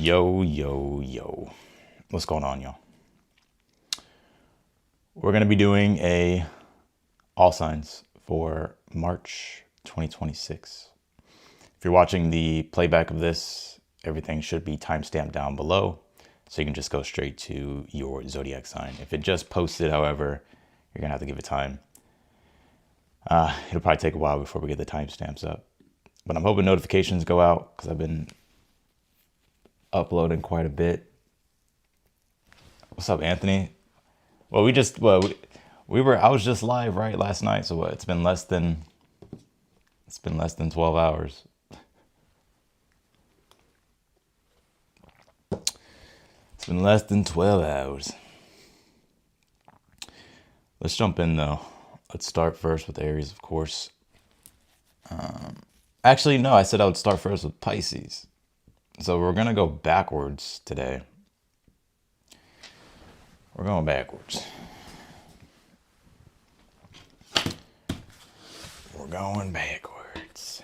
Yo. What's going on, y'all? We're going to be doing a all signs for March 2026. If you're watching the playback of this, everything should be timestamped down below, so you can just go straight to your zodiac sign. If it just posted, however, you're going to have to give it time. It'll probably take a while before we get the timestamps up. But I'm hoping notifications go out because I've been uploading quite a bit. What's up, Anthony? Well, I was just live right last night, so it's been less than 12 hours. It's been less than 12 hours. Let's jump in though. Let's start first with Aries, of course. Actually, no, I said I would start first with Pisces. So we're going to go backwards today. We're going backwards. We're going backwards.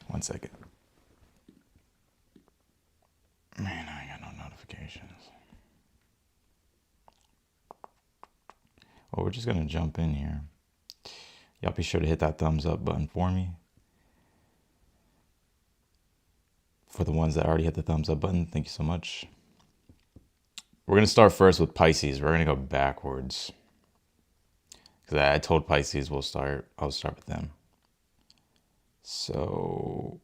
One second. Man, I ain't got no notifications. Well, we're just going to jump in here. Y'all be sure to hit that thumbs up button for me. For the ones that already hit the thumbs up button, thank you so much. We're going to start first with Pisces. We're going to go backwards. Because I told Pisces I'll start with them. So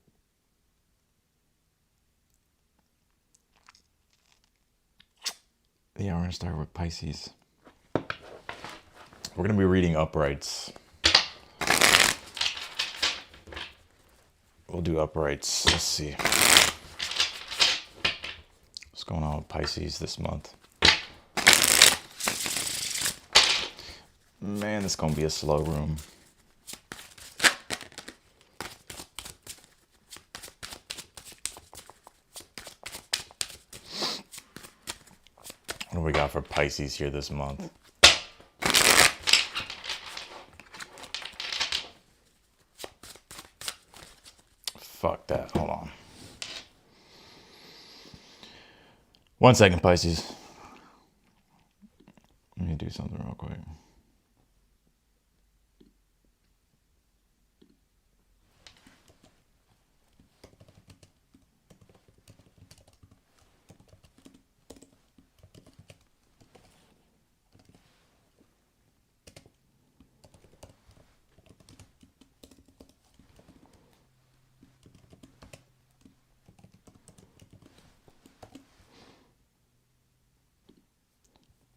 yeah, we're going to start with Pisces. We're going to be reading uprights. We'll do uprights. Let's see. What's going on with Pisces this month? Man, this is going to be a slow room. What do we got for Pisces here this month? Fuck that. Hold on. 1 second, Pisces. Let me do something real quick.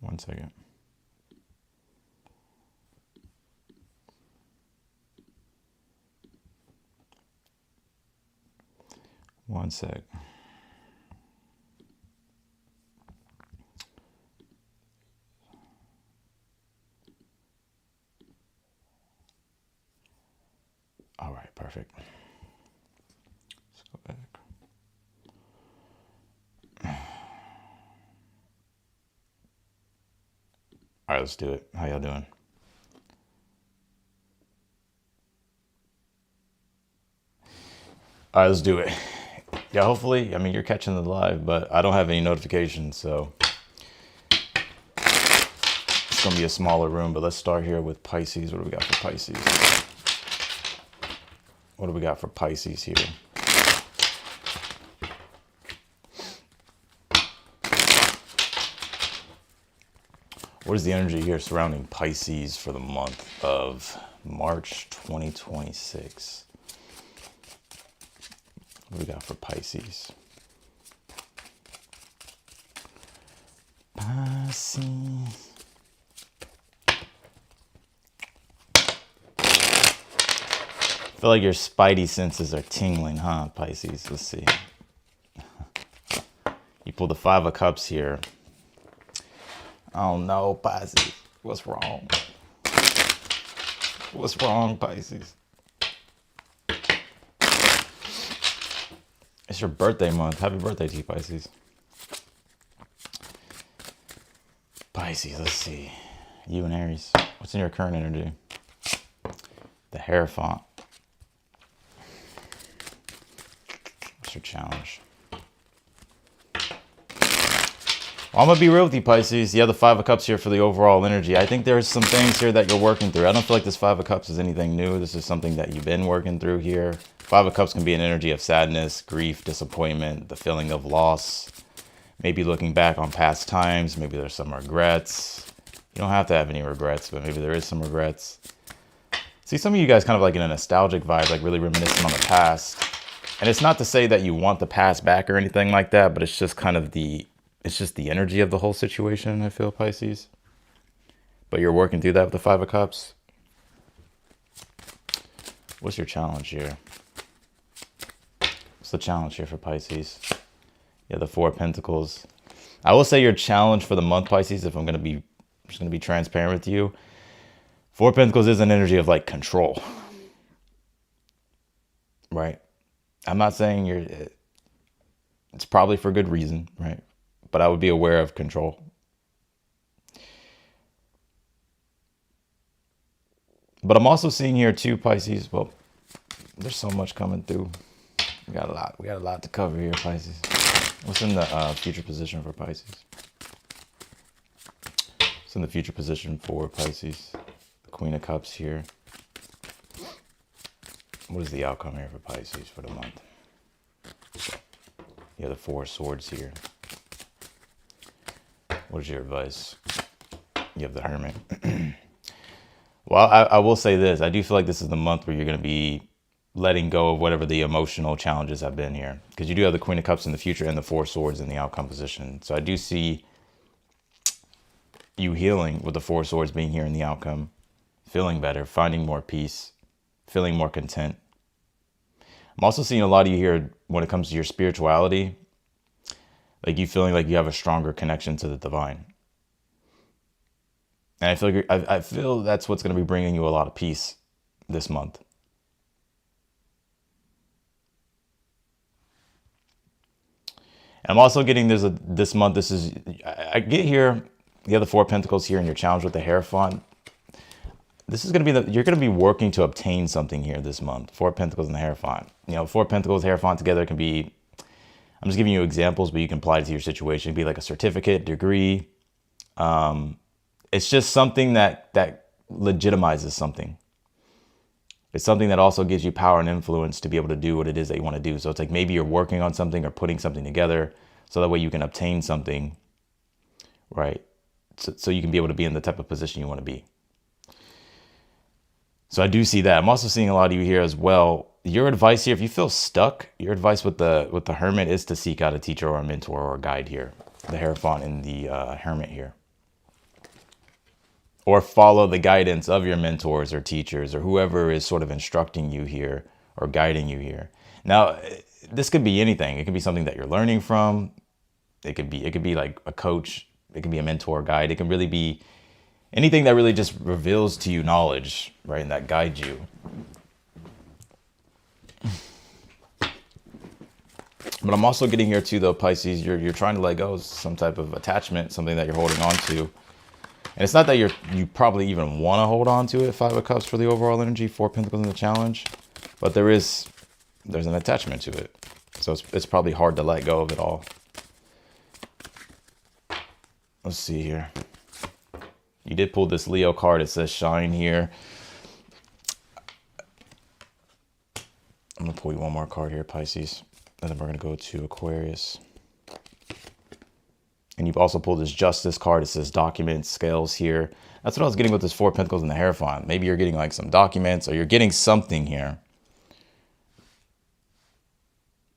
One second. One sec. All right, perfect. Let's go back. All right, let's do it. How y'all doing? All right, let's do it. Yeah, hopefully, you're catching the live, but I don't have any notifications, so it's going to be a smaller room. But let's start here with Pisces. What do we got for Pisces? What do we got for Pisces here? What is the energy here surrounding Pisces for the month of March 2026? What do we got for Pisces? Pisces. I feel like your spidey senses are tingling, huh, Pisces? Let's see. You pull the 5 of Cups here. Oh no, Pisces. What's wrong? What's wrong, Pisces? It's your birthday month. Happy birthday to you, Pisces. Pisces, let's see. You and Aries. What's in your current energy? The Hierophant. What's your challenge? Well, I'm going to be real with you, Pisces. You have the Five of Cups here for the overall energy. I think there's some things here that you're working through. I don't feel like this Five of Cups is anything new. This is something that you've been working through here. Five of Cups can be an energy of sadness, grief, disappointment, the feeling of loss. Maybe looking back on past times. Maybe there's some regrets. You don't have to have any regrets, but maybe there is some regrets. See, some of you guys kind of like in a nostalgic vibe, like really reminiscing on the past. And it's not to say that you want the past back or anything like that, but it's just kind of it's just the energy of the whole situation, I feel, Pisces. But you're working through that with the Five of Cups. What's your challenge here? What's the challenge here for Pisces? Yeah, the Four of Pentacles. I will say your challenge for the month, Pisces, if I'm just going to be transparent with you. Four of Pentacles is an energy of like control. Right? I'm not saying it's probably for good reason, right? But I would be aware of control. But I'm also seeing here too, Pisces. Well, there's so much coming through. We got a lot to cover here, Pisces. What's in the future position for Pisces? What's in the future position for Pisces? The Queen of Cups here. What is the outcome here for Pisces for the month? You have the Four of Swords here. What is your advice? You have the Hermit. Well, I will say this. I do feel like this is the month where you're going to be letting go of whatever the emotional challenges have been here. Because you do have the Queen of Cups in the future and the Four of Swords in the outcome position. So I do see you healing with the Four of Swords being here in the outcome. Feeling better, finding more peace, feeling more content. I'm also seeing a lot of you here when it comes to your spirituality. Like you feeling like you have a stronger connection to the divine. And I feel that's what's going to be bringing you a lot of peace this month. And I'm also getting this month, I get here, you have the Four of Pentacles here and your challenge with the Hierophant. This is going to be you're going to be working to obtain something here this month. Four of Pentacles and the Hierophant. You know, Four of Pentacles, Hierophant together can be, I'm just giving you examples, but you can apply it to your situation. It'd be like a certificate, degree. It's just something that legitimizes something. It's something that also gives you power and influence to be able to do what it is that you want to do. So it's like maybe you're working on something or putting something together so that way you can obtain something, right? So you can be able to be in the type of position you want to be. So I do see that. I'm also seeing a lot of you here as well. Your advice here, if you feel stuck, your advice with the Hermit is to seek out a teacher or a mentor or a guide here. The Hierophant and the Hermit here. Or follow the guidance of your mentors or teachers or whoever is sort of instructing you here or guiding you here. Now, this could be anything. It could be something that you're learning from. It could be like a coach. It could be a mentor, guide. It can really be anything that really just reveals to you knowledge, right? And that guides you. But I'm also getting here too, though, Pisces, you're trying to let go of some type of attachment, something that you're holding on to. And it's not that you probably even want to hold on to it, Five of Cups for the overall energy, Four of Pentacles in the challenge. But there's an attachment to it. So it's probably hard to let go of it all. Let's see here. You did pull this Leo card. It says shine here. I'm going to pull you one more card here, Pisces. And then we're going to go to Aquarius. And you've also pulled this Justice card. It says documents, scales here. That's what I was getting with this Four of Pentacles and the Hierophant. Maybe you're getting like some documents or you're getting something here.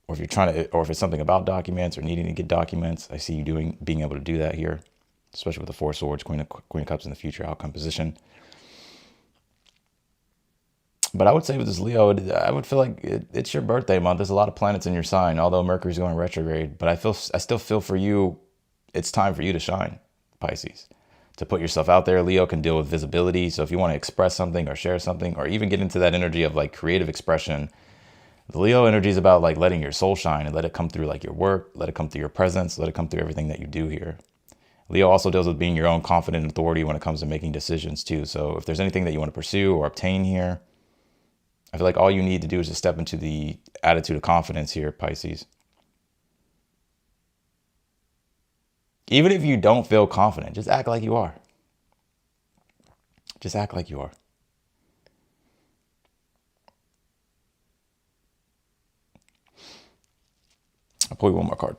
Or if you're trying to, or if it's something about documents or needing to get documents, I see you being able to do that here, especially with the Four of Swords, Queen of Cups in the future outcome position. But I would say with this Leo, I would feel like it's your birthday month. There's a lot of planets in your sign, although Mercury's going retrograde. But I still feel for you, it's time for you to shine, Pisces. To put yourself out there. Leo can deal with visibility. So if you want to express something or share something, or even get into that energy of like creative expression, the Leo energy is about like letting your soul shine and let it come through like your work, let it come through your presence, let it come through everything that you do here. Leo also deals with being your own confident authority when it comes to making decisions too. So if there's anything that you want to pursue or obtain here, I feel like all you need to do is just step into the attitude of confidence here, Pisces. Even if you don't feel confident, just act like you are. Just act like you are. I'll pull you one more card.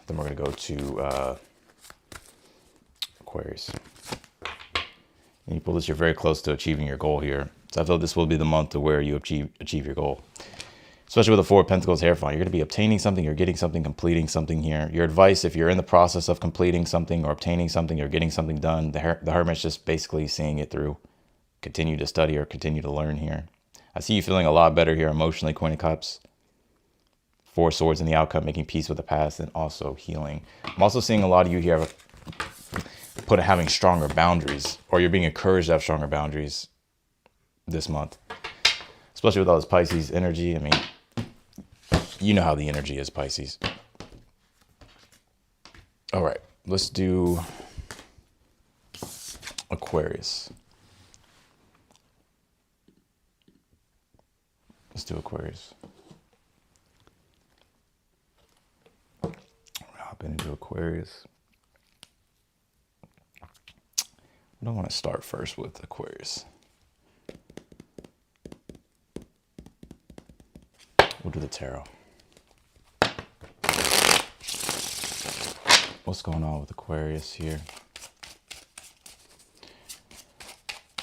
Then we're going to go to Aquarius. And you pull this, you're very close to achieving your goal here. So I feel this will be the month to where you achieve your goal. Especially with the Four of Pentacles Hierophant, you're going to be obtaining something, you're getting something, completing something here. Your advice, if you're in the process of completing something or obtaining something or getting something done, the Hermit's just basically seeing it through. Continue to study or continue to learn here. I see you feeling a lot better here emotionally, Queen of Cups. Four Swords in the outcome, making peace with the past and also healing. I'm also seeing a lot of you here having stronger boundaries, or you're being encouraged to have stronger boundaries this month. Especially with all this Pisces energy. I mean, you know how the energy is, Pisces. All right, let's do Aquarius. Let's do Aquarius. Hop into Aquarius. I don't want to start first with Aquarius. We'll do the tarot. What's going on with Aquarius here?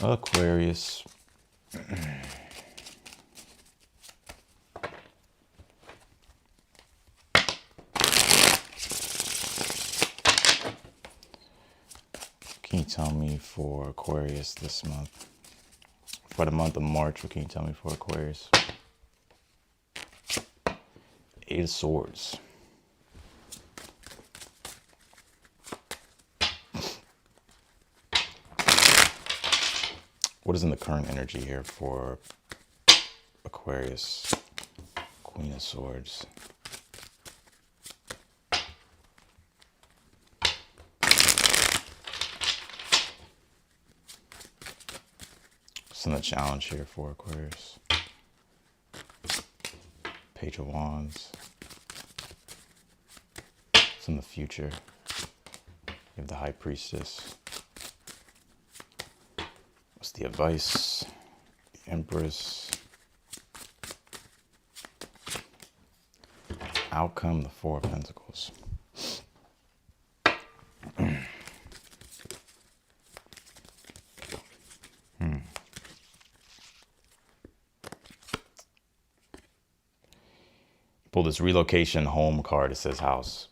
Aquarius. Can you tell me for Aquarius this month? For the month of March, what can you tell me for Aquarius? Eight of Swords. What is in the current energy here for Aquarius? Queen of Swords. What's in the challenge here for Aquarius? Page of Wands. What's in the future? You have the High Priestess. What's the advice? The Empress. Outcome, the Four of Pentacles. Pull this relocation home card. It says house.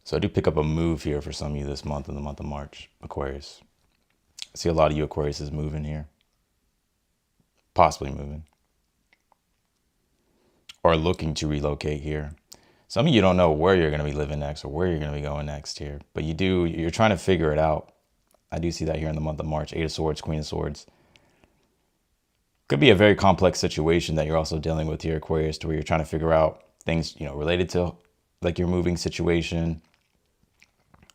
So I do pick up a move here for some of you this month, in the month of March, Aquarius. I see a lot of you Aquarius is moving here. Possibly moving. Or looking to relocate here. Some of you don't know where you're going to be living next or where you're going to be going next here. But you're trying to figure it out. I do see that here in the month of March. Eight of Swords, Queen of Swords. Could be a very complex situation that you're also dealing with here, Aquarius, to where you're trying to figure out things, related to like your moving situation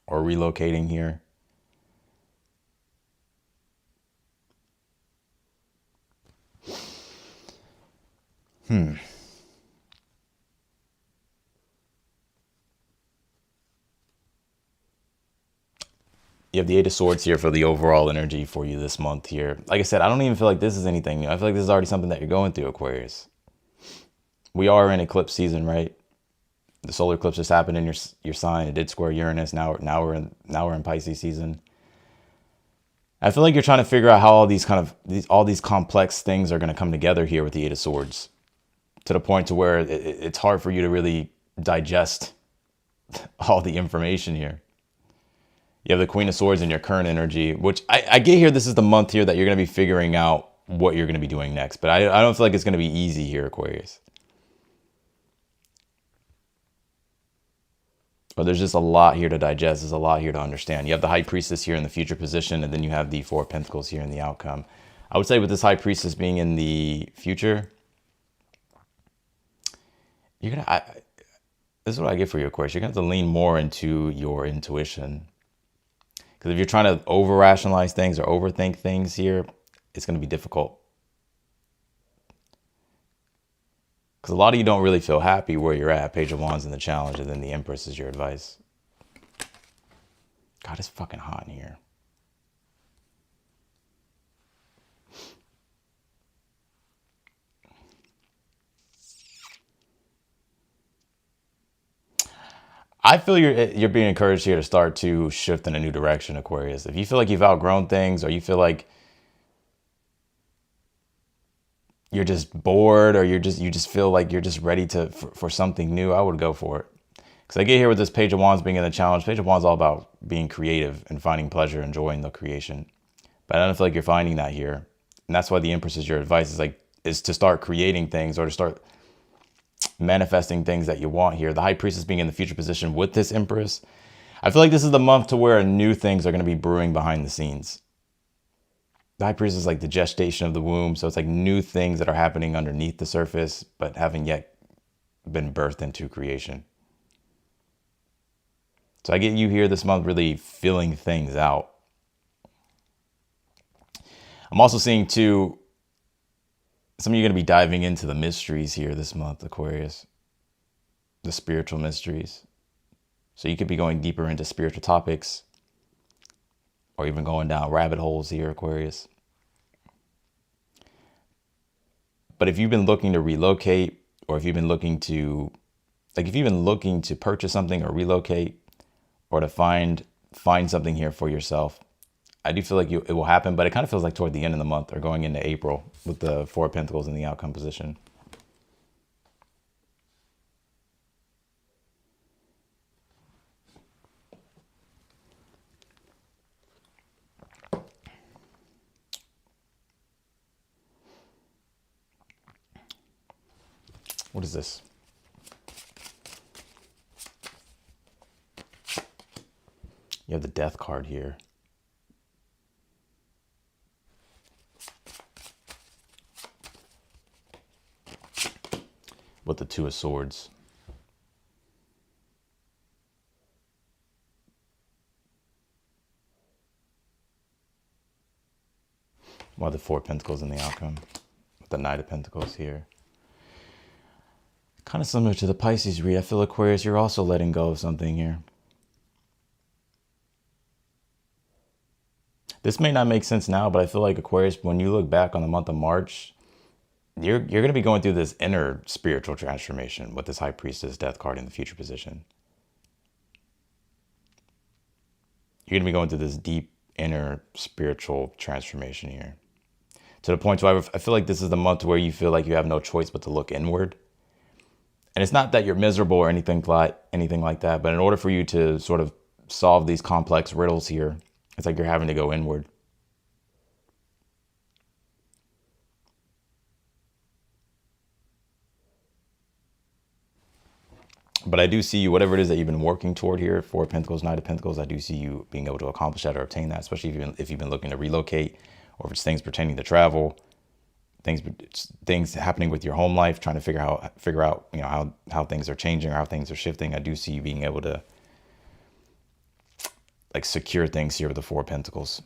or relocating here. You have the Eight of Swords here for the overall energy for you this month here. Like I said, I don't even feel like this is anything new. I feel like this is already something that you're going through, Aquarius. We are in eclipse season, right? The solar eclipse just happened in your sign. It did square Uranus. Now we're in Pisces season. I feel like you're trying to figure out how all these complex things are going to come together here with the Eight of Swords, to the point to where it's hard for you to really digest all the information here. You have the Queen of Swords in your current energy, which I get here. This is the month here that you're going to be figuring out what you're going to be doing next. But I don't feel like it's going to be easy here, Aquarius. But there's just a lot here to digest. There's a lot here to understand. You have the High Priestess here in the future position, and then you have the Four of Pentacles here in the outcome. I would say with this High Priestess being in the future, this is what I get for you, Aquarius. You're going to have to lean more into your intuition. Because if you're trying to over-rationalize things or overthink things here, it's going to be difficult. Because a lot of you don't really feel happy where you're at. Page of Wands and the Challenge, and then the Empress is your advice. God, it's fucking hot in here. I feel you're being encouraged here to start to shift in a new direction, Aquarius. If you feel like you've outgrown things, or you feel like you're just bored, or you just feel like you're just ready for something new, I would go for it. Because I get here with this Page of Wands being in the Challenge. Page of Wands is all about being creative and finding pleasure, enjoying the creation. But I don't feel like you're finding that here. And that's why the Empress is your advice, is to start creating things, or to start manifesting things that you want here. The High Priestess being in the future position with this Empress. I feel like this is the month to where new things are going to be brewing behind the scenes. The High Priestess is like the gestation of the womb. So it's like new things that are happening underneath the surface, but haven't yet been birthed into creation. So I get you here this month really feeling things out. I'm also seeing too, some of you are going to be diving into the mysteries here this month, Aquarius. The spiritual mysteries. So you could be going deeper into spiritual topics, or even going down rabbit holes here, Aquarius. But if you've been looking to relocate, or if you've been looking to, purchase something or relocate, or to find something here for yourself, I do feel like it will happen, but it kind of feels like toward the end of the month, or going into April, with the Four of Pentacles in the outcome position. What is this? You have the Death card here. With the Two of Swords. While the Four of Pentacles in the outcome. With the Knight of Pentacles here. Kind of similar to the Pisces read. I feel, Aquarius, you're also letting go of something here. This may not make sense now, but I feel like, Aquarius, when you look back on the month of March, you're going to be going through this inner spiritual transformation with this High Priestess Death card in the future position. You're going to be going through this deep inner spiritual transformation here. To the point where I feel like this is the month where you feel like you have no choice but to look inward. And it's not that you're miserable or anything like that, but in order for you to sort of solve these complex riddles here, it's like you're having to go inward. But I do see you, whatever it is that you've been working toward here, Four of Pentacles, Knight of Pentacles, I do see you being able to accomplish that or obtain that, especially if you've been looking to relocate, or if it's things pertaining to travel, things happening with your home life, trying to figure out, how things are changing or how things are shifting. I do see you being able to like secure things here with the Four of Pentacles.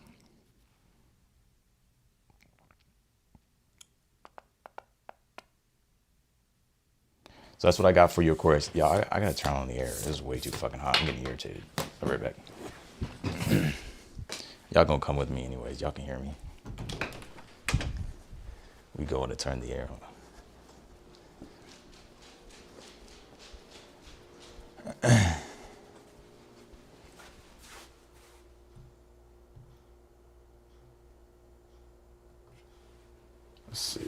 So that's what I got for you, Aquarius. Yeah, I gotta turn on the air. This is way too fucking hot. I'm getting irritated. I'll be right back. Y'all gonna come with me anyways. Y'all can hear me. We going to turn the air on. Let's see.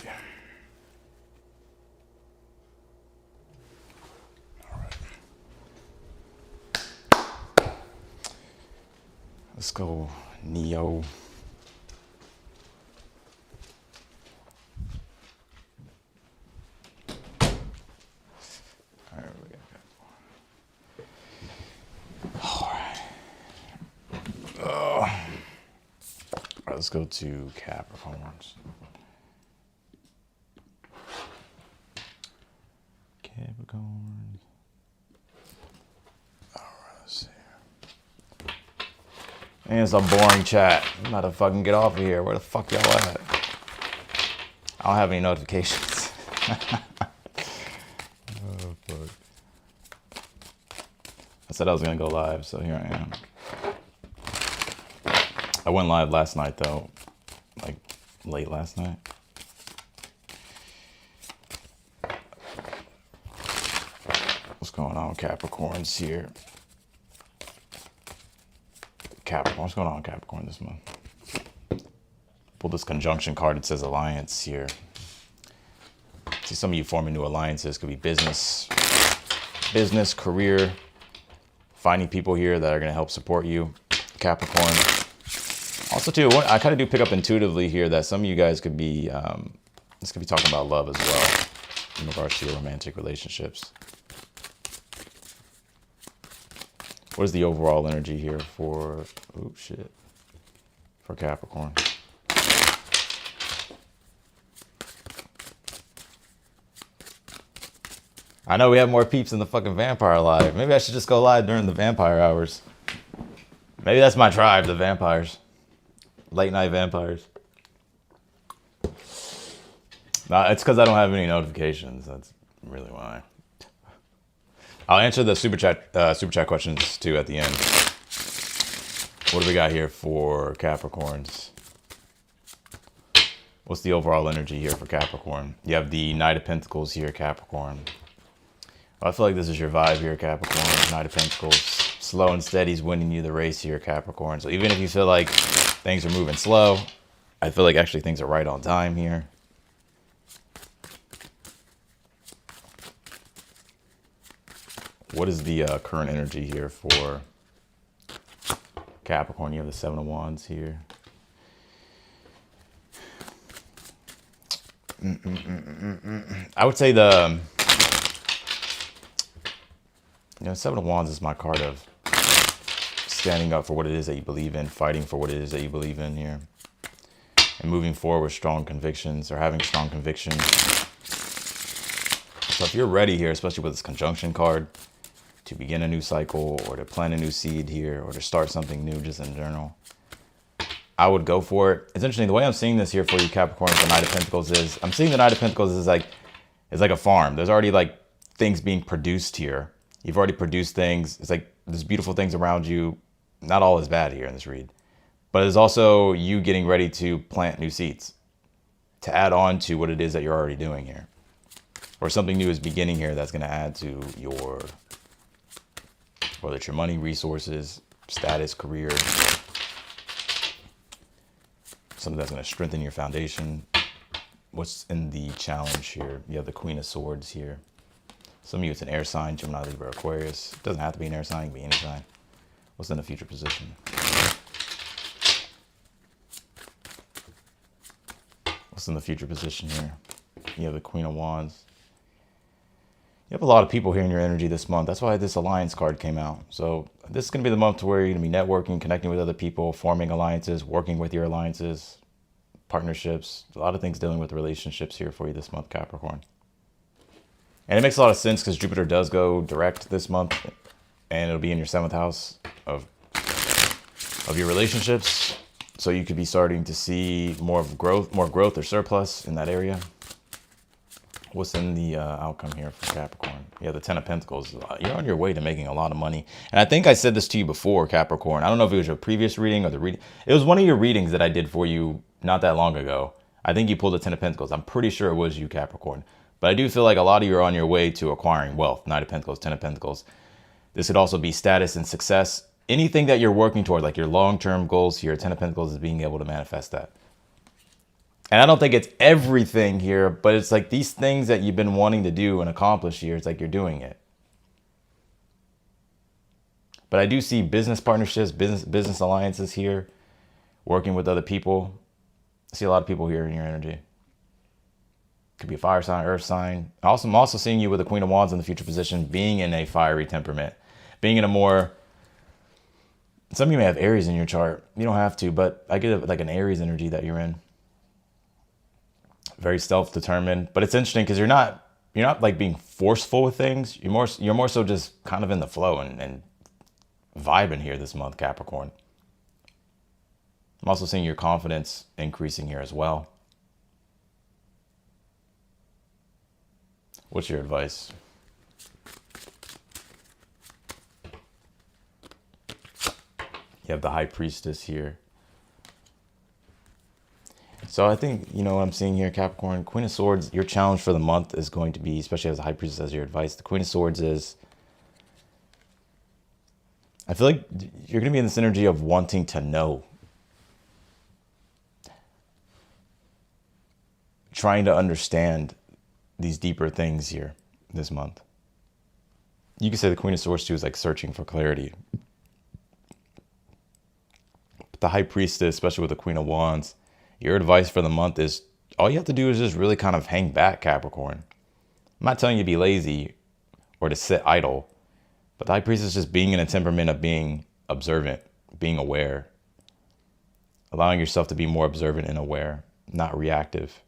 All right. Let's go, Neo. Let's go to Capricorns. Capricorns. And it's a boring chat. I'm about to fucking get off of here. Where the fuck y'all at? I don't have any notifications. Oh, fuck. I said I was going to go live, so here I am. I went live last night, though. Like, late last night. What's going on, Capricorns here? Capricorn, what's going on, Capricorn, this month? Pull this conjunction card. It says alliance here. See, some of you forming new alliances. Could be business, career, finding people here that are going to help support you, Capricorn. Also, too, I kind of do pick up intuitively here that some of you guys could be, this could be talking about love as well in regards to your romantic relationships. What is the overall energy here for, oh shit, for Capricorn? I know we have more peeps in the fucking vampire live. Maybe I should just go live during the vampire hours. Maybe that's my tribe, the vampires. Late night vampires. Nah, it's because I don't have any notifications. That's really why. I'll answer the super chat questions too at the end. What do we got here for Capricorns? What's the overall energy here for Capricorn? You have the Knight of Pentacles here, Capricorn. I feel like this is your vibe here, Capricorn. Knight of Pentacles. Slow and steady is winning you the race here, Capricorn. So even if you feel like things are moving slow, I feel like actually things are right on time here. What is the current energy here for Capricorn? You have the Seven of Wands here. I would say the Seven of Wands is my card of standing up for what it is that you believe in, fighting for what it is that you believe in here, and moving forward with strong convictions or having strong convictions. So if you're ready here, especially with this conjunction card, to begin a new cycle or to plant a new seed here or to start something new just in general, I would go for it. It's interesting, the way I'm seeing this here for you, Capricorn, with the Knight of Pentacles is, I'm seeing the Knight of Pentacles is like a farm. There's already like things being produced here. You've already produced things. It's like there's beautiful things around you. Not all is bad here in this read. But it's also you getting ready to plant new seeds to add on to what it is that you're already doing here. Or something new is beginning here that's going to add to your, whether it's your money, resources, status, career, something that's going to strengthen your foundation. What's in the challenge here? You have the Queen of Swords here. Some of you, it's an air sign, Gemini, Libra, Aquarius. It doesn't have to be an air sign, it can be any sign. What's in the future position? What's in the future position here? You have the Queen of Wands. You have a lot of people here in your energy this month. That's why this alliance card came out. So this is going to be the month to where you're going to be networking, connecting with other people, forming alliances, working with your alliances, partnerships. A lot of things dealing with relationships here for you this month, Capricorn. And it makes a lot of sense because Jupiter does go direct this month, and it'll be in your 7th house of your relationships. So you could be starting to see more growth or surplus in that area. What's in the outcome here for Capricorn? Yeah, the Ten of Pentacles. You're on your way to making a lot of money. And I think I said this to you before, Capricorn. I don't know if it was your previous reading or the reading. It was one of your readings that I did for you not that long ago. I think you pulled the Ten of Pentacles. I'm pretty sure it was you, Capricorn. But I do feel like a lot of you are on your way to acquiring wealth. Knight of Pentacles, Ten of Pentacles. This could also be status and success. Anything that you're working toward, like your long-term goals here, Ten of Pentacles is being able to manifest that. And I don't think it's everything here, but it's like these things that you've been wanting to do and accomplish here, it's like you're doing it. But I do see business partnerships, business alliances here, working with other people. I see a lot of people here in your energy. Could be a fire sign, earth sign. I'm also seeing you with the Queen of Wands in the future position, being in a fiery temperament, being in a more, some of you may have Aries in your chart. You don't have to, but I get like an Aries energy that you're in. Very self-determined, but it's interesting because you're not like being forceful with things. You're more so just kind of in the flow and vibing here this month, Capricorn. I'm also seeing your confidence increasing here as well. What's your advice? You have the High Priestess here. So I think, you know, what I'm seeing here, Capricorn, Queen of Swords, your challenge for the month is going to be, especially as the High Priestess as your advice, the Queen of Swords is, I feel like you're going to be in this energy of wanting to know. Trying to understand these deeper things here this month. You could say the Queen of Swords too is like searching for clarity. But the High Priestess, especially with the Queen of Wands, your advice for the month is all you have to do is just really kind of hang back, Capricorn. I'm not telling you to be lazy or to sit idle, but the High Priestess is just being in a temperament of being observant, being aware, allowing yourself to be more observant and aware, not reactive.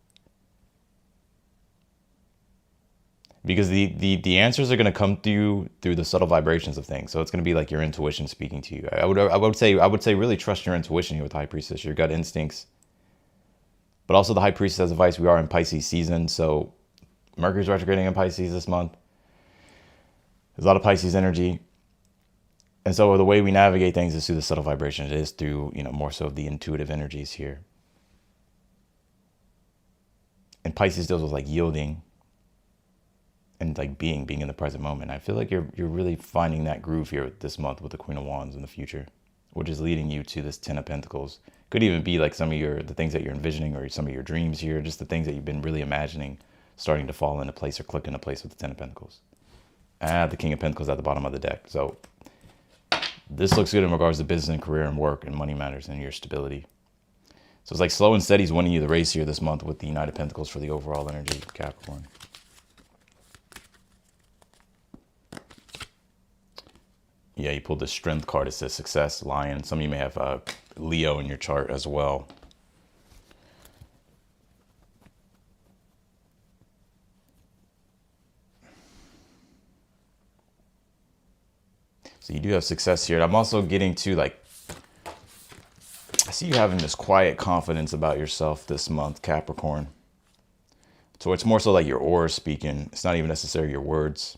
Because the answers are going to come to you through the subtle vibrations of things. So it's going to be like your intuition speaking to you. I would say really trust your intuition here with the High Priestess, your gut instincts. But also the High Priestess has advice. We are in Pisces season, so Mercury's retrograding in Pisces this month. There's a lot of Pisces energy. And so the way we navigate things is through the subtle vibrations. It is through, you know, more so of the intuitive energies here. And Pisces deals with like yielding and like being in the present moment. I feel like you're really finding that groove here this month with the Queen of Wands in the future, which is leading you to this Ten of Pentacles. Could even be like some of the things that you're envisioning or some of your dreams here, just the things that you've been really imagining starting to fall into place or click into place with the Ten of Pentacles. The King of Pentacles at the bottom of the deck. So this looks good in regards to business and career and work and money matters and your stability. So it's like slow and steady is winning you the race here this month with the Knight of Pentacles for the overall energy of Capricorn. Yeah, you pulled the Strength card. It says Success, Lion. Some of you may have Leo in your chart as well. So you do have success here. I'm also getting to like, I see you having this quiet confidence about yourself this month, Capricorn. So it's more so like your aura speaking. It's not even necessarily your words.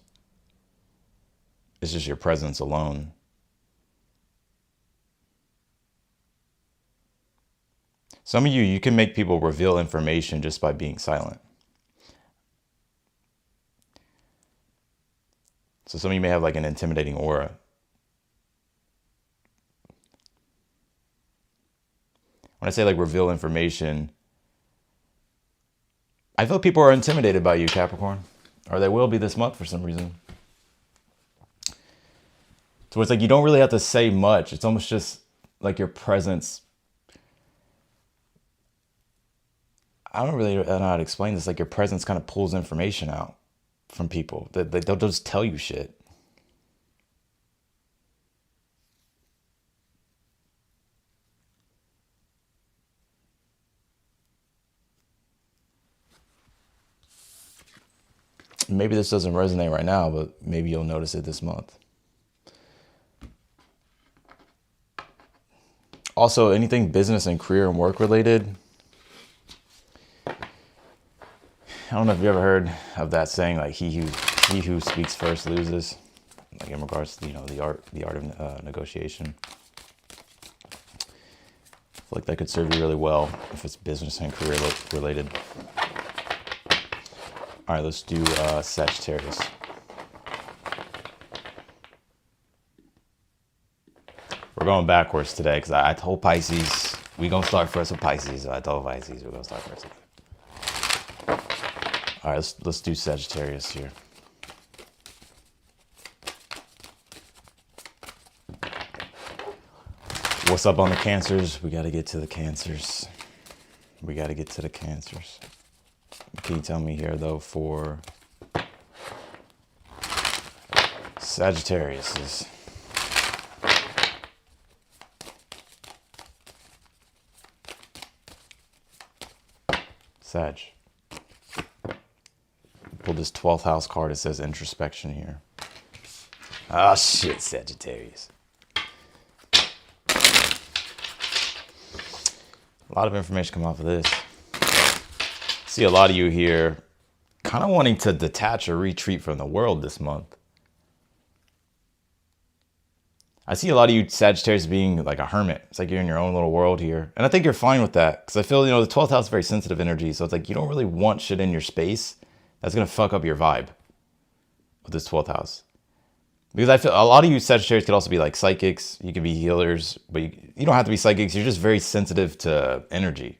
It's just your presence alone. Some of you can make people reveal information just by being silent. So some of you may have like an intimidating aura. When I say like reveal information, I feel people are intimidated by you, Capricorn, or they will be this month for some reason. So it's like you don't really have to say much. It's almost just like your presence. I don't really know how to explain this. Like your presence kind of pulls information out from people. They'll just tell you shit. Maybe this doesn't resonate right now, but maybe you'll notice it this month. Also, anything business and career and work related. I don't know if you ever heard of that saying, like he who speaks first loses, like in regards to, you know, the art of negotiation. I feel like that could serve you really well if it's business and career related. All right, let's do Sagittarius. We're going backwards today because I told Pisces we're gonna start first with Pisces. So I told Pisces we're gonna start first. All right, let's do Sagittarius here. What's up on the Cancers? We got to get to the Cancers. We got to get to the Cancers. Can you tell me here though for Sagittarius is Sag. Pull this 12th house card. It says introspection here. Oh shit, Sagittarius. A lot of information come off of this. See a lot of you here kind of wanting to detach or retreat from the world this month. I see a lot of you Sagittarius being like a hermit. It's like you're in your own little world here. And I think you're fine with that. Because I feel, the 12th house is very sensitive energy. So it's like you don't really want shit in your space. That's going to fuck up your vibe with this 12th house. Because I feel a lot of you Sagittarius could also be like psychics. You could be healers. But you don't have to be psychics. You're just very sensitive to energy.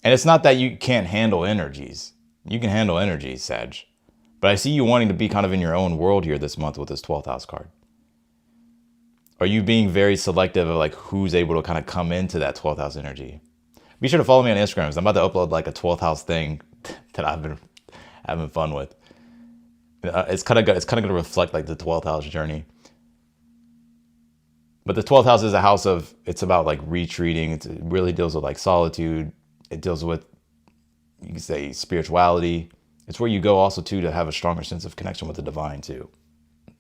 And it's not that you can't handle energies. You can handle energies, Sag. But I see you wanting to be kind of in your own world here this month with this 12th house card. Are you being very selective of like who's able to kind of come into that 12th house energy? Be sure to follow me on Instagram, because I'm about to upload like a 12th house thing that I've been having fun with. It's kind of going to reflect like the 12th house journey. But the 12th house is a house of, it's about like retreating. It really deals with like solitude. It deals with, you can say, spirituality. It's where you go also too to have a stronger sense of connection with the divine too.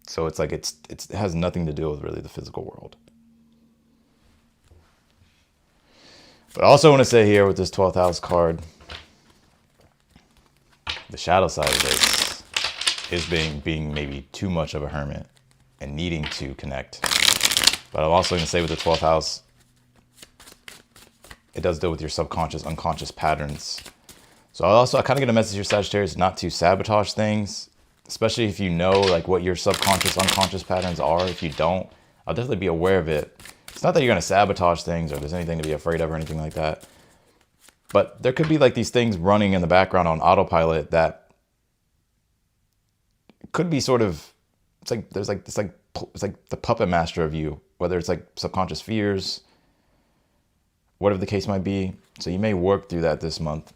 So it's like it has nothing to do with really the physical world. But I also want to say here with this 12th house card, the shadow side of this is being maybe too much of a hermit and needing to connect. But I'm also going to say with the 12th house, it does deal with your subconscious, unconscious patterns. So I kind of get a message here, Sagittarius, not to sabotage things, especially if you know like what your subconscious, unconscious patterns are. If you don't, I'll definitely be aware of it. It's not that you're going to sabotage things or there's anything to be afraid of or anything like that. But there could be like these things running in the background on autopilot that could be sort of, it's like the puppet master of you, whether it's like subconscious fears, whatever the case might be. So you may work through that this month.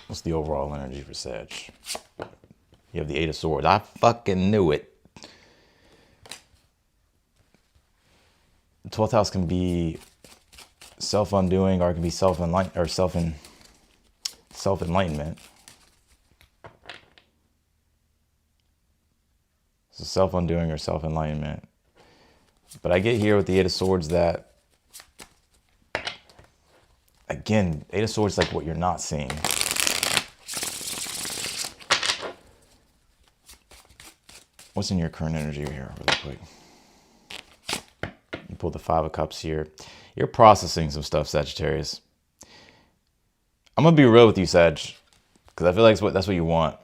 What's the overall energy for Sag? You have the 8 of Swords. I fucking knew it. The 12th house can be self-undoing, or it can be self-enlightenment. So self-undoing or self-enlightenment. But I get here with the 8 of Swords that, again, 8 of Swords is like what you're not seeing. What's in your current energy here, really quick? You pulled the 5 of Cups here. You're processing some stuff, Sagittarius. I'm going to be real with you, Sag, because I feel like that's what you want.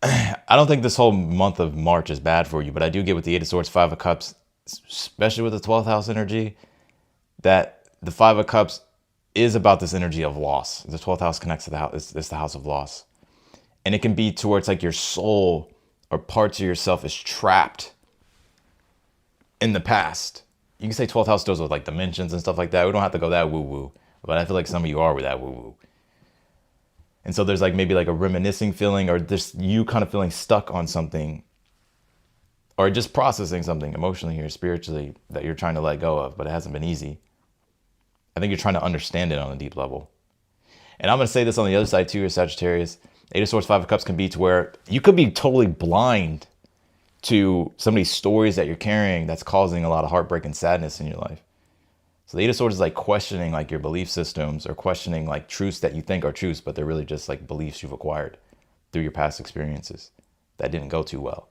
I don't think this whole month of March is bad for you, but I do get with the 8 of Swords, 5 of Cups, especially with the 12th house energy, that the 5 of Cups is about this energy of loss. The 12th house connects to the house. It's the house of loss. And it can be towards like your soul or parts of yourself is trapped in the past. You can say 12th house deals with like dimensions and stuff like that. We don't have to go that woo-woo. But I feel like some of you are with that woo-woo. And so there's like maybe like a reminiscing feeling, or just you kind of feeling stuck on something, or just processing something emotionally or spiritually that you're trying to let go of, but it hasn't been easy. I think you're trying to understand it on a deep level. And I'm going to say this on the other side too, Sagittarius. 8 of Swords, 5 of Cups can be to where you could be totally blind to some of these stories that you're carrying that's causing a lot of heartbreak and sadness in your life. So the 8 of Swords is like questioning like your belief systems, or questioning like truths that you think are truths, but they're really just like beliefs you've acquired through your past experiences that didn't go too well.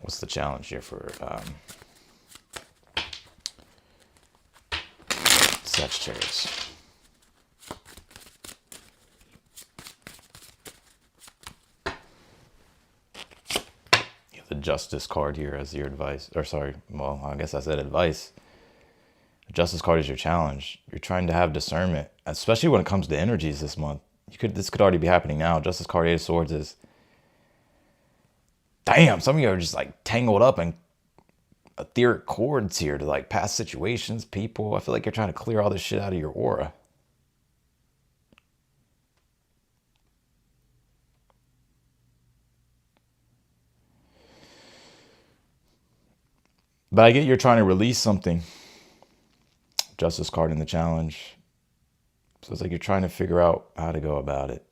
What's the challenge here for Sagittarius? The Justice card here as your advice, or sorry, well, I guess I said advice. The Justice card is your challenge. You're trying to have discernment, especially when it comes to energies this month. This could already be happening now. Justice card, 8 of Swords is, damn, some of you are just like tangled up in etheric cords here to like past situations, people. I feel like you're trying to clear all this shit out of your aura. But I get you're trying to release something. Justice card in the challenge. So it's like you're trying to figure out how to go about it.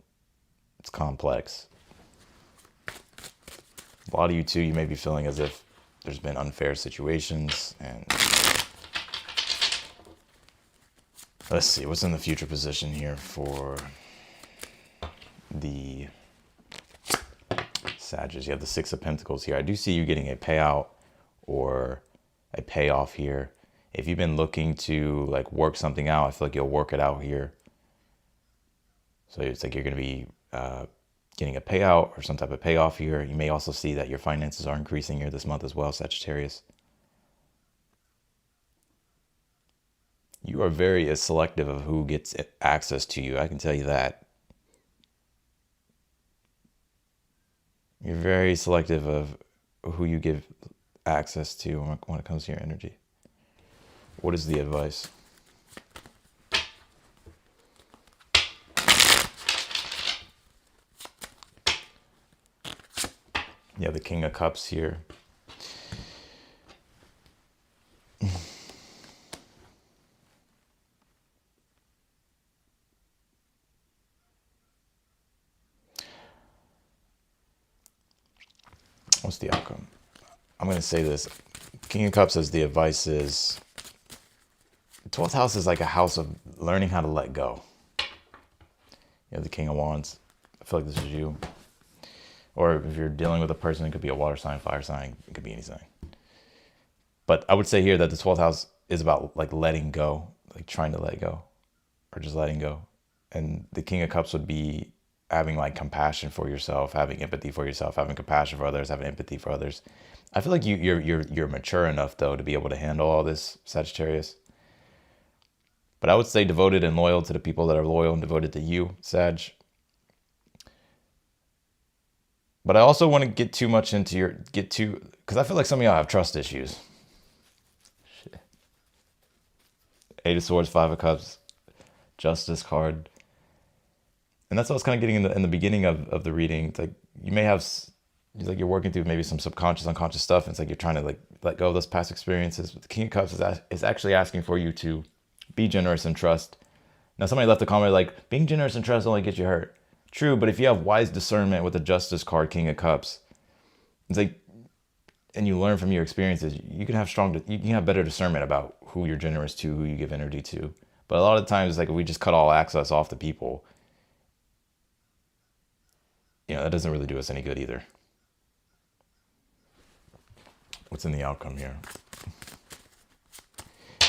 It's complex. A lot of you too, you may be feeling as if there's been unfair situations. And let's see, what's in the future position here for the Sagittarius? You have the Six of Pentacles here. I do see you getting a payout or a payoff here. If you've been looking to like work something out, I feel like you'll work it out here. So it's like you're going to be getting a payout or some type of payoff here. You may also see that your finances are increasing here this month as well, Sagittarius. You are very selective of who gets access to you. I can tell you that. You're very selective of who you give access to when it comes to your energy. What is the advice? Yeah, the King of Cups here. What's the outcome? I'm going to say this. King of Cups says the advice is, the 12th house is like a house of learning how to let go. You have the King of Wands. I feel like this is you. Or if you're dealing with a person, it could be a water sign, fire sign, it could be any sign. But I would say here that the 12th house is about like letting go, like trying to let go or just letting go. And the King of Cups would be having like compassion for yourself, having empathy for yourself, having compassion for others, having empathy for others. I feel like you're mature enough though to be able to handle all this, Sagittarius. But I would say devoted and loyal to the people that are loyal and devoted to you, Sag. But I also want to get too much into because I feel like some of y'all have trust issues. Shit. Eight of Swords, Five of Cups, Justice card. And that's what I was kind of getting in the beginning of the reading. It's like you may have, it's like you're working through maybe some subconscious, unconscious stuff. And it's like you're trying to like let go of those past experiences. But the King of Cups is actually asking for you to be generous and trust. Now somebody left a comment like, being generous and trust only gets you hurt. True, but if you have wise discernment with the Justice card, King of Cups, it's like, and you learn from your experiences, you can have better discernment about who you're generous to, who you give energy to. But a lot of times, like, if we just cut all access off to people, that doesn't really do us any good either. What's in the outcome here?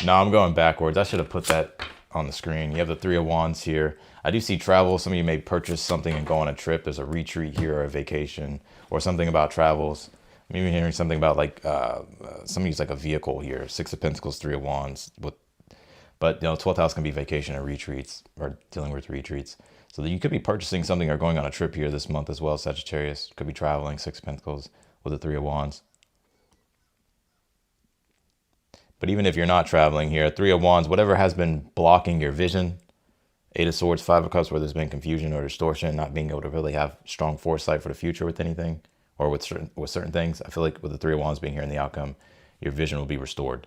No, I'm going backwards. I should have put that on the screen. You have the Three of Wands here. I do see travel. Some of you may purchase something and go on a trip. There's a retreat here or a vacation or something about travels. I'm even hearing something about like some use like a vehicle here. Six of Pentacles, Three of Wands. But 12th house can be vacation or retreats or dealing with retreats. So that you could be purchasing something or going on a trip here this month as well, Sagittarius. Could be traveling, Six of Pentacles with the Three of Wands. But even if you're not traveling here, Three of Wands, whatever has been blocking your vision, Eight of Swords, Five of Cups, where there's been confusion or distortion, not being able to really have strong foresight for the future with anything or with certain things. I feel like with the Three of Wands being here in the outcome, your vision will be restored.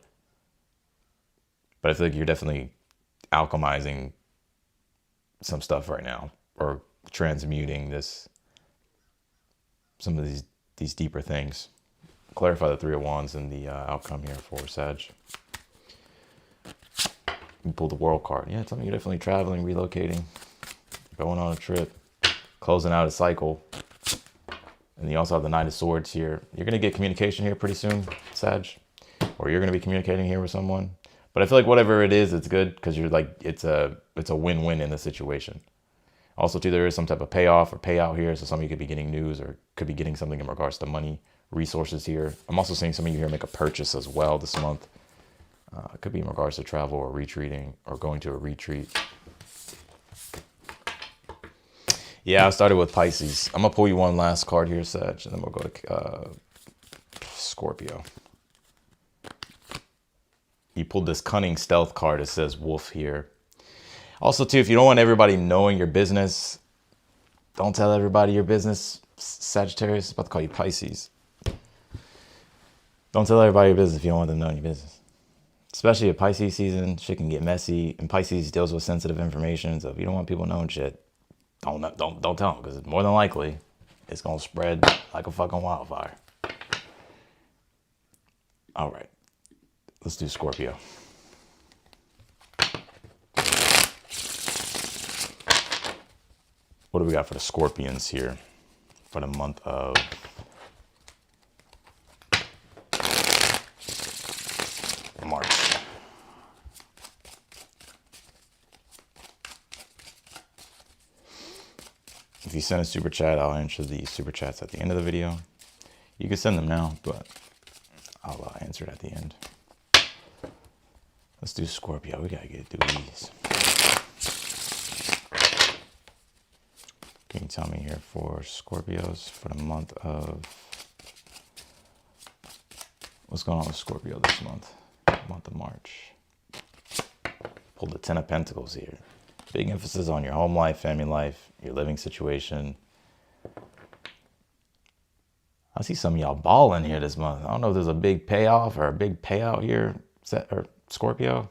But I feel like you're definitely alchemizing some stuff right now or transmuting some of these deeper things. Clarify the Three of Wands and the outcome here for Sag. You pull the World card. Yeah, it's something you're definitely traveling, relocating, going on a trip, closing out a cycle. And you also have the Knight of Swords here. You're going to get communication here pretty soon, Sag. Or you're going to be communicating here with someone. But I feel like whatever it is, it's good because you're like, it's a win-win in the situation. Also, too, there is some type of payoff or payout here. So some of you could be getting news or could be getting something in regards to money, resources here. I'm also seeing some of you here make a purchase as well this month. It could be in regards to travel or retreating or going to a retreat. Yeah, I started with Pisces. I'm going to pull you one last card here, Sag, and then we'll go to Scorpio. You pulled this Cunning Stealth card. It says Wolf here. Also, too, if you don't want everybody knowing your business, don't tell everybody your business, Sagittarius. I'm about to call you Pisces. Don't tell everybody your business if you don't want them knowing your business. Especially a Pisces season, shit can get messy. And Pisces deals with sensitive information, so if you don't want people knowing shit, don't tell them, because more than likely it's gonna spread like a fucking wildfire. All right, let's do Scorpio. What do we got for the Scorpions here for the month of March? If you send a super chat, I'll answer the super chats at the end of the video. You can send them now, but I'll answer it at the end. Let's do Scorpio. We gotta get through these. Can you tell me here for Scorpios for the month of... What's going on with Scorpio this month? Month of March. Pull the Ten of Pentacles here. Big emphasis on your home life, family life, your living situation. I see some of y'all balling here this month. I don't know if there's a big payoff or a big payout here, or Scorpio.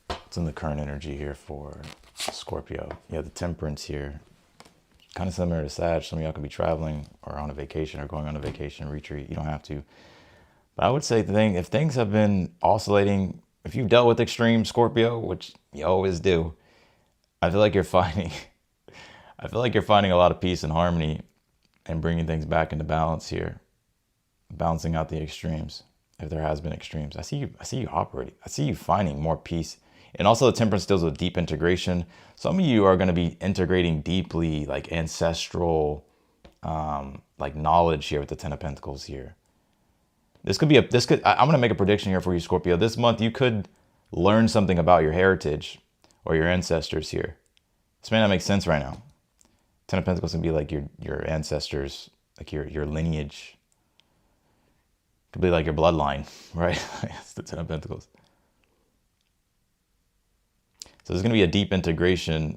What's in the current energy here for Scorpio? You have the Temperance here. Kind of similar to Sag. Some of y'all could be traveling or on a vacation or going on a vacation retreat. You don't have to. But I would say if things have been oscillating, if you've dealt with extreme Scorpio, which you always do, I feel like you're finding a lot of peace and harmony and bringing things back into balance here, balancing out the extremes. If there has been extremes, I see you operating. I see you finding more peace. And also the Temperance deals with deep integration. Some of you are going to be integrating deeply, like ancestral, like knowledge here with the Ten of Pentacles here. I'm going to make a prediction here for you, Scorpio. This month you could learn something about your heritage or your ancestors here. This may not make sense right now. Ten of Pentacles can be like your ancestors, like your lineage. It could be like your bloodline, right? It's the Ten of Pentacles. So there's going to be a deep integration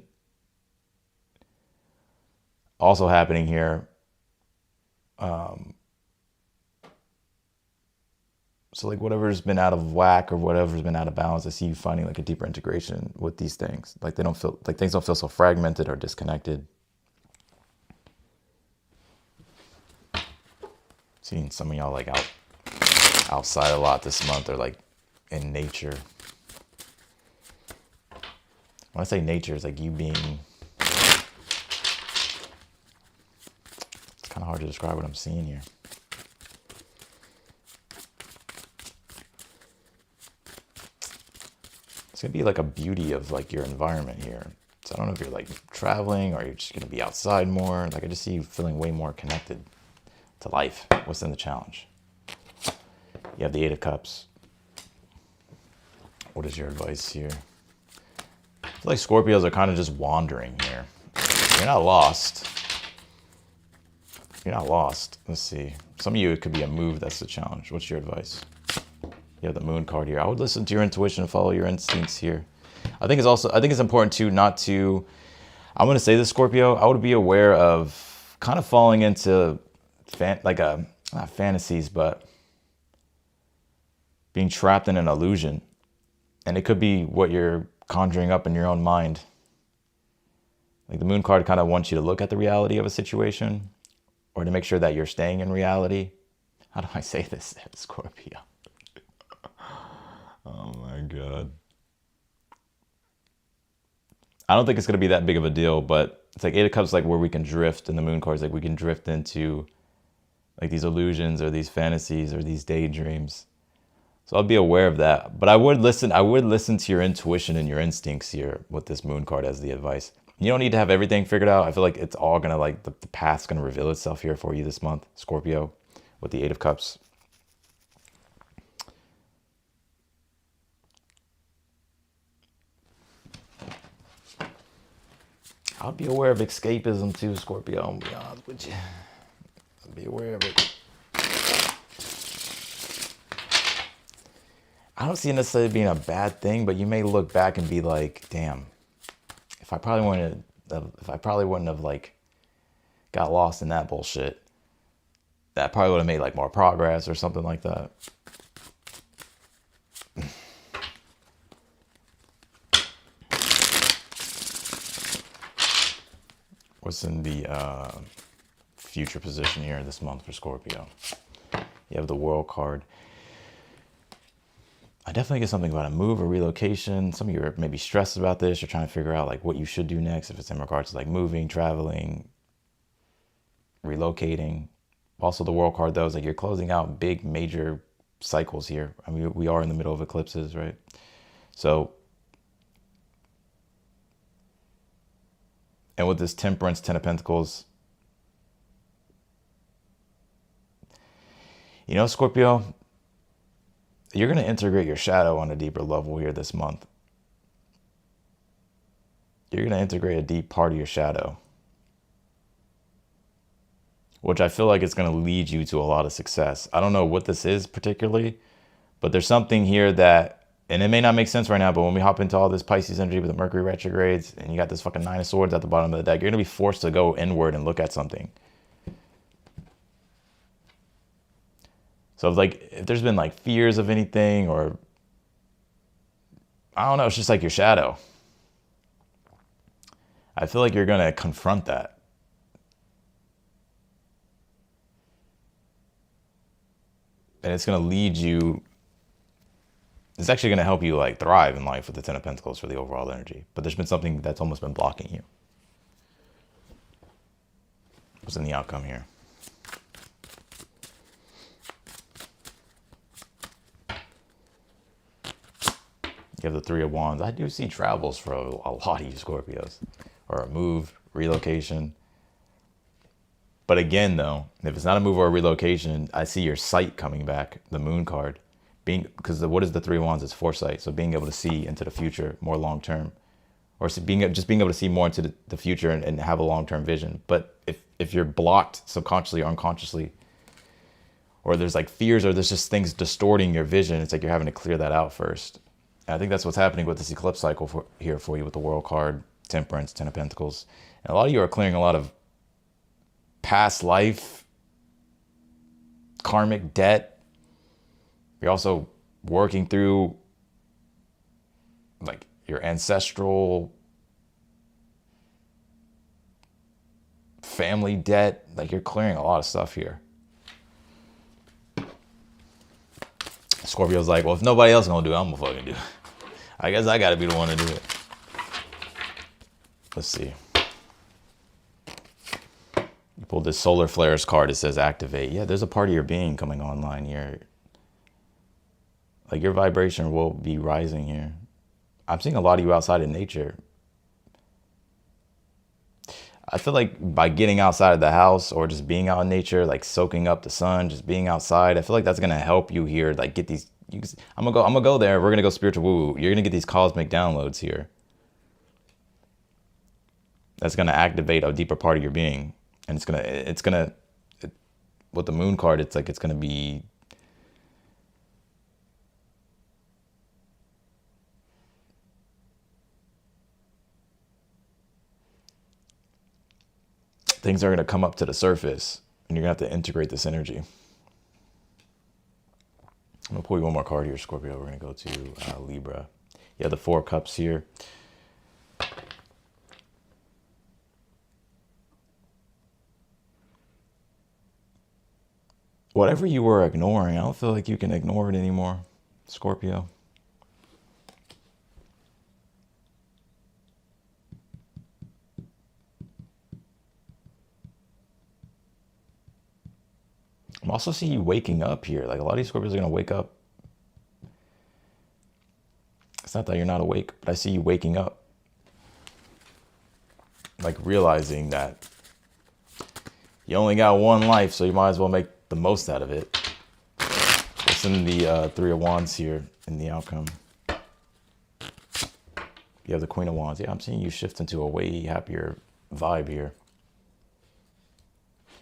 also happening here. So like whatever's been out of whack or whatever's been out of balance, I see you finding like a deeper integration with these things. Like things don't feel so fragmented or disconnected. Seeing some of y'all like outside a lot this month, or like in nature. When I say nature, it's like you being... It's kind of hard to describe what I'm seeing here. It's going to be like a beauty of like your environment here. So I don't know if you're like traveling or you're just going to be outside more. Like I just see you feeling way more connected to life. What's in the challenge? You have the Eight of Cups. What is your advice here? I feel like Scorpios are kind of just wandering here. You're not lost. You're not lost. Let's see. Some of you, it could be a move. That's the challenge. What's your advice? You have the Moon card here. I would listen to your intuition and follow your instincts here. I think it's important too, I'm going to say this, Scorpio, I would be aware of kind of falling into not fantasies, but being trapped in an illusion. And it could be what you're conjuring up in your own mind. Like the Moon card kind of wants you to look at the reality of a situation, or to make sure that you're staying in reality. How do I say this, Scorpio? Oh my God. I don't think it's going to be that big of a deal, but it's like Eight of Cups, like where we can drift, and the Moon card is like we can drift into like these illusions or these fantasies or these daydreams. So I'll be aware of that. But I would listen to your intuition and your instincts here with this Moon card as the advice. You don't need to have everything figured out. I feel like it's all going to like, the path's going to reveal itself here for you this month, Scorpio, with the Eight of Cups. I'll be aware of escapism too, Scorpio. I'll be honest with you. I'll be aware of it. I don't see it necessarily being a bad thing, but you may look back and be like, damn, if I probably wouldn't have like got lost in that bullshit, that probably would have made like more progress or something like that. What's in the future position here this month for Scorpio? You have the World card. I definitely get something about a move or relocation. Some of you are maybe stressed about this. You're trying to figure out like what you should do next, if it's in regards to like moving, traveling, relocating. Also the World card though is like you're closing out big major cycles here. I mean, we are in the middle of eclipses, right? So, and with this Temperance, Ten of Pentacles, you know, Scorpio, you're going to integrate your shadow on a deeper level here this month. You're going to integrate a deep part of your shadow, which I feel like it's going to lead you to a lot of success. I don't know what this is particularly, but there's something here that, and it may not make sense right now, but when we hop into all this Pisces energy with the Mercury retrogrades and you got this fucking Nine of Swords at the bottom of the deck, you're going to be forced to go inward and look at something. So if there's been like fears of anything, or I don't know, it's just like your shadow. I feel like you're going to confront that. And it's going to lead you, it's actually going to help you like thrive in life with the Ten of Pentacles for the overall energy. But there's been something that's almost been blocking you. What's in the outcome here? You have the Three of Wands. I do see travels for a lot of you Scorpios, or a move, relocation. But again, though, if it's not a move or a relocation, I see your sight coming back, the Moon card. Because what is the Three of Wands? It's foresight. So being able to see into the future more long term, or just being able to see more into the future and have a long term vision. But if you're blocked subconsciously or unconsciously, or there's like fears, or there's just things distorting your vision, it's like you're having to clear that out first. And I think that's what's happening with this eclipse cycle here for you with the World card, Temperance, Ten of Pentacles. And a lot of you are clearing a lot of past life, karmic debt. You're also working through like your ancestral family debt. Like you're clearing a lot of stuff here. Scorpio's like, well, if nobody else is gonna do it, I'm gonna fucking do it. I guess I gotta be the one to do it. Let's see. You pulled this solar flares card. It says activate. Yeah, there's a part of your being coming online here. Like your vibration will be rising here. I'm seeing a lot of you outside in nature. I feel like by getting outside of the house or just being out in nature, like soaking up the sun, just being outside, I feel like that's gonna help you here. Like get these. I'm gonna go there. We're gonna go spiritual woo. You're gonna get these cosmic downloads here. That's gonna activate a deeper part of your being, and with the Moon card, it's like it's gonna be. Things are going to come up to the surface, and you're going to have to integrate this energy. I'm going to pull you one more card here, Scorpio. We're going to go to Libra. You have the Four of Cups here. Whatever you were ignoring, I don't feel like you can ignore it anymore, Scorpio. I'm also seeing you waking up here. Like a lot of these Scorpios are going to wake up. It's not that you're not awake, but I see you waking up. Like realizing that you only got one life, so you might as well make the most out of it. What's in the Three of Wands here in the outcome? You have the Queen of Wands. Yeah, I'm seeing you shift into a way happier vibe here.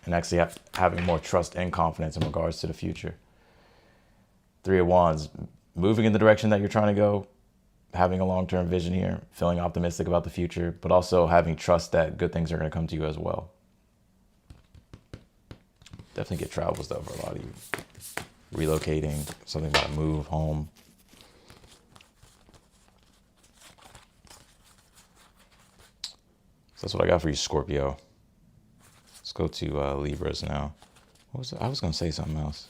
And actually having more trust and confidence in regards to the future. Three of Wands, moving in the direction that you're trying to go, having a long-term vision here, feeling optimistic about the future, but also having trust that good things are going to come to you as well. Definitely get travels though for a lot of you. Relocating, something about a move, home. So that's what I got for you, Scorpio. Let's go to Libras now. What was it? I was going to say something else.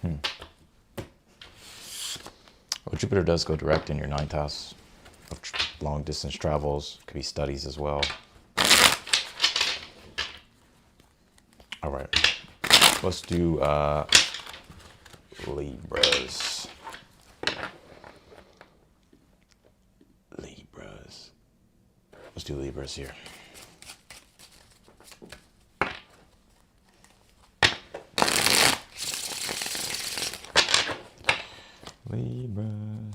Well, Jupiter does go direct in your 9th house of long distance travels. Could be studies as well. All right. Let's do Libras. Let's do Libras here. Libras.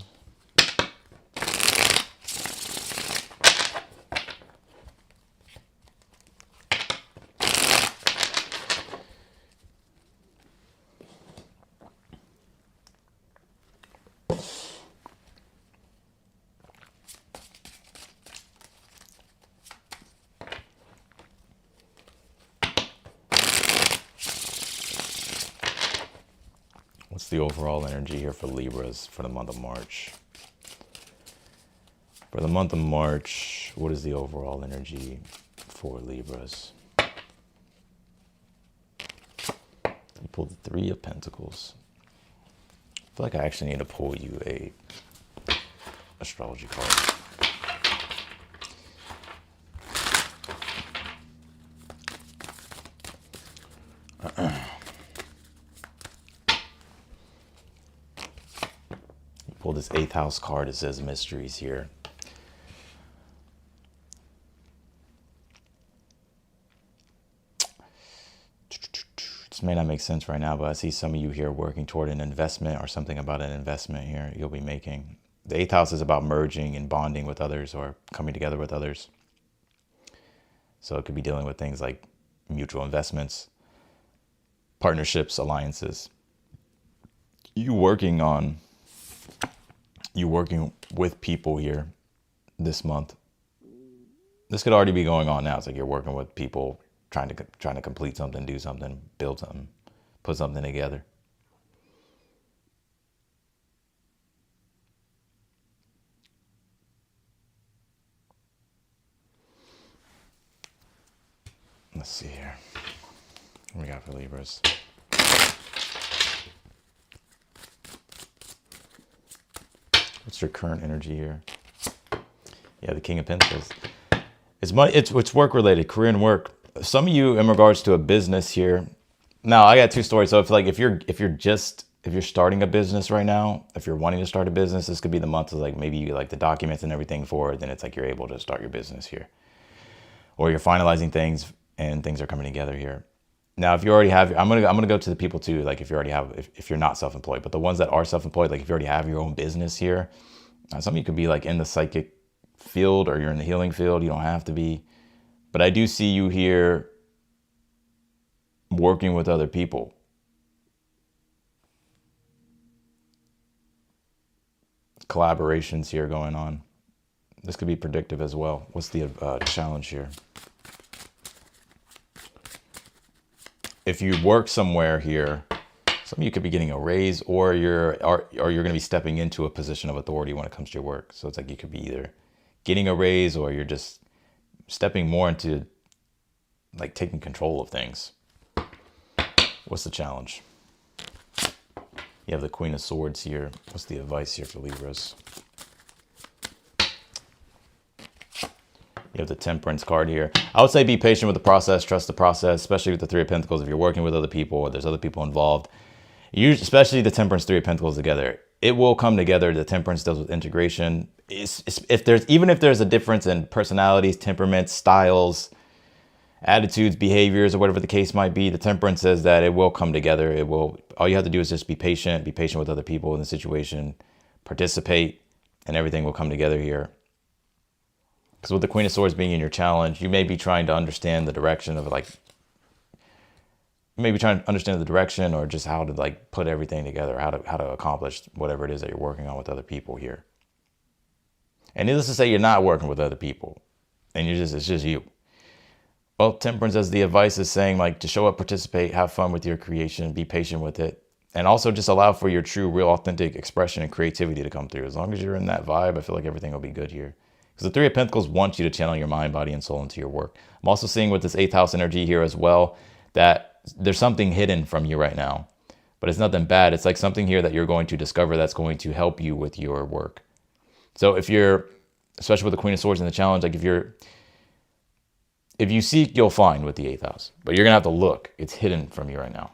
What's the overall energy here for Libras for the month of March? For the month of March, what is the overall energy for Libras? We pulled the 3 of Pentacles. I feel like I actually need to pull you a astrology card. Pull this 8th house card. It says mysteries here. This may not make sense right now, but I see some of you here working toward an investment or something about an investment here you'll be making. The 8th house is about merging and bonding with others or coming together with others. So it could be dealing with things like mutual investments, partnerships, alliances. You working with people here this month. This could already be going on now. It's like you're working with people, trying to complete something, do something, build something, put something together. Let's see here. What we got for Libras? What's your current energy here? Yeah, the King of Pentacles. It's work related, career and work. Some of you in regards to a business here. Now I got 2 stories. So if you're starting a business right now, if you're wanting to start a business, this could be the month of like maybe you like the documents and everything for it. Then it's like you're able to start your business here, or you're finalizing things and things are coming together here. Now, if you already have, I'm gonna go to the people too. Like if you already have, if you're not self-employed, but the ones that are self-employed, like if you already have your own business here, some of you could be like in the psychic field or you're in the healing field. You don't have to be, but I do see you here working with other people. Collaborations here going on. This could be predictive as well. What's the challenge here? If you work somewhere here, some of you could be getting a raise, or you're going to be stepping into a position of authority when it comes to your work. So it's like you could be either getting a raise or you're just stepping more into like taking control of things. What's the challenge? You have the Queen of Swords here. What's the advice here for Libras? You have the Temperance card here. I would say be patient with the process, trust the process, especially with the 3 of Pentacles. If you're working with other people or there's other people involved, especially the Temperance, 3 of Pentacles together, it will come together. The Temperance deals with integration. Even if there's a difference in personalities, temperaments, styles, attitudes, behaviors, or whatever the case might be, the Temperance says that it will come together. All you have to do is just be patient with other people in the situation, participate, and everything will come together here. Because with the Queen of Swords being in your challenge, you may be trying to understand the direction of or just how to like put everything together, how to accomplish whatever it is that you're working on with other people here. And needless to say, you're not working with other people. and it's just you. Well, Temperance, as the advice is saying, like, to show up, participate, have fun with your creation, be patient with it, and also just allow for your true, real, authentic expression and creativity to come through. As long as you're in that vibe, I feel like everything will be good here. Because the Three of Pentacles wants you to channel your mind, body, and soul into your work. I'm also seeing with this 8th house energy here as well, that there's something hidden from you right now. But it's nothing bad. It's like something here that you're going to discover that's going to help you with your work. So if you're, especially with the Queen of Swords in the challenge, like if you seek, you'll find with the 8th house. But you're going to have to look. It's hidden from you right now.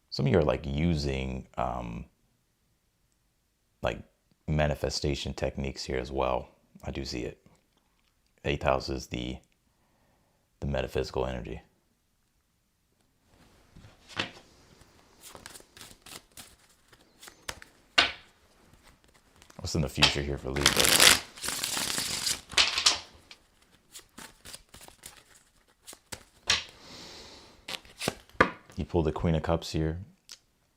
Some of you are like using like manifestation techniques here as well. I do see it. 8th house is the metaphysical energy. What's in the future here for Libra? You pulled the Queen of Cups here.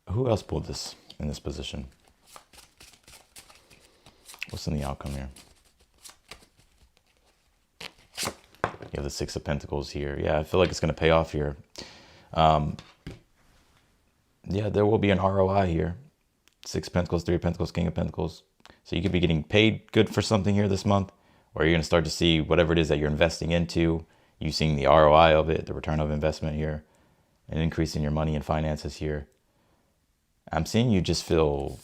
Who else pulled this in this position? What's in the outcome here? You have the Six of Pentacles here. Yeah, I feel like it's going to pay off here. Yeah, there will be an ROI here. 6 of Pentacles, 3 of Pentacles, King of Pentacles. So you could be getting paid good for something here this month, or you're going to start to see whatever it is that you're investing into, you seeing the ROI of it, the return of investment here, an increase in your money and finances here. I'm seeing you just feel,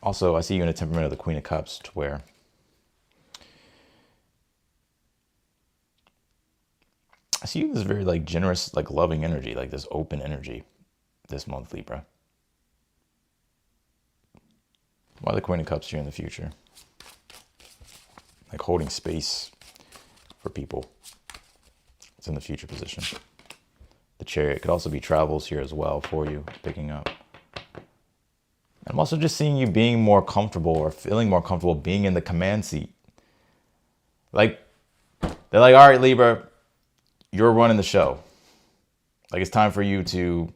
also I see you in a temperament of the Queen of Cups, to where I see you this very like generous, like loving energy, like this open energy this month, Libra. Why the Queen of Cups here in the future? Like holding space for people. It's in the future position. The Chariot could also be travels here as well for you, picking up. I'm also just seeing you being more comfortable, or feeling more comfortable being in the command seat. Like, they're like, all right, Libra, you're running the show. Like, it's time for you to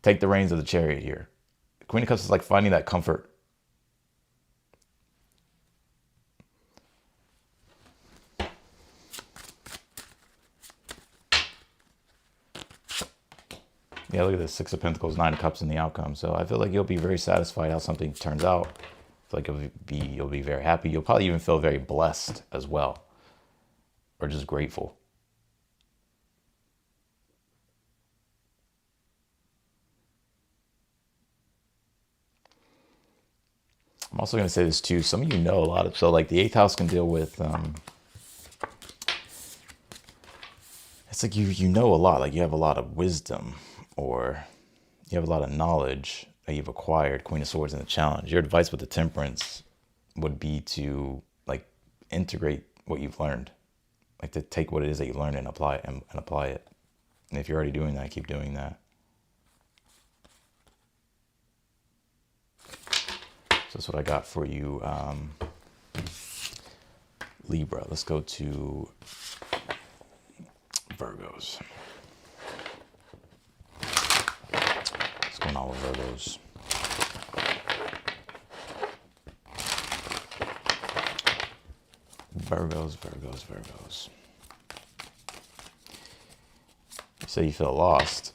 take the reins of the Chariot here. Queen of Cups is like finding that comfort. Yeah, look at this. 6 of Pentacles, 9 of Cups in the outcome. So I feel like you'll be very satisfied how something turns out. I feel like you'll be very happy. You'll probably even feel very blessed as well. Or just grateful. I'm also going to say this too. Some of you know a lot of, so like the 8th house can deal with, it's like you know a lot, like you have a lot of wisdom, or you have a lot of knowledge that you've acquired. Queen of Swords in the challenge. Your advice with the Temperance would be to like integrate what you've learned, like to take what it is that you learned and apply it, and apply it. And if you're already doing that, keep doing that. So that's what I got for you, Libra. Let's go to Virgos. What's going on with Virgos? Virgos. You say you feel lost.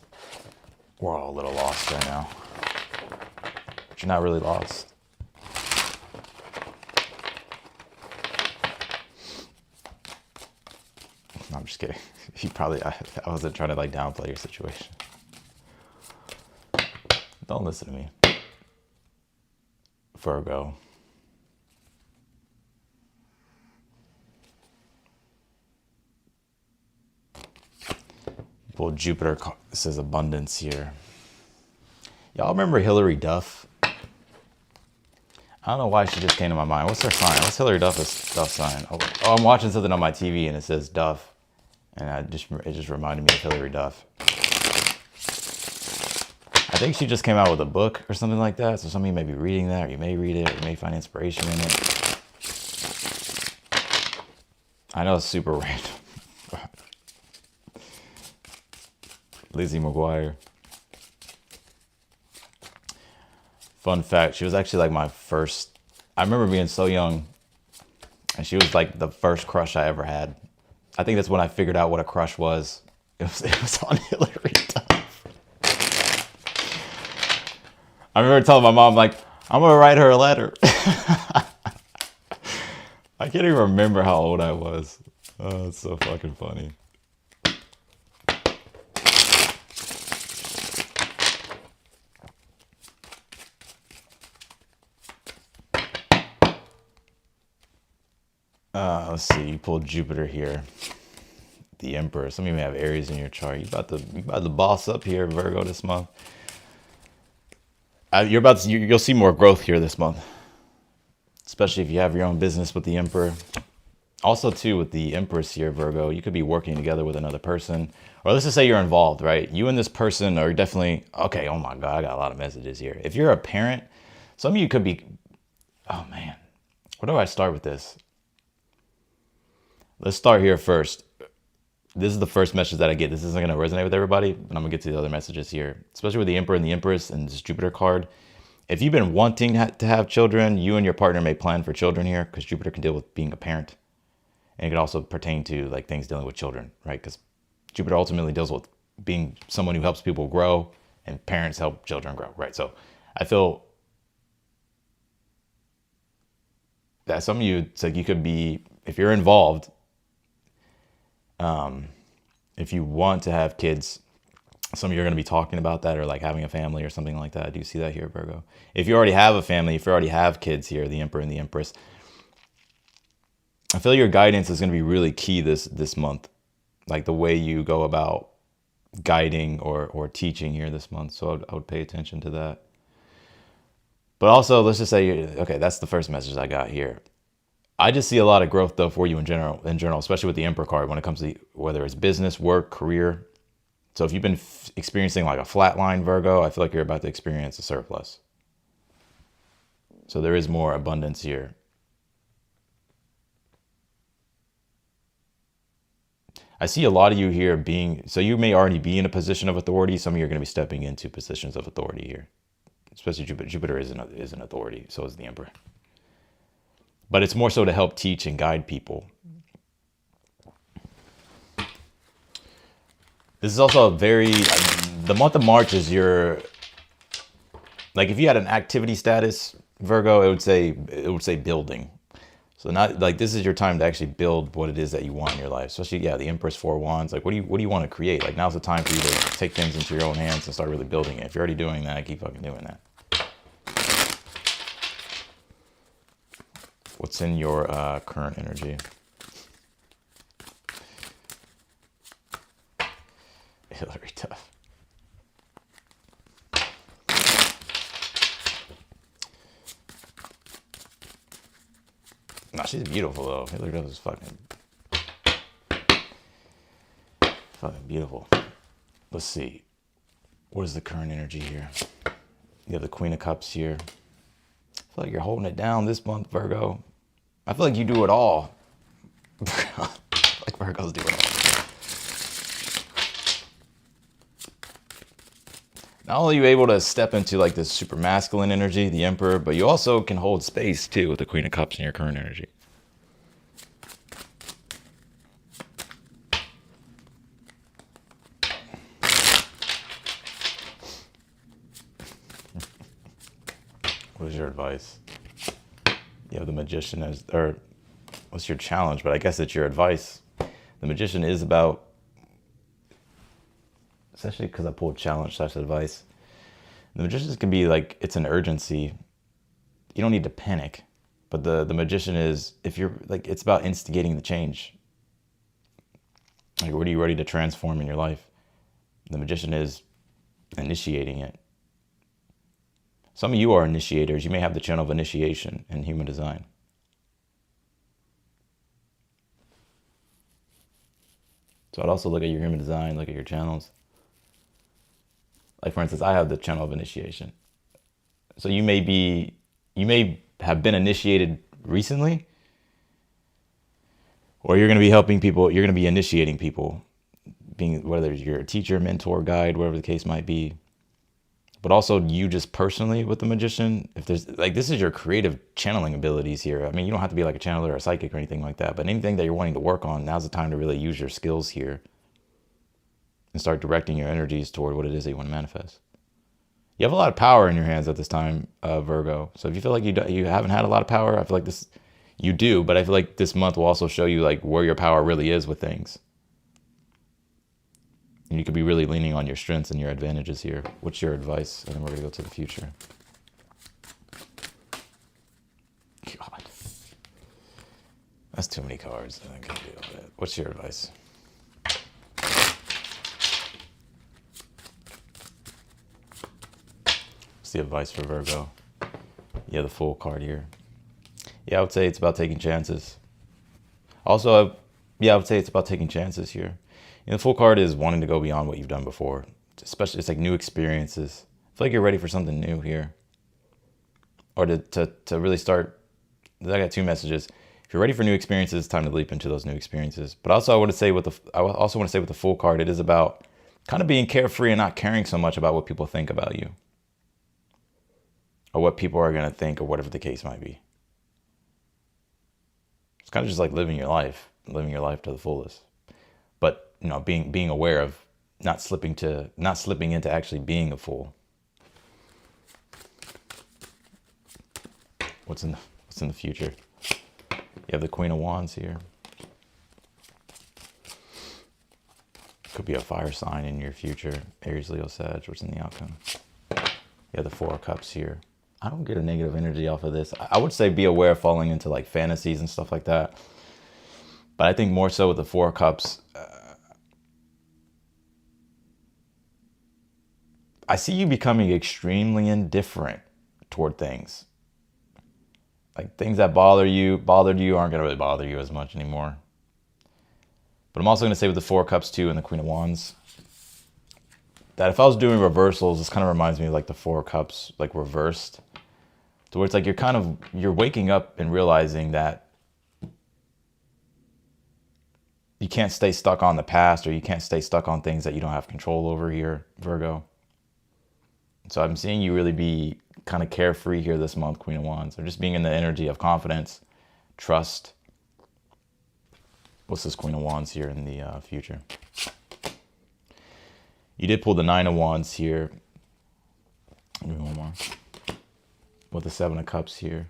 We're all a little lost right now. But you're not really lost. No, I'm just kidding. You probably, I wasn't trying to like downplay your situation. Don't listen to me. Virgo. Well, Jupiter says abundance here. Y'all remember Hillary Duff? I don't know why she just came to my mind. What's her sign? What's Hillary Duff's sign? Oh, I'm watching something on my TV and it says Duff. And it just reminded me of Hillary Duff. I think she just came out with a book or something like that. So some of you may be reading that, or you may read it, or you may find inspiration in it. I know it's super random. Lizzie McGuire. Fun fact, she was actually like my first, I remember being so young, and she was like the first crush I ever had. I think that's when I figured out what a crush was. It was on Hillary Duff. I remember telling my mom, like, I'm gonna write her a letter. I can't even remember how old I was. Oh, it's so fucking funny. Let's see, you pulled Jupiter here. The Emperor. Some of you may have Aries in your chart. You about to boss up here, Virgo, this month. You'll see more growth here this month, especially if you have your own business with the Emperor. Also, too, with the Empress here, Virgo, you could be working together with another person, or let's just say you're involved, right? You and this person are definitely okay. Oh my God, I got a lot of messages here. If you're a parent, some of you could be. Oh man, where do I start with this? Let's start here first. This is the first message that I get. This isn't going to resonate with everybody, but I'm going to get to the other messages here, especially with the Emperor and the Empress and this Jupiter card. If you've been wanting to have children, you and your partner may plan for children here, because Jupiter can deal with being a parent. And it can also pertain to like things dealing with children, right? Because Jupiter ultimately deals with being someone who helps people grow, and parents help children grow, right? So I feel that some of you, it's like you could be, if you're involved, if you want to have kids, some of you are going to be talking about that, or like having a family or something like that. I do see that here, Virgo. If you already have a family, if you already have kids here, the Emperor and the Empress, I feel your guidance is going to be really key this month. Like the way you go about guiding or teaching here this month. So I would pay attention to that. But also, let's just say, okay, that's the first message I got here. I just see a lot of growth though for you in general, especially with the Emperor card when it comes to whether it's business, work, career. So if you've been experiencing like a flat line, Virgo, I feel like you're about to experience a surplus. So there is more abundance here. I see a lot of you here being, so you may already be in a position of authority. Some of you are going to be stepping into positions of authority here. Especially Jupiter. Jupiter is an authority, so is the Emperor. But it's more so to help teach and guide people. This is also the month of March is like if you had an activity status, Virgo, it would say building. So not like this is your time to actually build what it is that you want in your life. Especially, yeah, the Empress, Four Wands. Like what do you want to create? Like now's the time for you to take things into your own hands and start really building it. If you're already doing that, keep fucking doing that. What's in your current energy? Hillary Duff. No, she's beautiful though. Hillary Duff is fucking beautiful. Let's see. What is the current energy here? You have the Queen of Cups here. I feel like you're holding it down this month, Virgo. I feel like you do it all. Like Virgo's doing it all. Not only are you able to step into like this super masculine energy, the Emperor, but you also can hold space too with the Queen of Cups in your current energy. What is your advice? You have the Magician as, or what's your challenge? But I guess it's your advice. The Magician is about, especially because I pulled challenge / advice. The Magician can be like, it's an urgency. You don't need to panic. But the Magician is, if you're like, it's about instigating the change. Like, what are you ready to transform in your life? The Magician is initiating it. Some of you are initiators. You may have the channel of initiation in human design. So I'd also look at your human design, look at your channels. Like for instance, I have the channel of initiation. So you may have been initiated recently, or you're going to be helping people. You're going to be initiating people, being whether you're a teacher, mentor, guide, whatever the case might be. but also you just personally with the Magician. If there's like, this is your creative channeling abilities here. I mean, you don't have to be like a channeler or a psychic or anything like that, but anything that you're wanting to work on, now's the time to really use your skills here and start directing your energies toward what it is that you want to manifest. You have a lot of power in your hands at this time, Virgo. So if you feel like you haven't had a lot of power, I feel like this, you do, but I feel like this month will also show you like where your power really is with things. And you could be really leaning on your strengths and your advantages here. What's your advice? And then we're going to go to the future. God. That's too many cards. I can't deal with it. What's your advice? What's the advice for Virgo? Yeah, the Fool card here. Yeah, I would say it's about taking chances. Also, yeah, I would say it's about taking chances here. You know, the Fool card is wanting to go beyond what you've done before. Especially, it's like new experiences. I feel like you're ready for something new here. Or to really start. I got two messages. If you're ready for new experiences, it's time to leap into those new experiences. But also, I want to say with the Fool card, it is about kind of being carefree and not caring so much about what people think about you. Or what people are going to think, or whatever the case might be. It's kind of just like living your life to the fullest. But, you know, being aware of not slipping into actually being a fool. What's in the future? You have the Queen of Wands here. Could be a fire sign in your future. Aries, Leo, Sag. What's in the outcome? You have the Four of Cups here. I don't get a negative energy off of this. I would say be aware of falling into like fantasies and stuff like that. But I think more so with the Four of Cups, I see you becoming extremely indifferent toward things. Like things that bothered you aren't going to really bother you as much anymore. But I'm also going to say with the Four of Cups too and the Queen of Wands, that if I was doing reversals, this kind of reminds me of like the Four of Cups, like reversed. To where it's like you're waking up and realizing that you can't stay stuck on the past, or you can't stay stuck on things that you don't have control over here, Virgo. So I'm seeing you really be kind of carefree here this month, Queen of Wands, or just being in the energy of confidence, trust. What's this Queen of Wands here in the future? You did pull the Nine of Wands here. Give me one more. With the Seven of Cups here.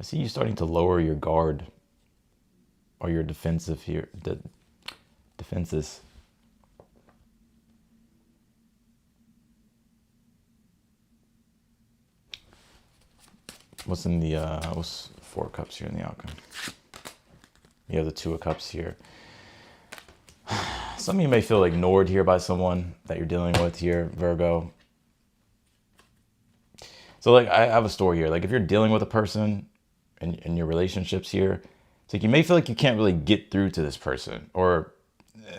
I see you starting to lower your guard or your defensive here. Defenses. What's in the what's Four of Cups here in the outcome? You have the Two of Cups here. Some of you may feel ignored here by someone that you're dealing with here, Virgo. So like I have a story here. Like if you're dealing with a person in your relationships here, it's like you may feel like you can't really get through to this person. Or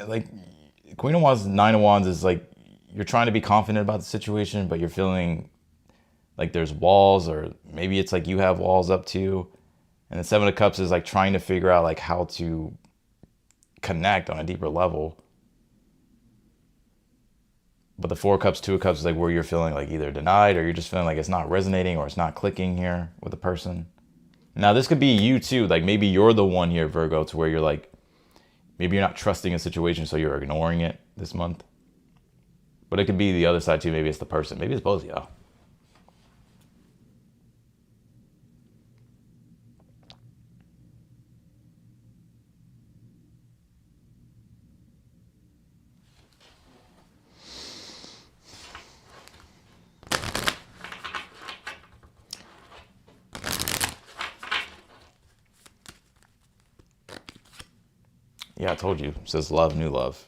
like Queen of Wands, Nine of Wands is like you're trying to be confident about the situation, but you're feeling like there's walls, or maybe it's like you have walls up too. And the Seven of Cups is like trying to figure out like how to connect on a deeper level. But the Four of Cups, Two of Cups is like where you're feeling like either denied, or you're just feeling like it's not resonating, or it's not clicking here with the person. Now this could be you too. Like maybe you're the one here, Virgo, to where you're like, maybe you're not trusting a situation, so you're ignoring it this month. But it could be the other side too. Maybe it's the person. Maybe it's both of y'all. Yeah, I told you. It says love, new love.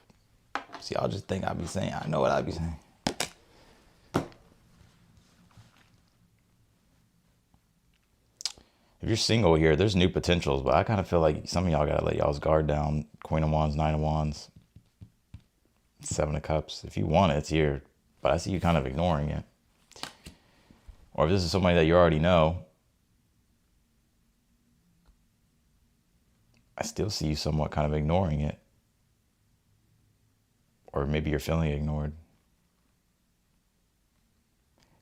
See, y'all just think I'd be saying, I know what I'd be saying. If you're single here, there's new potentials, but I kind of feel like some of y'all got to let y'all's guard down. Queen of Wands, Nine of Wands, Seven of Cups. If you want it, it's here. But I see you kind of ignoring it. Or if this is somebody that you already know, I still see you somewhat kind of ignoring it. or maybe you're feeling ignored.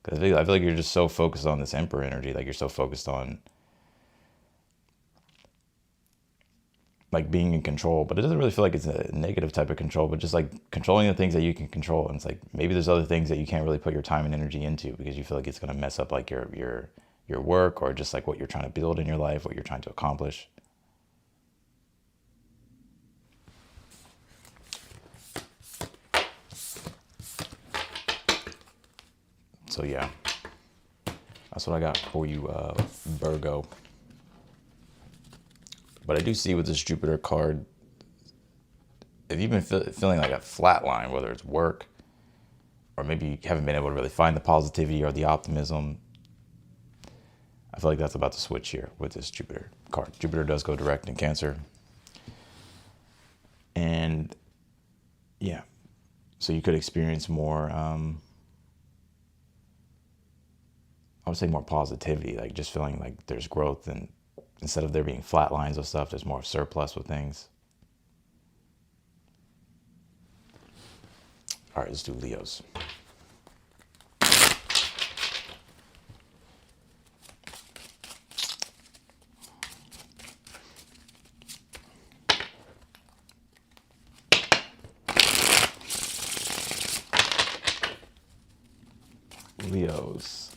Because I feel like you're just so focused on this Emperor energy. Like you're so focused on like being in control, but it doesn't really feel like it's a negative type of control, but just like controlling the things that you can control. And it's like, maybe there's other things that you can't really put your time and energy into because you feel like it's going to mess up like your work, or just like what you're trying to build in your life, what you're trying to accomplish. So yeah, that's what I got for you, Virgo. But I do see with this Jupiter card, if you've been feeling like a flat line, whether it's work, or maybe you haven't been able to really find the positivity or the optimism, I feel like that's about to switch here with this Jupiter card. Jupiter does go direct in Cancer. And yeah, so you could experience more, I would say more positivity, like just feeling like there's growth, and instead of there being flat lines of stuff, there's more surplus with things. All right, let's do Leos. Leos.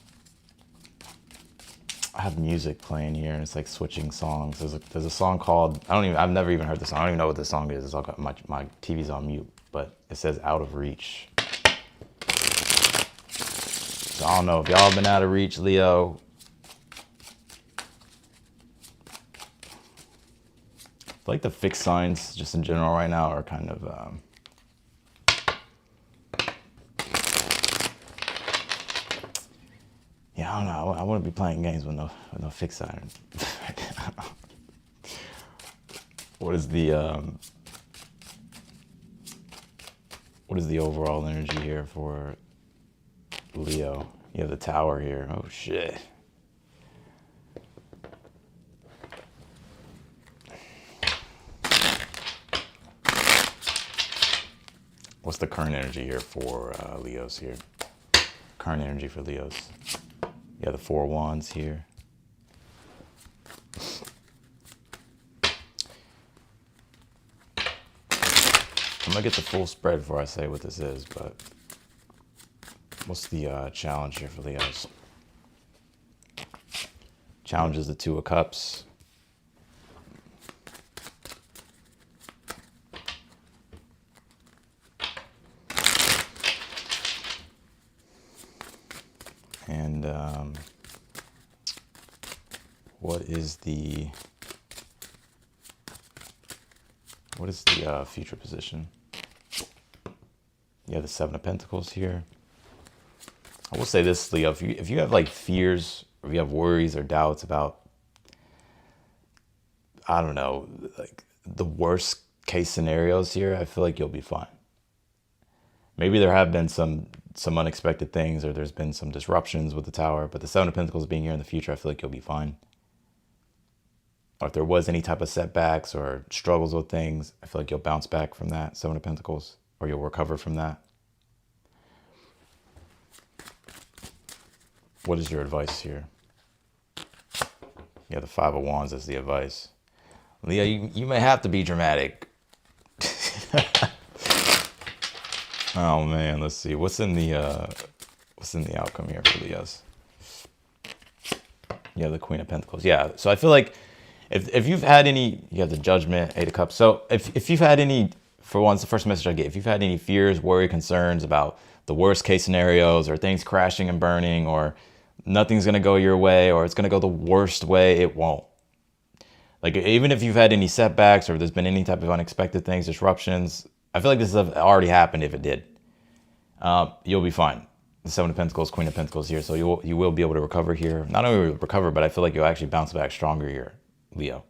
I have music playing here, and it's like switching songs. There's a song called, I've never even heard the song. I don't even know what the song is. It's all got my TV's on mute, but it says Out of Reach. So I don't know if y'all have been out of reach, Leo. I feel like the fixed signs just in general right now are kind of, yeah, I don't know. I wouldn't be playing games with no fixed sign. What is the overall energy here for Leo? You have the Tower here. Oh shit. What's the current energy here for Leos here? Current energy for Leos. Yeah, the Four of Wands here. I'm gonna get the full spread before I say what this is, but what's the challenge here for Leos? Challenge is the Two of Cups. And what is the future position? You have the Seven of Pentacles here. I will say this, Leo, if you have like fears, or if you have worries or doubts about, I don't know, like the worst case scenarios here, I feel like you'll be fine. Maybe there have been some unexpected things, or there's been some disruptions with the Tower, but the Seven of Pentacles being here in the future, I feel like you'll be fine. Or if there was any type of setbacks or struggles with things, I feel like you'll bounce back from that, Seven of Pentacles, or you'll recover from that. What is your advice here? Yeah, the Five of Wands is the advice. Leo, you may have to be dramatic. Oh man, let's see. What's in the outcome here for Leos? Yeah, the Queen of Pentacles. Yeah, so I feel like if you've had any, you have the Judgment, Eight of Cups. So if you've had any, for once, the first message I get, if you've had any fears, worry, concerns about the worst case scenarios, or things crashing and burning, or nothing's gonna go your way, or it's gonna go the worst way, it won't. Like, even if you've had any setbacks, or there's been any type of unexpected things, disruptions, I feel like this has already happened. If it did, you'll be fine. The Seven of Pentacles, Queen of Pentacles here, so you will be able to recover here. Not only recover, but I feel like you'll actually bounce back stronger here, Leo.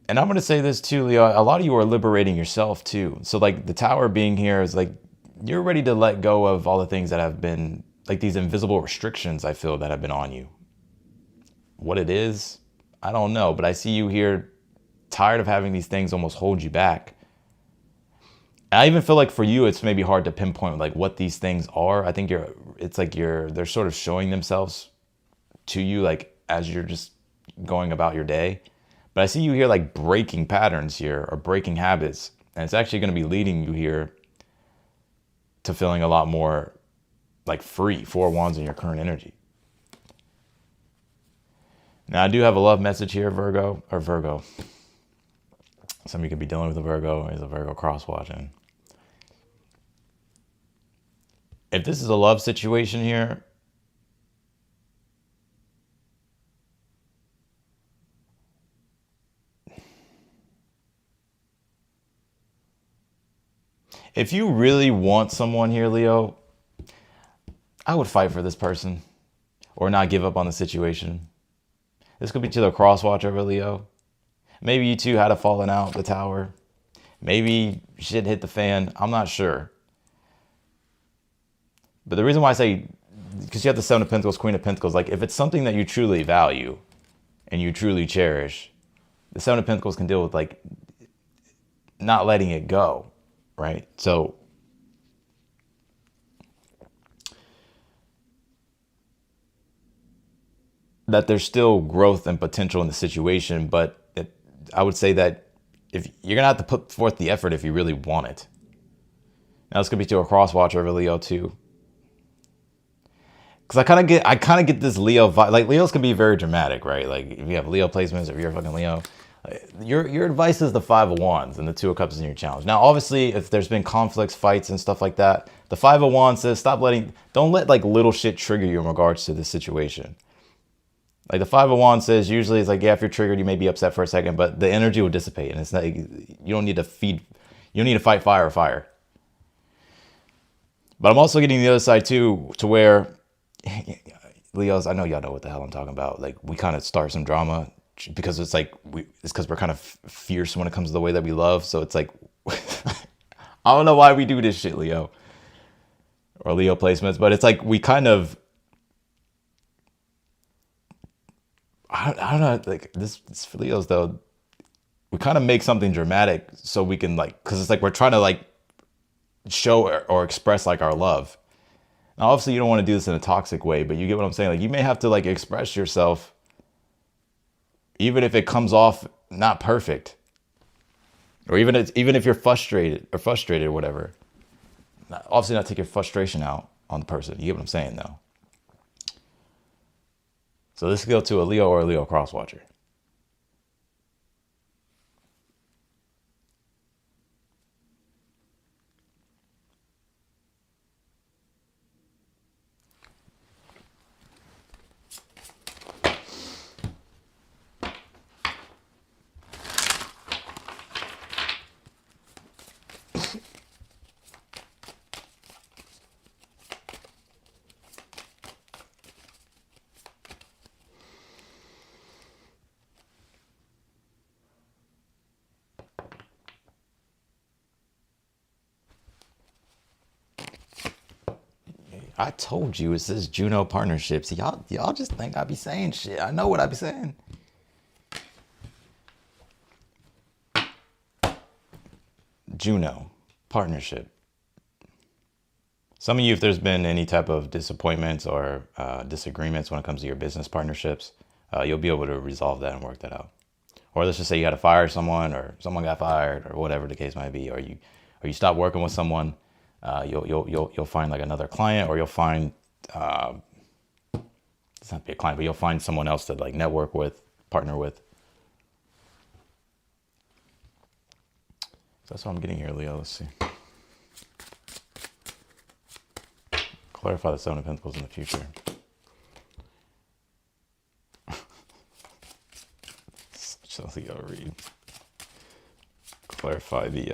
And I'm going to say this too, Leo, a lot of you are liberating yourself too. So like the Tower being here is like, you're ready to let go of all the things that have been like these invisible restrictions, I feel, that have been on you. What it is, I don't know, but I see you here tired of having these things almost hold you back. And I even feel like for you, it's maybe hard to pinpoint like what these things are. I think they're sort of showing themselves to you like as you're just going about your day. But I see you here like breaking patterns here or breaking habits. And it's actually going to be leading you here to feeling a lot more like free, 4 wands in your current energy. Now I do have a love message here, Virgo. Some of you could be dealing with a Virgo. There's a Virgo cross watching. If this is a love situation here, if you really want someone here, Leo, I would fight for this person or not give up on the situation. This could be to the cross watch over Leo. Maybe you two had a falling out the tower. Maybe shit hit the fan. I'm not sure. But the reason why I say, because you have the Seven of Pentacles, Queen of Pentacles, like if it's something that you truly value and you truly cherish, the Seven of Pentacles can deal with like not letting it go, right? So that there's still growth and potential in the situation, but I would say that if you're gonna have to put forth the effort if you really want it. Now this could be to a cross watch over Leo too. Because I kind of get this Leo vibe. Like Leos can be very dramatic, right? Like if you have Leo placements, if you're a fucking Leo, your advice is the 5 of Wands and the 2 of Cups in your challenge. Now, obviously, if there's been conflicts, fights, and stuff like that, the 5 of Wands says don't let like little shit trigger you in regards to this situation. Like the 5 of Wands says, usually it's like, yeah, if you're triggered, you may be upset for a second, but the energy will dissipate, and it's not, you don't need to fight fire or fire. But I'm also getting the other side too, to where Leos, I know y'all know what the hell I'm talking about. Like we kind of start some drama because it's like it's because we're kind of fierce when it comes to the way that we love. So it's like I don't know why we do this shit, Leo or Leo placements, but it's like we kind of I don't know, like this for Leos though, we kind of make something dramatic so we can like, because it's like we're trying to like show or express like our love. Now, obviously, you don't want to do this in a toxic way, but you get what I'm saying. Like, you may have to like express yourself, even if it comes off not perfect, or even if you're frustrated or whatever. Obviously, not take your frustration out on the person. You get what I'm saying, though. So this could go to a Leo or a Leo cross watcher. I told you it's this Juno partnerships. Y'all just think I be saying shit. I know what I be saying. Juno partnership. Some of you, if there's been any type of disappointments or disagreements when it comes to your business partnerships, you'll be able to resolve that and work that out. Or let's just say you got to fire someone, or someone got fired, or whatever the case might be, or you stop working with someone. You'll find like another client, or you'll find it's not be a client, but you'll find someone else to like network with, partner with. So that's what I'm getting here, Leo. Let's see. Clarify the Seven of Pentacles in the future. Such a Leo read. Clarify the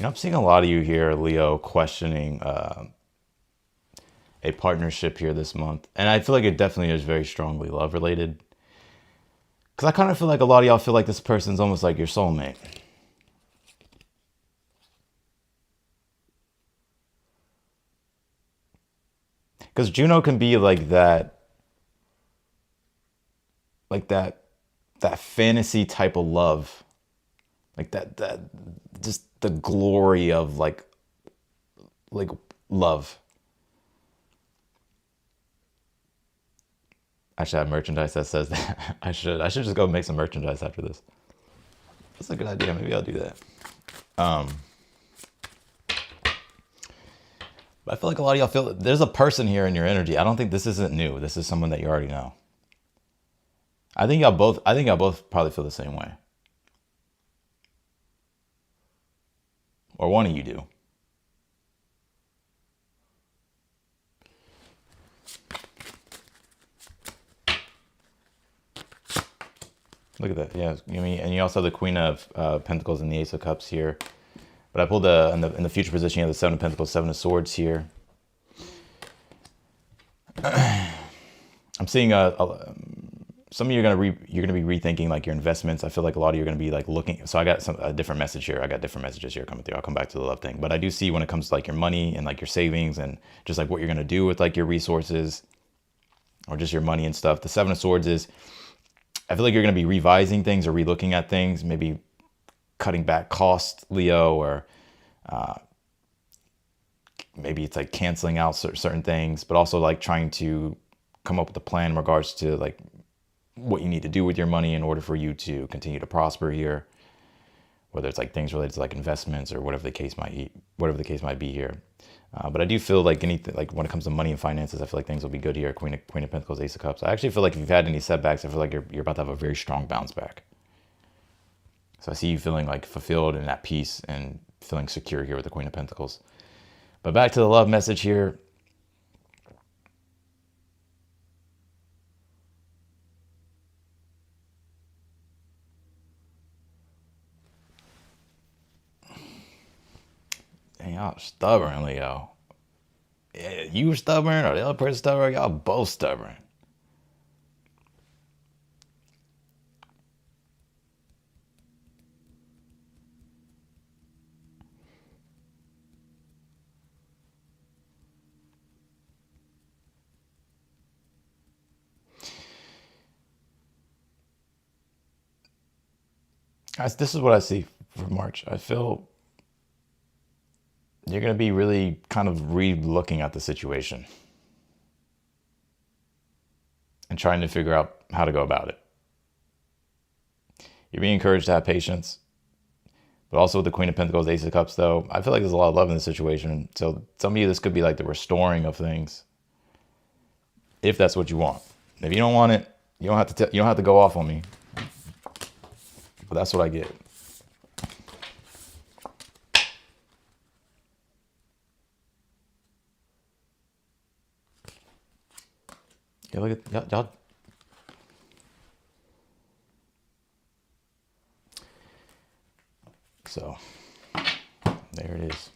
I'm seeing a lot of you here, Leo, questioning a partnership here this month. And I feel like it definitely is very strongly love related. Because I kind of feel like a lot of y'all feel like this person's almost like your soulmate. Because Juno can be like that. like that fantasy type of love, like that just the glory of like love. I should have merchandise that says that. I should just go make some merchandise after this. That's a good idea. Maybe I'll do that. But I feel like a lot of y'all feel there's a person here in your energy. I don't think this isn't new. This is someone that you already know. I think y'all both probably feel the same way. Or one of you do. Look at that. Yeah, and you also have the Queen of Pentacles and the Ace of Cups here. But I pulled in the future position, you have the Seven of Pentacles, Seven of Swords here. I'm seeing some of you are you're gonna be rethinking like your investments. I feel like a lot of you are gonna be like looking. So I got a different message here. I got different messages here coming through. I'll come back to the love thing. But I do see when it comes to like your money and like your savings and just like what you're gonna do with like your resources or just your money and stuff. The Seven of Swords is, I feel like you're gonna be revising things or relooking at things, maybe cutting back costs, Leo, or maybe it's like canceling out certain things, but also like trying to come up with a plan in regards to like what you need to do with your money in order for you to continue to prosper here. Whether it's like things related to like investments or whatever the case might be here. But I do feel like anything, like when it comes to money and finances, I feel like things will be good here. Queen of Pentacles, Ace of Cups. I actually feel like if you've had any setbacks, I feel like you're about to have a very strong bounce back. So I see you feeling like fulfilled and at peace and feeling secure here with the Queen of Pentacles. But back to the love message here. Dang, y'all stubborn, Leo. Yeah, you stubborn or the other person stubborn? Y'all both stubborn. Guys, this is what I see for March. I feel you're going to be really kind of re-looking at the situation and trying to figure out how to go about it. You're being encouraged to have patience, but also with the Queen of Pentacles, Ace of Cups, though, I feel like there's a lot of love in the situation. So some of you, this could be like the restoring of things, if that's what you want. If you don't want it, you don't have to go off on me. But that's what I get. Yeah, look at y'all. So there it is.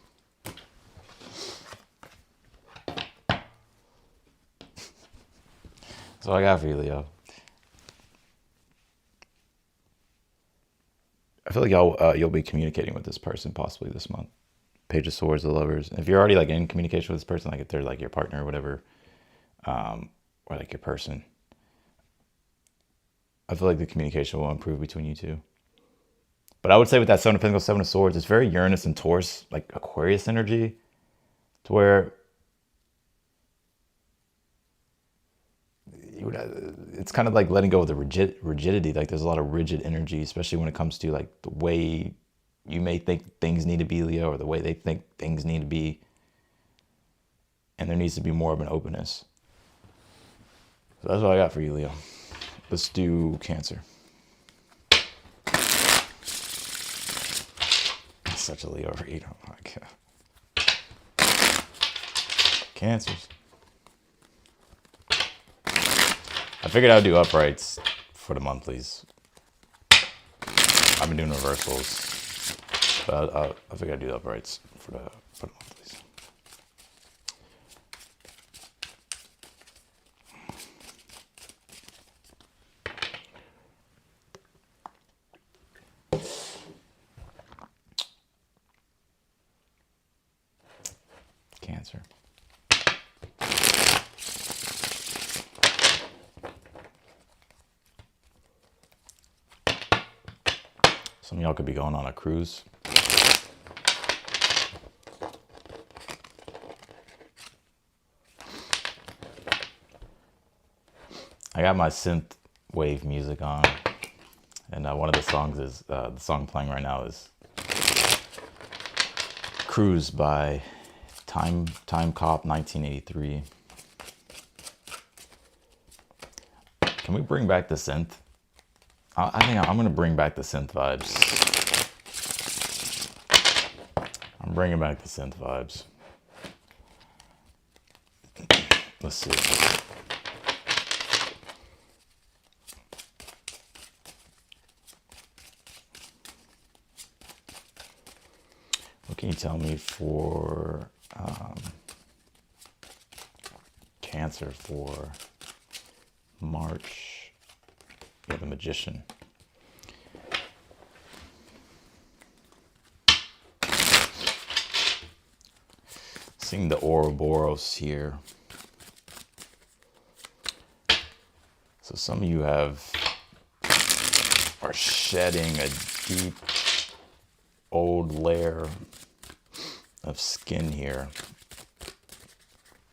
That's what I got for you, Leo. I feel like you'll be communicating with this person possibly this month. Page of Swords, the Lovers. If you're already like in communication with this person, like if they're like your partner or whatever, or like your person, I feel like the communication will improve between you two. But I would say with that Seven of Pentacles, Seven of Swords, it's very Uranus and Taurus, like Aquarius energy, to where it's kind of like letting go of the rigidity. Like there's a lot of rigid energy, especially when it comes to like the way you may think things need to be, Leo, or the way they think things need to be. And there needs to be more of an openness. So that's what I got for you, Leo. Let's do Cancer. Such a Leo read. Oh my God. Cancers. I figured I would do uprights for the monthlies. I've been doing reversals, but I figured I'd do the uprights for the monthlies. Cancer. Some of y'all could be going on a cruise. I got my synth wave music on, and one of the songs is, the song playing right now is Cruise by Time Cop 1983. Can we bring back the synth? I think I'm gonna bring back the synth vibes. I'm bringing back the synth vibes. Let's see. What can you tell me for Cancer for March? Yeah, the Magician. Seeing the Ouroboros here. So some of you are shedding a deep old layer of skin here.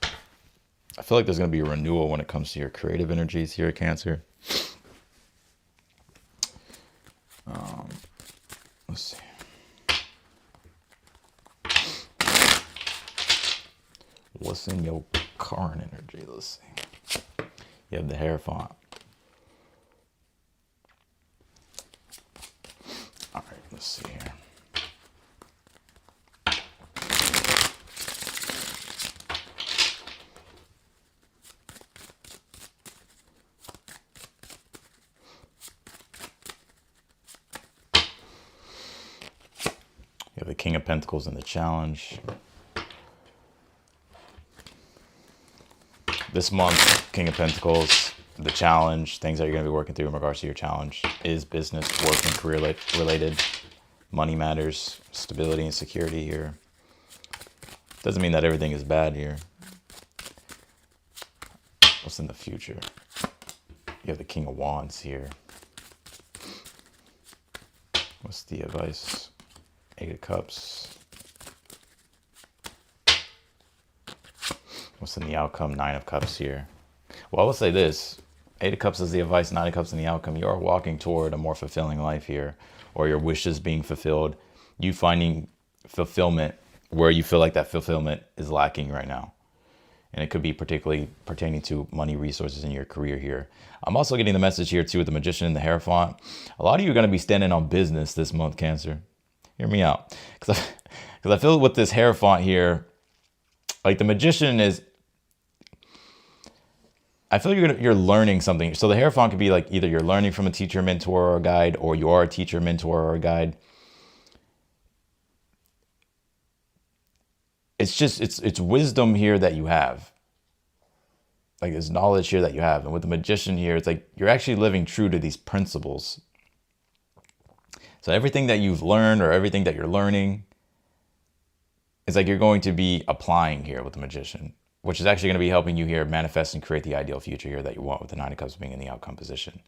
I feel like there's going to be a renewal when it comes to your creative energies here, Cancer. Let's see. What's in your current energy? Let's see. You have the Hierophant. All right, let's see here. You have the King of Pentacles in the Challenge. This month, King of Pentacles, the challenge, things that you're going to be working through in regards to your challenge is business, work, and career related. Money matters, stability and security here. Doesn't mean that everything is bad here. What's in the future? You have the King of Wands here. What's the advice? Eight of Cups. What's in the outcome? Nine of Cups here. Well, I will say this. Eight of Cups is the advice, Nine of Cups in the outcome. You are walking toward a more fulfilling life here, or your wishes being fulfilled. You finding fulfillment where you feel like that fulfillment is lacking right now. And it could be particularly pertaining to money, resources in your career here. I'm also getting the message here too with the Magician and the Hierophant. A lot of you are going to be standing on business this month, Cancer. Hear me out. Because I feel with this Hierophant here, like the Magician is, I feel you're learning something. So the Hierophant could be like either you're learning from a teacher, mentor, or a guide, or you are a teacher, mentor, or a guide. It's just, it's wisdom here that you have. Like there's knowledge here that you have. And with the Magician here, it's like you're actually living true to these principles. So everything that you've learned or everything that you're learning, it's like you're going to be applying here with the Magician, which is actually going to be helping you here manifest and create the ideal future here that you want with the Nine of Cups being in the outcome position.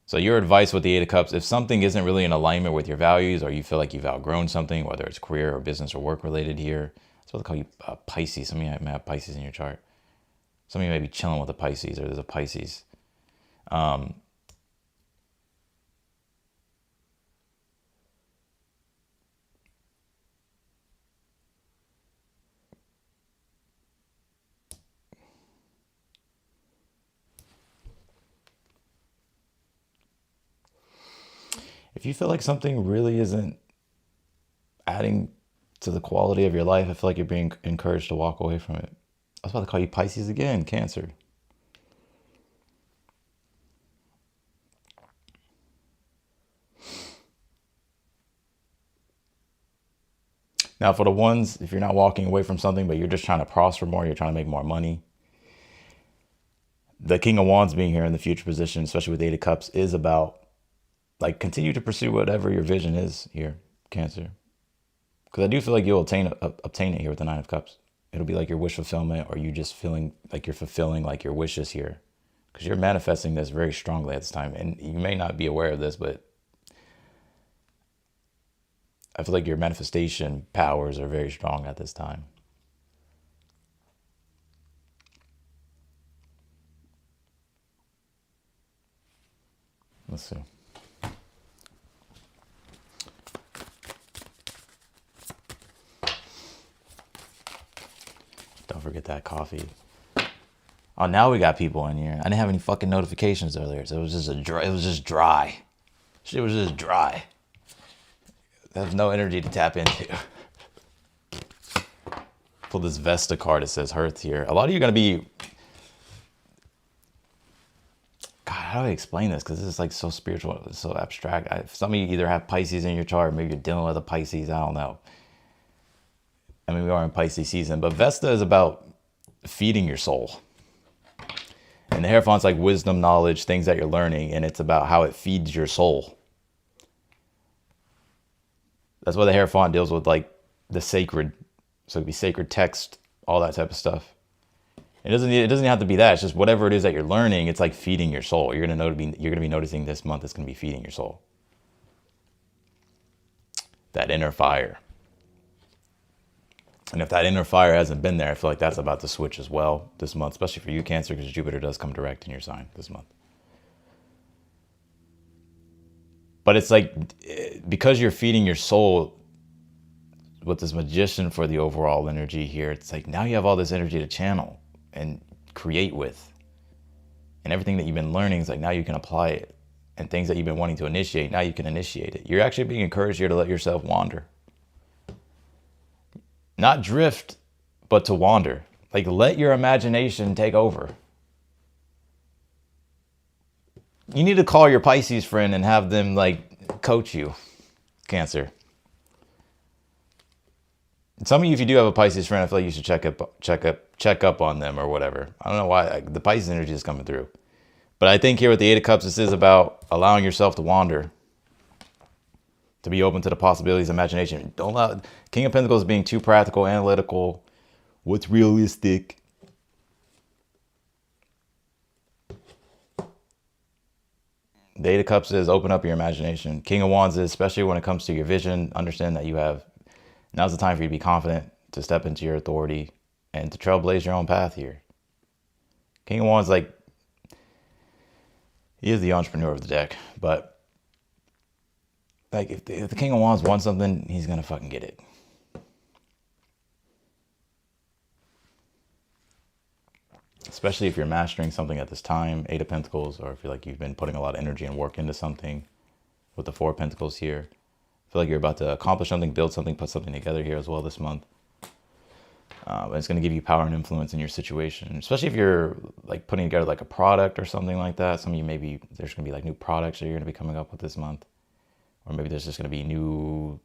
So your advice with the Eight of Cups, if something isn't really in alignment with your values or you feel like you've outgrown something, whether it's career or business or work related here, that's what they call you Pisces. Some of you may have Pisces in your chart. Some of you may be chilling with a Pisces or there's a Pisces. If you feel like something really isn't adding to the quality of your life, I feel like you're being encouraged to walk away from it. I was about to call you Pisces again, Cancer. Now, for the ones, if you're not walking away from something, but you're just trying to prosper more, you're trying to make more money, the King of Wands being here in the future position, especially with Eight of Cups, is about like continue to pursue whatever your vision is here, Cancer. Because I do feel like you'll obtain it here with the Nine of Cups. It'll be like your wish fulfillment, or you just feeling like you're fulfilling like your wishes here. Because you're manifesting this very strongly at this time. And you may not be aware of this, but I feel like your manifestation powers are very strong at this time. Let's see. Don't forget that coffee. Oh, now we got people in here. I didn't have any fucking notifications earlier, so it was just dry. Shit was just dry. There's no energy to tap into. Pull this Vesta card. It says Hearth here. A lot of you are going to be... God, how do I explain this? Because this is like so spiritual, so abstract. Some of you either have Pisces in your chart, maybe you're dealing with a Pisces. I don't know. I mean, we are in Pisces season, but Vesta is about feeding your soul. And the Hierophant's like wisdom, knowledge, things that you're learning, and it's about how it feeds your soul. That's why the Hierophant deals with like the sacred, so it'd be sacred text, all that type of stuff. It doesn't have to be that. It's just whatever it is that you're learning. It's like feeding your soul. You're gonna be noticing this month. It's gonna be feeding your soul. That inner fire. And if that inner fire hasn't been there, I feel like that's about to switch as well this month, especially for you, Cancer, because Jupiter does come direct in your sign this month. But it's like, because you're feeding your soul with this Magician for the overall energy here, it's like now you have all this energy to channel and create with. And everything that you've been learning is like now you can apply it. And things that you've been wanting to initiate, now you can initiate it. You're actually being encouraged here to let yourself wander. Not drift, but to wander. Like, let your imagination take over. You need to call your Pisces friend and have them, like, coach you, Cancer. Some of you, if you do have a Pisces friend, I feel like you should check up on them or whatever. I don't know why. The Pisces energy is coming through. But I think here with the Eight of Cups, this is about allowing yourself to wander. To be open to the possibilities, imagination. Don't allow King of Pentacles being too practical, analytical. What's realistic? The Eight of Cups is open up your imagination. King of Wands is, especially when it comes to your vision, understand that now's the time for you to be confident, to step into your authority, and to trailblaze your own path here. King of Wands, like, he is the entrepreneur of the deck, but like, if the King of Wands wants something, he's going to fucking get it. Especially if you're mastering something at this time, Eight of Pentacles, or if you've been putting a lot of energy and work into something with the Four of Pentacles here. I feel like you're about to accomplish something, build something, put something together here as well this month. And it's going to give you power and influence in your situation, especially if you're like putting together like a product or something like that. Some of you, maybe there's going to be like new products that you're going to be coming up with this month. Or maybe there's just going to be new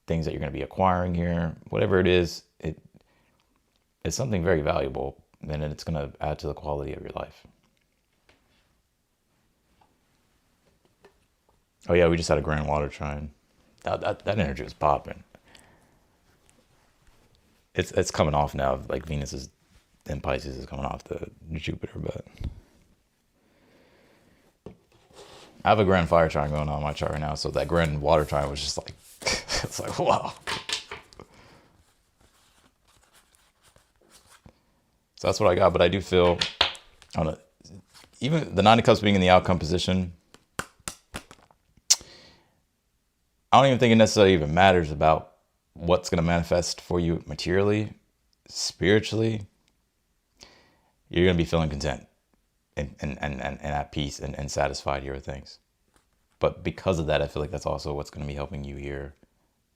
things that you're going to be acquiring here. Whatever it is, it's something very valuable, and it's going to add to the quality of your life. Oh yeah, we just had a grand water trine. That energy was popping. It's coming off now. Like Venus is in Pisces is coming off the Jupiter, but I have a grand fire trine going on in my chart right now, so that grand water trine was just like, it's like, wow. So that's what I got, but I do feel, even the Nine of Cups being in the outcome position, I don't even think it necessarily even matters about what's going to manifest for you materially, spiritually. You're going to be feeling content. And at peace and satisfied here with things. But because of that, I feel like that's also what's going to be helping you here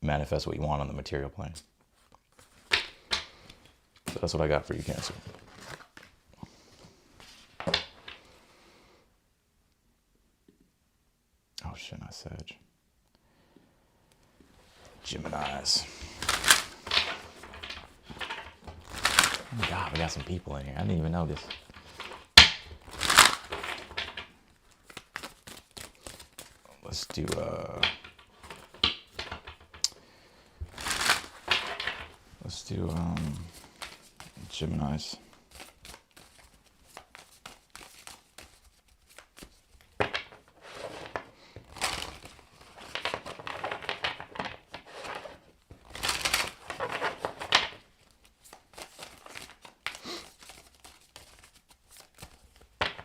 manifest what you want on the material plane. So that's what I got for you, Cancer. Oh shit, not Sag. Geminis. Oh my God, we got some people in here. I didn't even notice. Let's do Geminis.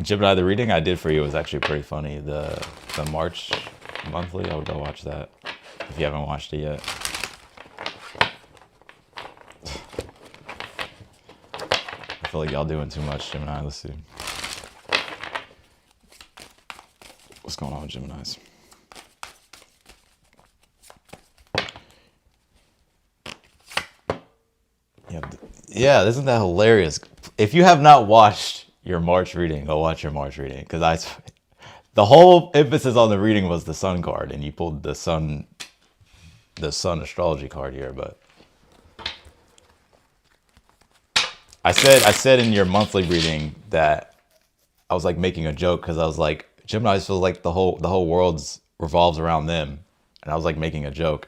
Gemini, the reading I did for you was actually pretty funny. The March monthly, I would go watch that if you haven't watched it yet. I feel like y'all doing too much, Gemini. Let's see. What's going on with Geminis? Yeah, isn't that hilarious? If you have not watched your March reading, go watch your March reading. Because the whole emphasis on the reading was the Sun card, and you pulled the Sun astrology card here. But I said in your monthly reading that I was like making a joke because I was like, Geminis feel like the whole world revolves around them, and I was like making a joke.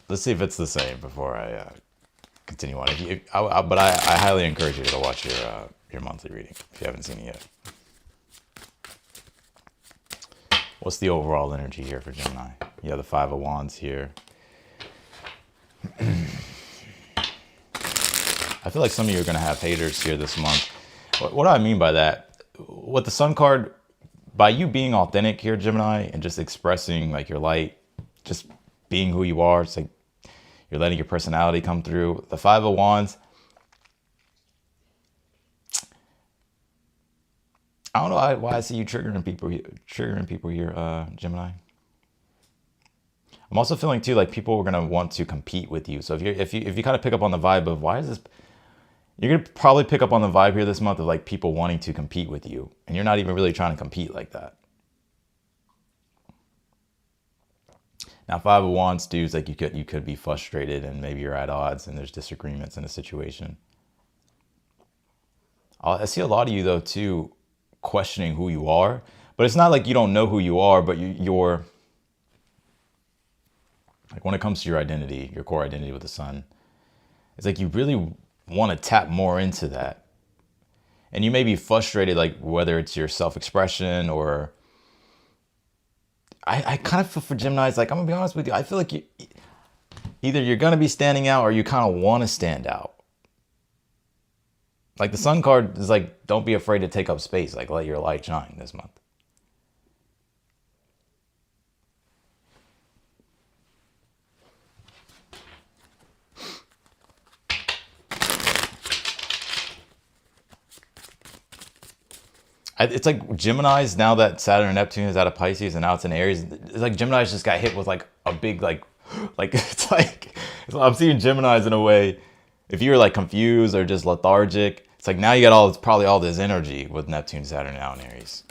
Let's see if it's the same before I continue on. But I highly encourage you to go watch your monthly reading if you haven't seen it yet. What's the overall energy here for Gemini? You have the Five of Wands here. I feel like some of you are going to have haters here this month. What do I mean by that? With the Sun card, by you being authentic here, Gemini, and just expressing like your light, just being who you are, it's like you're letting your personality come through. The Five of Wands, I don't know why I see you triggering people here, Gemini. I'm also feeling too like people are gonna want to compete with you. So if you kind of pick up on the vibe of why is this, you're gonna probably pick up on the vibe here this month of like people wanting to compete with you, and you're not even really trying to compete like that. Now, Five of Wands dudes, like you could be frustrated and maybe you're at odds and there's disagreements in a situation. I see a lot of you though too questioning who you are, but it's not like you don't know who you are, but you're like when it comes to your identity, your core identity with the Sun, it's like you really want to tap more into that. And you may be frustrated, like whether it's your self-expression or I kind of feel for Geminis, like I'm gonna be honest with you, I feel like either you're gonna be standing out or you kind of want to stand out. Like the Sun card is like, don't be afraid to take up space, like let your light shine this month. It's like Gemini's, now that Saturn and Neptune is out of Pisces and now it's in Aries, it's like Gemini's just got hit with like a big like it's like I'm seeing Gemini's in a way, if you're like confused or just lethargic, it's like now you got probably all this energy with Neptune, Saturn now in Aries.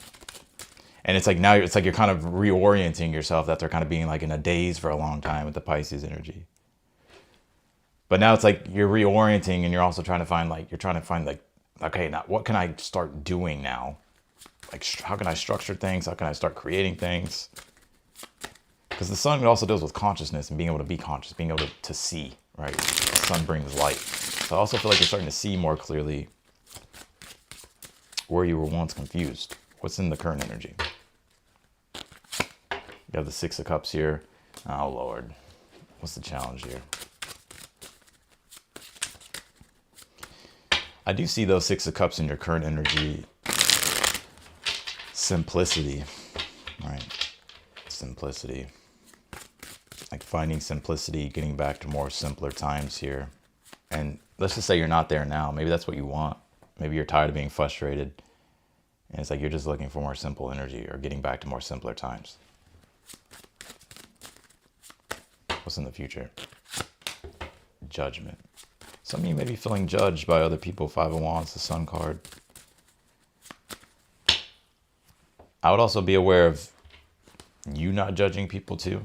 And it's like now it's like you're kind of reorienting yourself after kind of being like in a daze for a long time with the Pisces energy. But now it's like you're reorienting and you're also trying to find like, okay, now what can I start doing now? Like, how can I structure things? How can I start creating things? Because the Sun also deals with consciousness and being able to be conscious, being able to see, right? The Sun brings light. So I also feel like you're starting to see more clearly where you were once confused. What's in the current energy? You have the Six of Cups here. Oh, Lord. What's the challenge here? I do see those Six of Cups in your current energy. Simplicity, right? Simplicity. Like finding simplicity, getting back to more simpler times here. And let's just say you're not there now. Maybe that's what you want. Maybe you're tired of being frustrated. And it's like you're just looking for more simple energy or getting back to more simpler times. What's in the future? Judgment. Some of you may be feeling judged by other people. Five of Wands, the Sun card. I would also be aware of you not judging people too.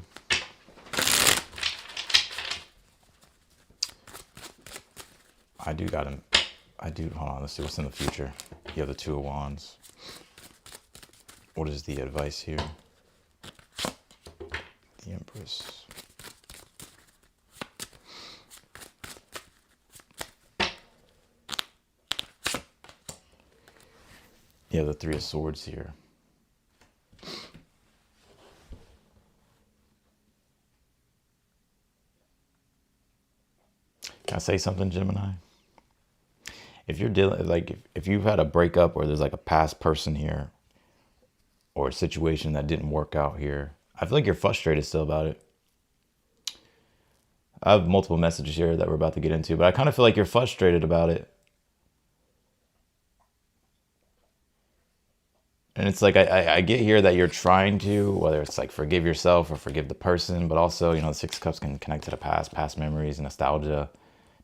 Hold on, let's see what's in the future. You have the Two of Wands. What is the advice here? The Empress. You have the Three of Swords here. Can I say something, Gemini? if you're dealing, like if you've had a breakup or there's like a past person here or a situation that didn't work out here, I feel like you're frustrated still about it. I have multiple messages here that we're about to get into, but I kind of feel like you're frustrated about it. And it's like, I get here that you're trying to, whether it's like forgive yourself or forgive the person, but also, you know, the Six of Cups can connect to the past memories, nostalgia,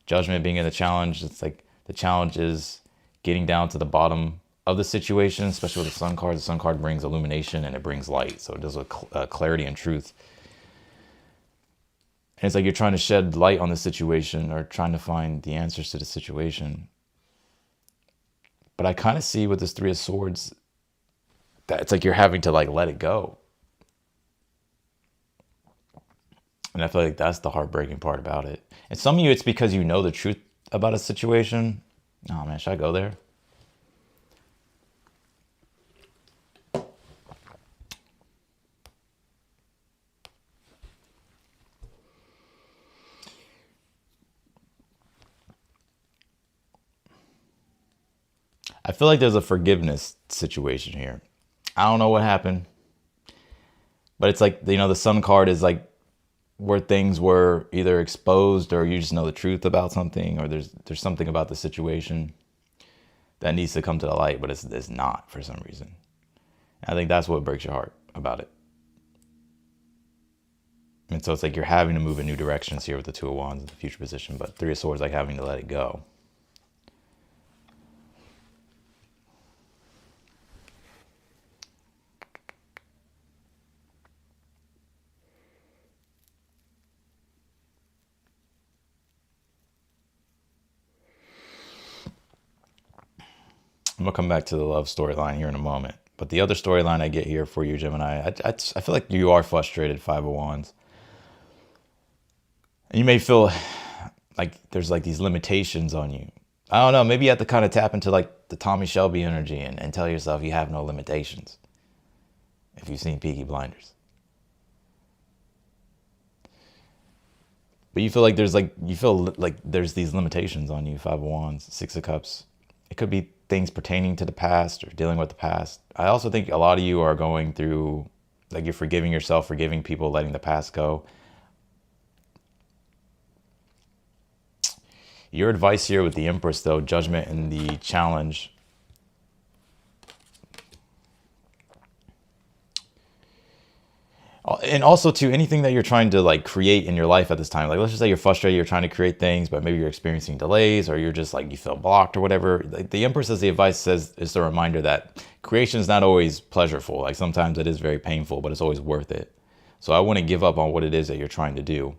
judgment being in the challenge. It's like the challenge is getting down to the bottom of the situation, especially with the Sun card. The Sun card brings illumination and it brings light. So it does with clarity and truth. And it's like you're trying to shed light on the situation or trying to find the answers to the situation. But I kind of see with this Three of Swords that it's like you're having to like let it go. And I feel like that's the heartbreaking part about it. And some of you, it's because you know the truth about a situation. Oh man, should I go there? I feel like there's a forgiveness situation here. I don't know what happened, but it's like, you know, the Sun card is like where things were either exposed or you just know the truth about something, or there's something about the situation that needs to come to the light, but it's not for some reason. And I think that's what breaks your heart about it. And so it's like you're having to move in new directions here with the Two of Wands in the future position, but Three of Swords like having to let it go. I'm going to come back to the love storyline here in a moment. But the other storyline I get here for you, Gemini, I feel like you are frustrated, Five of Wands. And you may feel like there's like these limitations on you. I don't know, maybe you have to kind of tap into like the Tommy Shelby energy and tell yourself you have no limitations. If you've seen Peaky Blinders. But you feel like there's these limitations on you, Five of Wands, Six of Cups. It could be things pertaining to the past or dealing with the past. I also think a lot of you are going through, like you're forgiving yourself, forgiving people, letting the past go. Your advice here with the Empress, though, Judgment and the Challenge. And also to anything that you're trying to like create in your life at this time. Like let's just say you're frustrated, you're trying to create things, but maybe you're experiencing delays or you're just like you feel blocked or whatever. Like the Empress, as the advice says, is a reminder that creation is not always pleasurable. Like sometimes it is very painful, but it's always worth it. So I wouldn't give up on what it is that you're trying to do.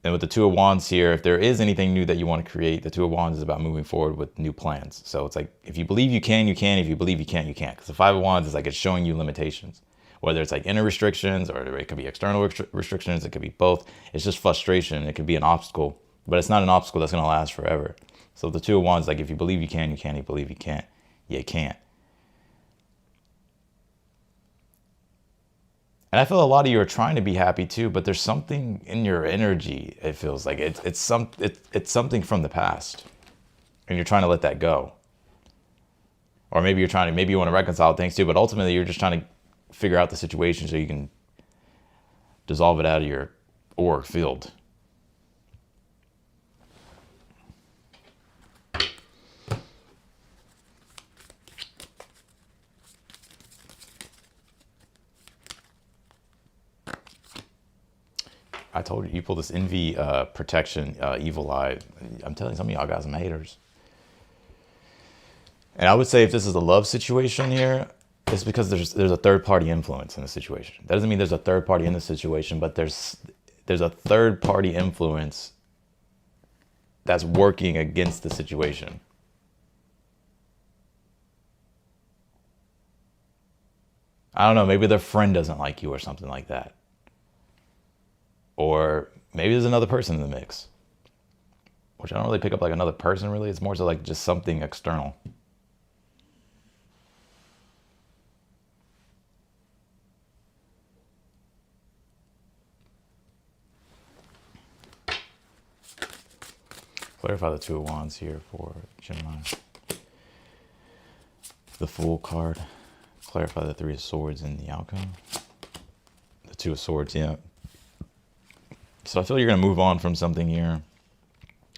And with the Two of Wands here, if there is anything new that you want to create, the Two of Wands is about moving forward with new plans. So it's like, if you believe you can, you can. If you believe you can't, you can't. Because the Five of Wands is like, it's showing you limitations. Whether it's like inner restrictions or it could be external restrictions, it could be both. It's just frustration. It could be an obstacle, but it's not an obstacle that's going to last forever. So the Two of Wands, like if you believe you can, you can. You believe you can't, you can't. And I feel a lot of you are trying to be happy too, but there's something in your energy. It feels like it's something from the past, and you're trying to let that go. Or maybe you want to reconcile things too, but ultimately you're just trying to figure out the situation so you can dissolve it out of your auric field. I told you, you pull this envy, protection, evil eye. I'm telling you, some of y'all got some haters. And I would say if this is a love situation here, it's because there's a third party influence in the situation. That doesn't mean there's a third party in the situation, but there's a third party influence that's working against the situation. I don't know, maybe their friend doesn't like you or something like that. Or maybe there's another person in the mix, which I don't really pick up like another person really. It's more so like just something external. Clarify the Two of Wands here for Gemini. The Fool card. Clarify the Three of Swords in the outcome. The Two of Swords, yeah. So I feel you're going to move on from something here.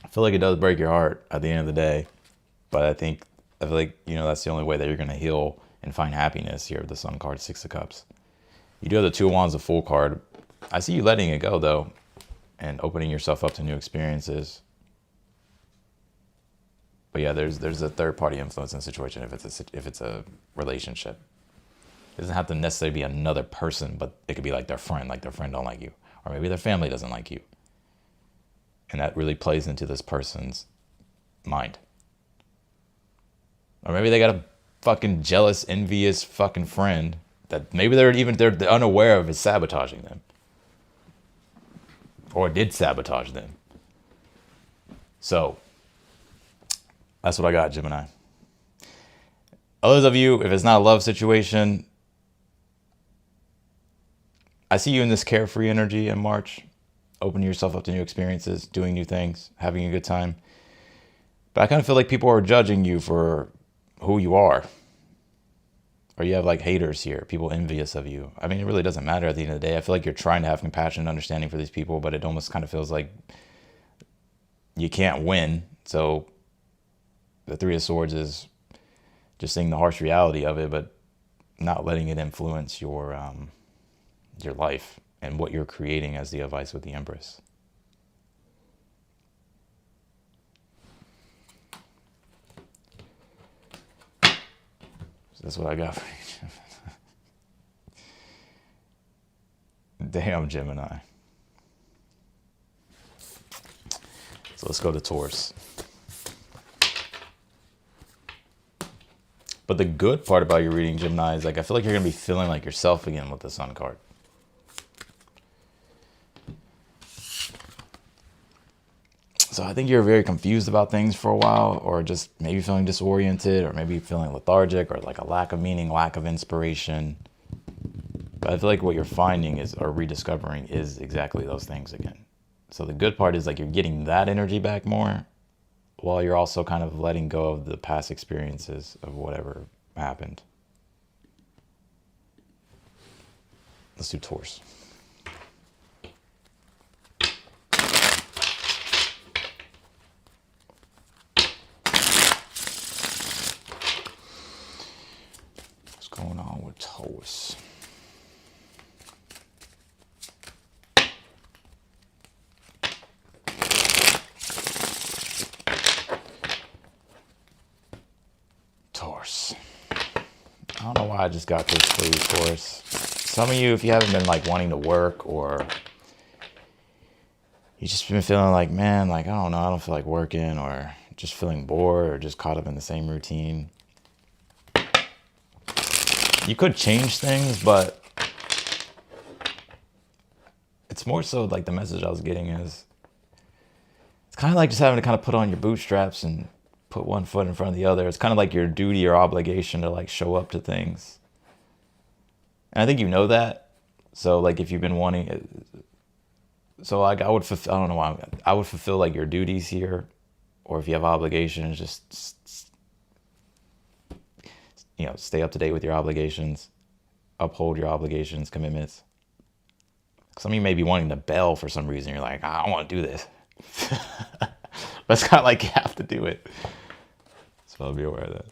I feel like it does break your heart at the end of the day. But I feel like, you know, that's the only way that you're going to heal and find happiness here with the Sun card, Six of Cups. You do have the Two of Wands, the Fool card. I see you letting it go, though, and opening yourself up to new experiences. But yeah, there's a third party influence in the situation if it's a relationship. It doesn't have to necessarily be another person, but it could be like their friend don't like you. Or maybe their family doesn't like you. And that really plays into this person's mind. Or maybe they got a fucking jealous, envious fucking friend that maybe they're unaware of is sabotaging them. Or did sabotage them. So, that's what I got, Gemini. Others of you, if it's not a love situation, I see you in this carefree energy in March, opening yourself up to new experiences, doing new things, having a good time. But I kind of feel like people are judging you for who you are. Or you have like haters here, people envious of you. I mean, it really doesn't matter at the end of the day. I feel like you're trying to have compassion and understanding for these people, but it almost kind of feels like you can't win. So the Three of Swords is just seeing the harsh reality of it, but not letting it influence your life and what you're creating as the advice with the Empress. That's what I got for you. Damn, Gemini. So let's go to Taurus. But the good part about your reading, Gemini, is like I feel like you're going to be feeling like yourself again with the Sun card. So I think you're very confused about things for a while, or just maybe feeling disoriented, or maybe feeling lethargic, or like a lack of meaning, lack of inspiration. But I feel like what you're finding is, or rediscovering, is exactly those things again. So the good part is like you're getting that energy back more, while you're also kind of letting go of the past experiences of whatever happened. Let's do Taurus. What's going on with Taurus? Taurus. I don't know why I just got this for you, Taurus. Some of you, if you haven't been like wanting to work, or you just been feeling like, man, like, I don't know, I don't feel like working, or just feeling bored, or just caught up in the same routine. You could change things, but it's more so like the message I was getting is, it's kind of like just having to kind of put on your bootstraps and put one foot in front of the other. It's kind of like your duty or obligation to like show up to things. And I think you know that. So like if you've been wanting it, so like I would fulfill, I don't know why, I would fulfill like your duties here. Or if you have obligations, just, you know, stay up to date with your obligations, uphold your obligations, commitments. Some of you may be wanting to bail for some reason. You're like, I don't want to do this. But it's kind of like you have to do it. So I'll be aware of that.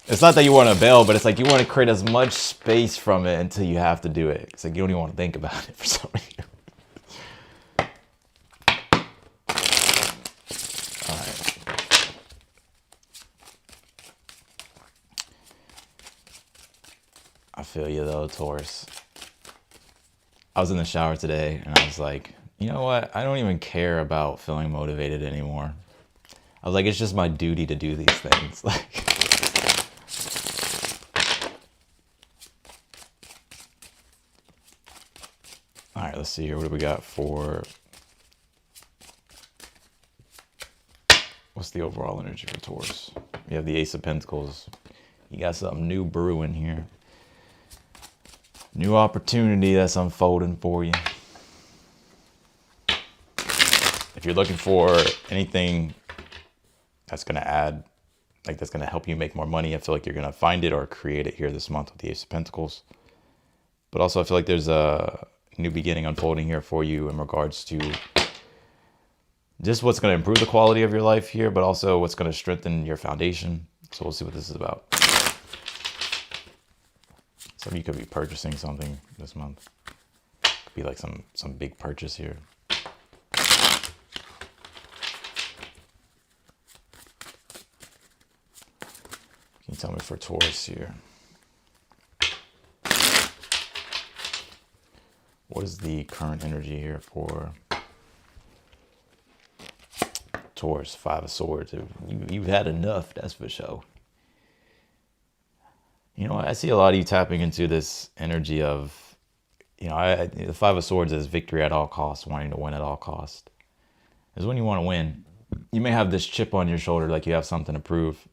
It's not that you want to bail, but it's like you want to create as much space from it until you have to do it. It's like you don't even want to think about it for some reason. All right. I feel you though, Taurus. I was in the shower today and I was like, you know what? I don't even care about feeling motivated anymore. I was like, it's just my duty to do these things. Like, all right, let's see here. What do we got for, what's the overall energy for Taurus? We have the Ace of Pentacles. You got something new brewing here. New opportunity that's unfolding for you. If you're looking for anything that's going to add, like that's going to help you make more money, I feel like you're going to find it or create it here this month with the Ace of Pentacles. But also I feel like there's a new beginning unfolding here for you in regards to just what's going to improve the quality of your life here, but also what's going to strengthen your foundation. So we'll see what this is about. Some of you could be purchasing something this month. Could be like some big purchase here. Can you tell me for Taurus here? What is the current energy here for Taurus? Five of Swords. You've had enough, that's for sure. You know, I see a lot of you tapping into this energy of, you know, the Five of Swords is victory at all costs, wanting to win at all costs. Is when you want to win. You may have this chip on your shoulder, like you have something to prove,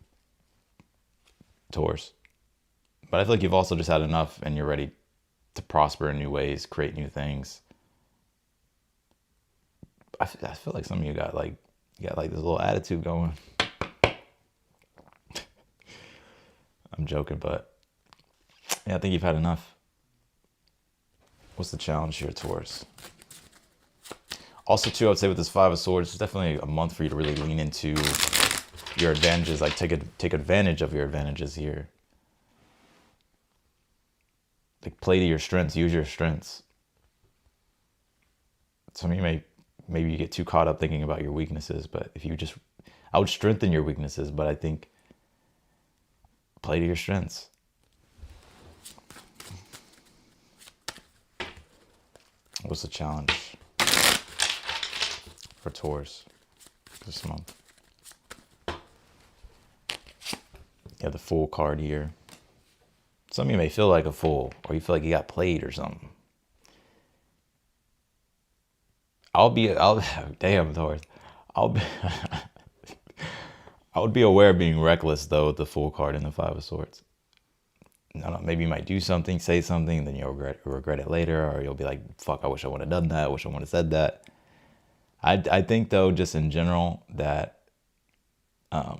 Taurus. But I feel like you've also just had enough and you're ready to prosper in new ways, create new things. I feel like some of you got like this little attitude going. I'm joking, but yeah, I think you've had enough. What's the challenge here, Taurus? Also, too, I would say with this Five of Swords, it's definitely a month for you to really lean into your advantages, like take advantage of your advantages here. Like play to your strengths, use your strengths. Some of you maybe you get too caught up thinking about your weaknesses, but if you just, I would strengthen your weaknesses, but I think play to your strengths. What's the challenge for Taurus this month? You have the Fool card here. Some of you may feel like a fool, or you feel like you got played or something. Damn, Taurus. I would be aware of being reckless, though, with the Fool card and the Five of Swords. Maybe you might do something, say something, and then you'll regret it later, or you'll be like, fuck, I wish I would have done that, I wish I would have said that. I think, though, just in general, that I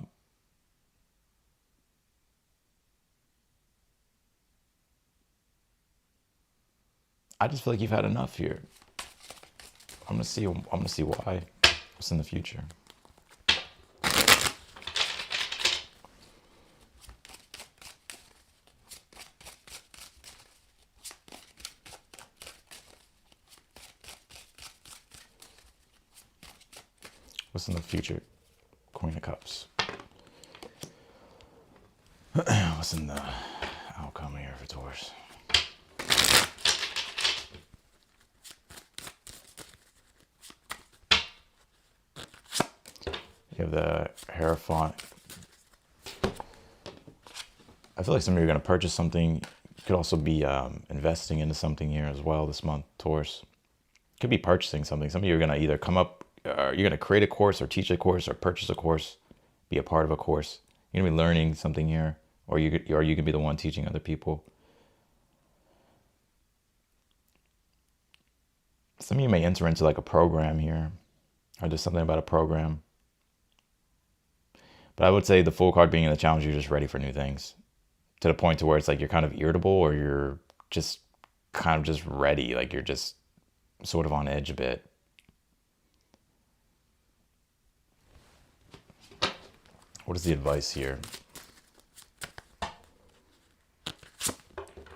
just feel like you've had enough here. I'm gonna see why. What's in the future? What's in the future? Queen of Cups. What's in the outcome here for Taurus? You have the Hierophant. I feel like some of you are going to purchase something. You could also be investing into something here as well this month, Taurus. Could be purchasing something. Some of you are going to either come up, you're going to create a course or teach a course or purchase a course, be a part of a course. You're going to be learning something here, or you can be the one teaching other people. Some of you may enter into like a program here, or there's something about a program. But I would say the Fool card being in the challenge, you're just ready for new things. To the point to where it's like you're kind of irritable, or you're just kind of just ready. Like you're just sort of on edge a bit. What is the advice here?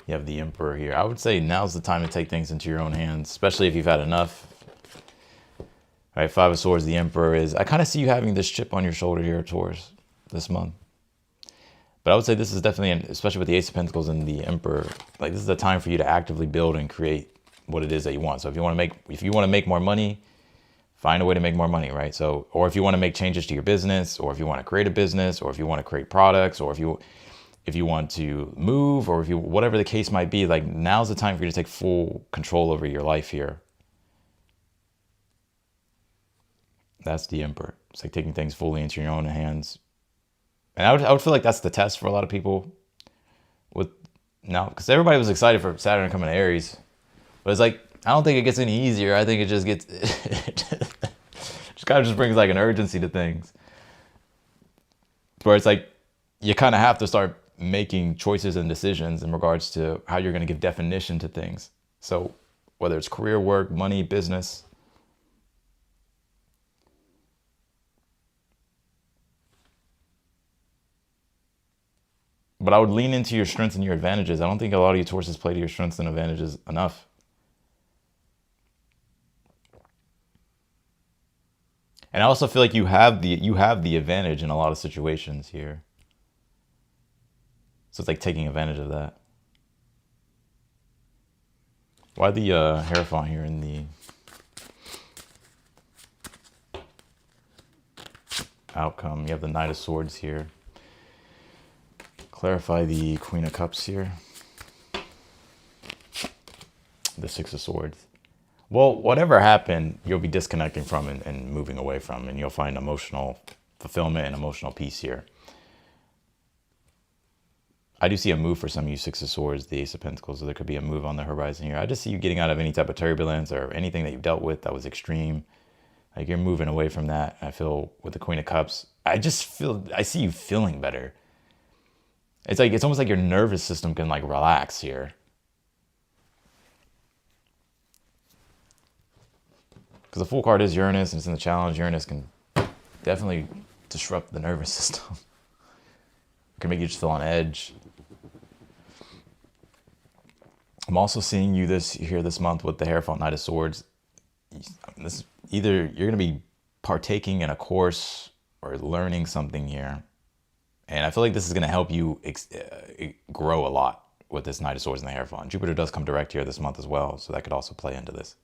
You have the Emperor here. I would say now's the time to take things into your own hands, especially if you've had enough. All right, Five of Swords, the Emperor is... I kind of see you having this chip on your shoulder here, Taurus, this month. But I would say this is definitely, especially with the Ace of Pentacles and the Emperor, like this is the time for you to actively build and create what it is that you want. So if you want to make more money, find a way to make more money, right? So, or if you want to make changes to your business, or if you want to create a business, or if you want to create products, or if you want to move, or whatever the case might be, like now's the time for you to take full control over your life here. That's the Emperor. It's like taking things fully into your own hands. And I would feel like that's the test for a lot of people with now, because everybody was excited for Saturn coming to Aries, but it's like, I don't think it gets any easier. I think it just gets kind of just brings like an urgency to things. Where it's like you kind of have to start making choices and decisions in regards to how you're going to give definition to things. So whether it's career, work, money, business. But I would lean into your strengths and your advantages. I don't think a lot of you Tauruses play to your strengths and advantages enough. And I also feel like you have the advantage in a lot of situations here. So it's like taking advantage of that. Why the Hierophant here in the outcome? You have the Knight of Swords here. Clarify the Queen of Cups here. The Six of Swords. Well, whatever happened, you'll be disconnecting from and moving away from, and you'll find emotional fulfillment and emotional peace here. I do see a move for some of you Six of Swords, the Ace of Pentacles, so there could be a move on the horizon here. I just see you getting out of any type of turbulence or anything that you've dealt with that was extreme. Like you're moving away from that. I feel with the Queen of Cups, I see you feeling better. It's like, it's almost like your nervous system can like relax here. Because the Fool card is Uranus and it's in the challenge. Uranus can definitely disrupt the nervous system. It can make you just feel on edge. I'm also seeing you this month with the Hierophant Knight of Swords. Either you're going to be partaking in a course or learning something here. And I feel like this is going to help you grow a lot with this Knight of Swords and the Hierophant. Jupiter does come direct here this month as well, so that could also play into this.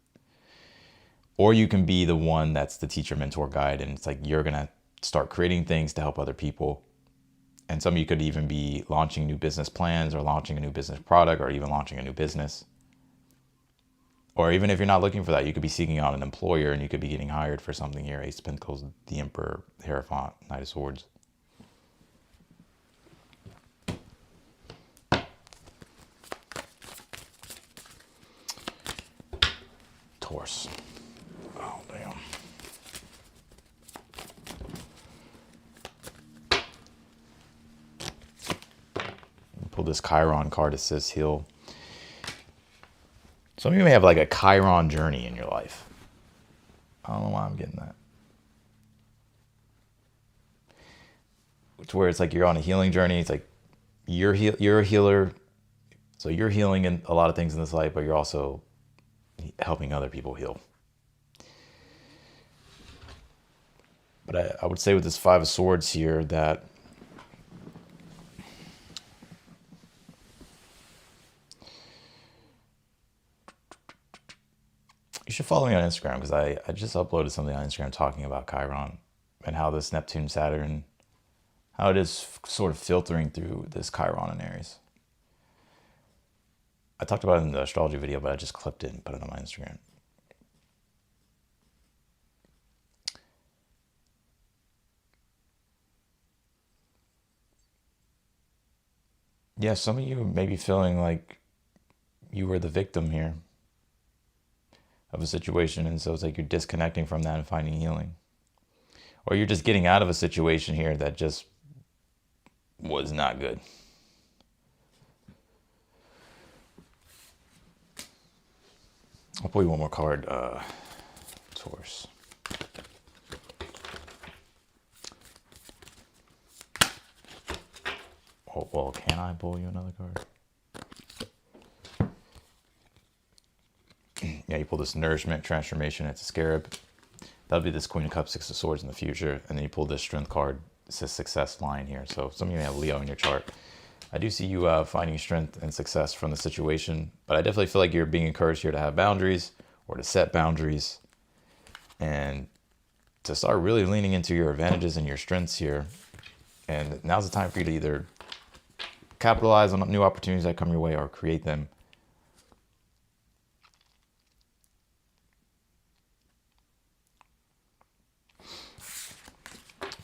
Or you can be the one that's the teacher, mentor, guide, and it's like you're going to start creating things to help other people. And some of you could even be launching new business plans or launching a new business product or even launching a new business. Or even if you're not looking for that, you could be seeking out an employer and you could be getting hired for something here. Ace of Pentacles, the Emperor, Hierophant, Knight of Swords. Taurus. Oh, damn. Pull this Chiron card. It says heal. Some of you may have like a Chiron journey in your life. I don't know why I'm getting that. It's where it's like you're on a healing journey. It's like you're a healer. So you're healing in a lot of things in this life, but you're also helping other people heal. But I would say with this Five of Swords here that you should follow me on Instagram because I just uploaded something on Instagram talking about Chiron and how this Neptune, Saturn, how it is sort of filtering through this Chiron in Aries. I talked about it in the astrology video, but I just clipped it and put it on my Instagram. Yeah, some of you may be feeling like you were the victim here of a situation, and so it's like you're disconnecting from that and finding healing. Or you're just getting out of a situation here that just was not good. I'll pull you one more card, Taurus. Oh, well, can I pull you another card? Yeah, you pull this Nourishment, Transformation. It's a scarab. That'll be this Queen of Cups, Six of Swords in the future. And then you pull this Strength card. It says Success line here. So some of you may have Leo in your chart. I do see you finding strength and success from the situation. But I definitely feel like you're being encouraged here to have boundaries or to set boundaries. And to start really leaning into your advantages and your strengths here. And now's the time for you to either capitalize on new opportunities that come your way or create them.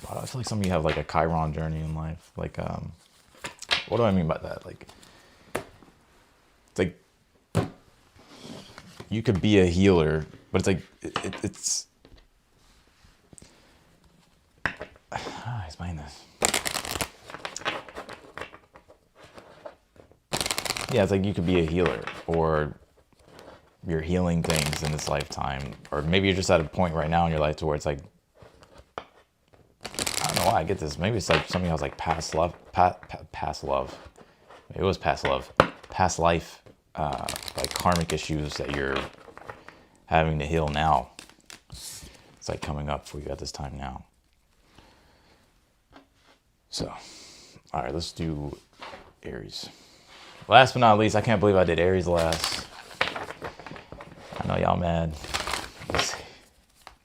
I feel like some of you have like a Chiron journey in life. Like, what do I mean by that? Like, it's like you could be a healer, but it's like it's Explain this. Yeah, it's like you could be a healer, or you're healing things in this lifetime, or maybe you're just at a point right now in your life to where it's like, I don't know why I get this. Maybe it's like something else, like past love, past love. It was past love, past life, like karmic issues that you're having to heal now. It's like coming up for you at this time now. So, all right, let's do Aries. Last but not least, I can't believe I did Aries last. I know y'all mad.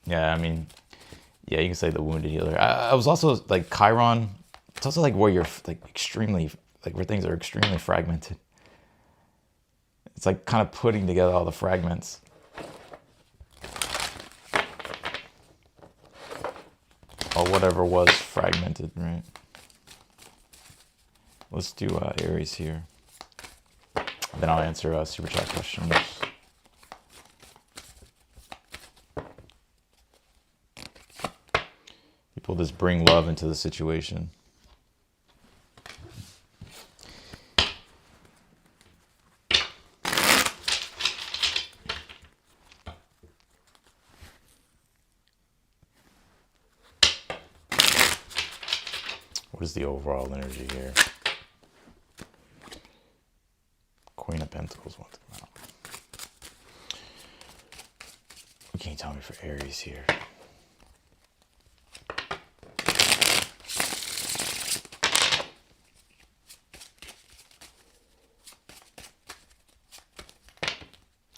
Yeah, I mean, yeah, you can say the wounded healer. I was also like Chiron. It's also like where you're like extremely, like where things are extremely fragmented. It's like kind of putting together all the fragments. Or whatever was fragmented, right? Let's do Aries here. Then I'll answer super chat questions. People just bring love into the situation. What is the overall energy here? Queen of Pentacles wants to come out. What can you tell me for Aries here?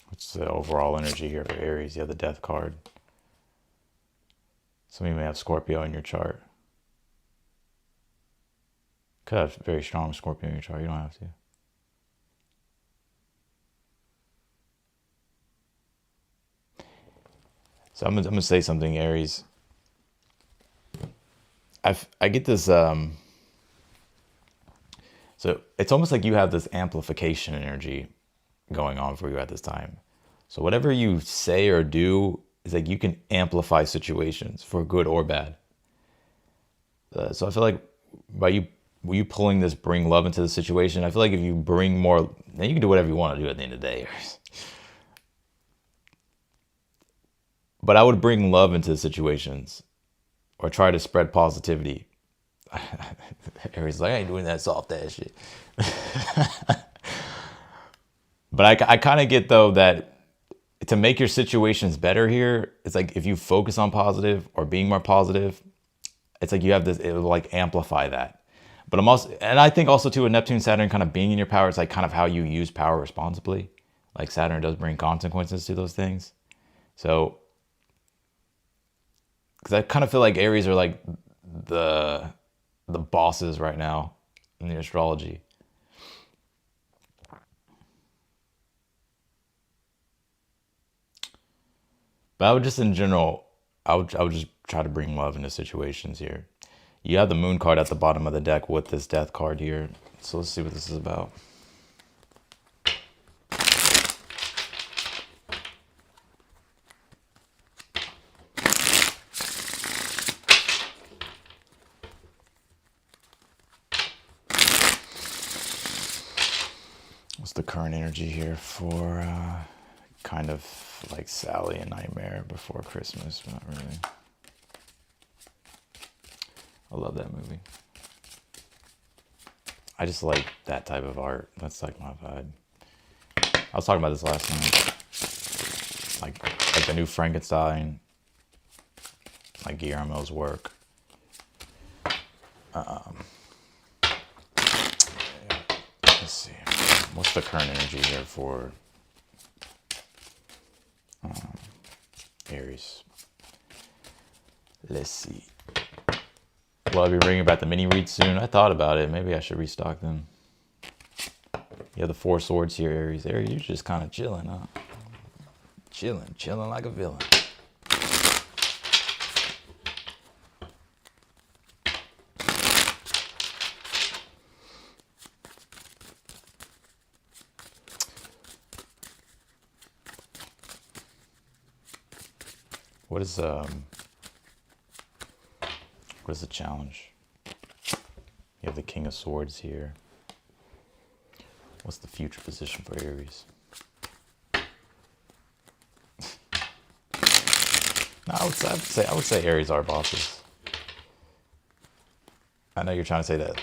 What's the overall energy here for Aries? You have the Death card. Some of you may have Scorpio in your chart. Could have very strong Scorpio in your chart. You don't have to. So I'm gonna say something, Aries. I get this. So it's almost like you have this amplification energy going on for you at this time. So whatever you say or do is like you can amplify situations for good or bad. So I feel like by you pulling this bring love into the situation, I feel like if you bring more, then you can do whatever you want to do at the end of the day. But I would bring love into the situations or try to spread positivity. Aries like, I ain't doing that soft ass shit. But I kind of get though that to make your situations better here, it's like if you focus on positive or being more positive, it's like you have this, it will like amplify that. But I'm also, and I think also too, with Neptune, Saturn kind of being in your power, it's like kind of how you use power responsibly. Like Saturn does bring consequences to those things. So, because I kind of feel like Aries are like the bosses right now in the astrology. But I would just in general, I would just try to bring love into situations here. You have the Moon card at the bottom of the deck with this Death card here. So let's see what this is about. What's the current energy here for kind of like Sally and Nightmare Before Christmas? Not really. I love that movie. I just like that type of art. That's like my vibe. I was talking about this last night. Like the new Frankenstein, like Guillermo's work. Let's see. What's the current energy here for Aries? Let's see. Will I be bringing back the mini reads soon? I thought about it. Maybe I should restock them. You have the Four Swords here, Aries. Aries, you're just kind of chilling, huh? Chilling like a villain. What What is the challenge? You have the King of Swords here. What's the future position for Aries? No, I would say Aries are bosses. I know you're trying to say that.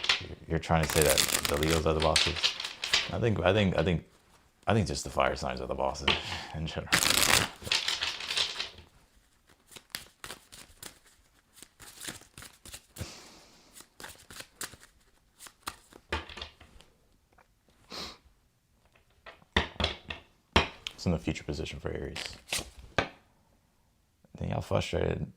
You're trying to say that the Leos are the bosses. I think just the fire signs are the bosses in general. What's in the future position for Aries? I think how frustrated.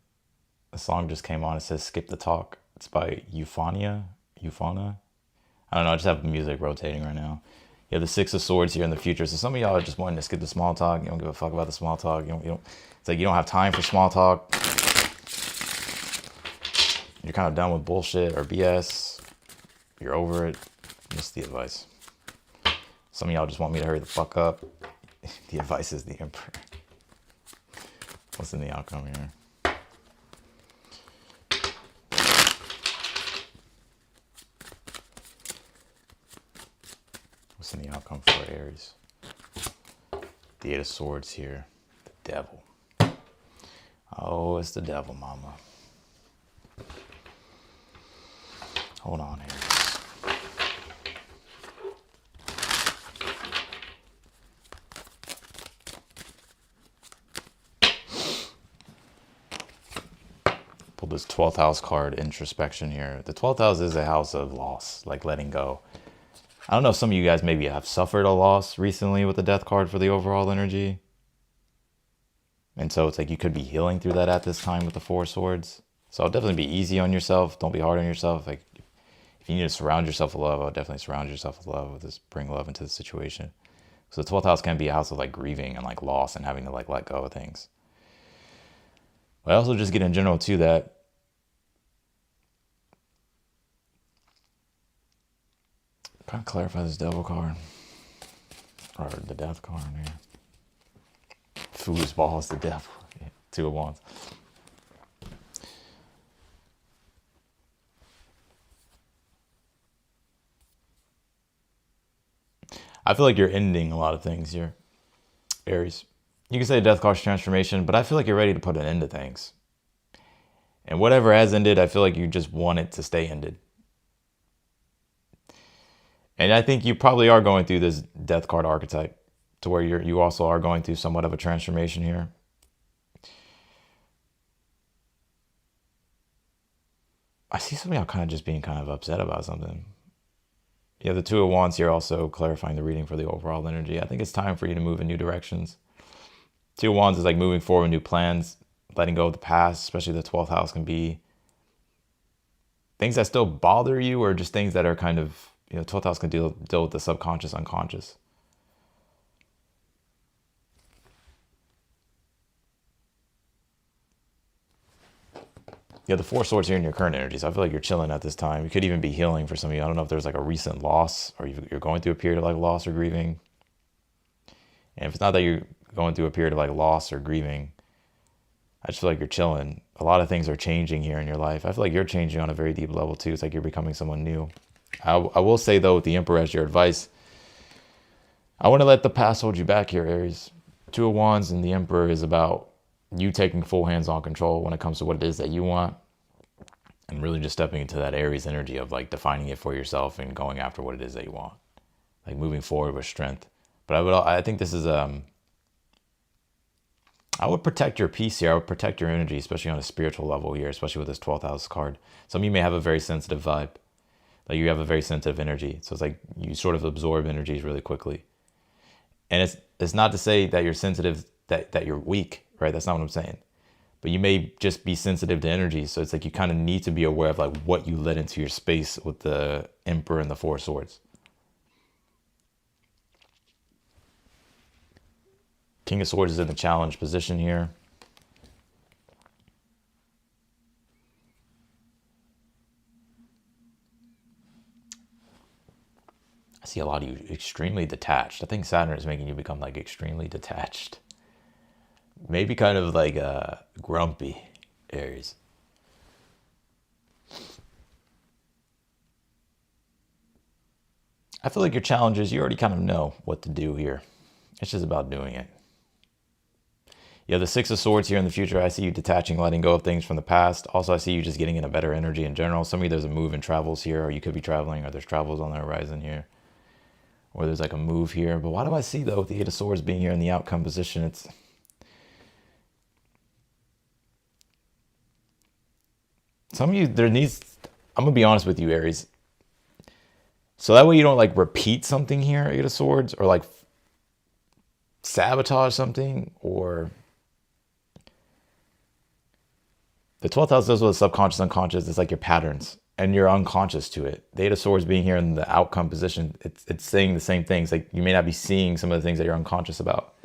The song just came on. It says "Skip the Talk." It's by Euphona. I don't know. I just have music rotating right now. You have the Six of Swords here in the future. So some of y'all are just wanting to skip the small talk. You don't give a fuck about the small talk. You don't. It's like you don't have time for small talk. You're kind of done with bullshit or BS. You're over it. That's the advice. Some of y'all just want me to hurry the fuck up. The advice is the Emperor. What's in the outcome here? What's in the outcome for Aries? The Eight of Swords here. The Devil. Oh, it's the Devil, mama. Hold on, Aries. Pull this 12th house card, introspection here. The 12th house is a house of loss, like letting go. I don't know if some of you guys maybe have suffered a loss recently with the Death card for the overall energy. And so it's like you could be healing through that at this time with the Four of Swords. So I'll definitely be easy on yourself. Don't be hard on yourself. Like if you need to surround yourself with love, I'll definitely surround yourself with love. Just bring love into the situation. So the 12th house can be a house of like grieving and like loss and having to like let go of things. But I also just get in general too that kind of clarify this Devil card or the Death card here. Foosball is the Devil. Yeah, Two of Wands. I feel like you're ending a lot of things here, Aries. You can say Death card's transformation, but I feel like you're ready to put an end to things. And whatever has ended, I feel like you just want it to stay ended. And I think you probably are going through this Death card archetype to where you also are going through somewhat of a transformation here. I see some of y'all kind of just being kind of upset about something. You have the Two of Wands here also clarifying the reading for the overall energy. I think it's time for you to move in new directions. Two of Wands is like moving forward with new plans, letting go of the past, especially the 12th house can be things that still bother you or just things that are kind of, 12th house can deal with the subconscious, unconscious. You have the Four of Swords here in your current energy, so I feel like you're chilling at this time. You could even be healing for some of you. I don't know if there's like a recent loss or you're going through a period of like loss or grieving. And if it's not that you're going through a period of like loss or grieving, I just feel like you're chilling. A lot of things are changing here in your life. I feel like you're changing on a very deep level too. It's like you're becoming someone new. I will say though, with the Emperor as your advice, I want to let the past hold you back here, Aries. Two of Wands and the Emperor is about you taking full hands-on control when it comes to what it is that you want and really just stepping into that Aries energy of like defining it for yourself and going after what it is that you want, like moving forward with strength. But I think this is I would protect your peace here. I would protect your energy, especially on a spiritual level here, especially with this 12th house card. Some of you may have a very sensitive vibe. Like you have a very sensitive energy. So it's like you sort of absorb energies really quickly. And it's not to say that you're sensitive, that you're weak, right? That's not what I'm saying. But you may just be sensitive to energy. So it's like you kind of need to be aware of like what you let into your space with the Emperor and the Four of Swords. King of Swords is in the challenge position here. I see a lot of you extremely detached. I think Saturn is making you become like extremely detached. Maybe kind of like grumpy, Aries. I feel like your challenges, you already kind of know what to do here. It's just about doing it. You have the Six of Swords here in the future. I see you detaching, letting go of things from the past. Also, I see you just getting in a better energy in general. Some of you, there's a move and travels here, or you could be traveling, or there's travels on the horizon here, or there's like a move here. But why do I see, though, with the Eight of Swords being here in the outcome position, it's... Some of you, there needs... I'm going to be honest with you, Aries. So that way you don't like repeat something here, Eight of Swords, or like sabotage something, or... The 12th house deals with the subconscious, unconscious. It's like your patterns, and you're unconscious to it. The Eight of Swords being here in the outcome position, it's saying the same things. Like you may not be seeing some of the things that you're unconscious about.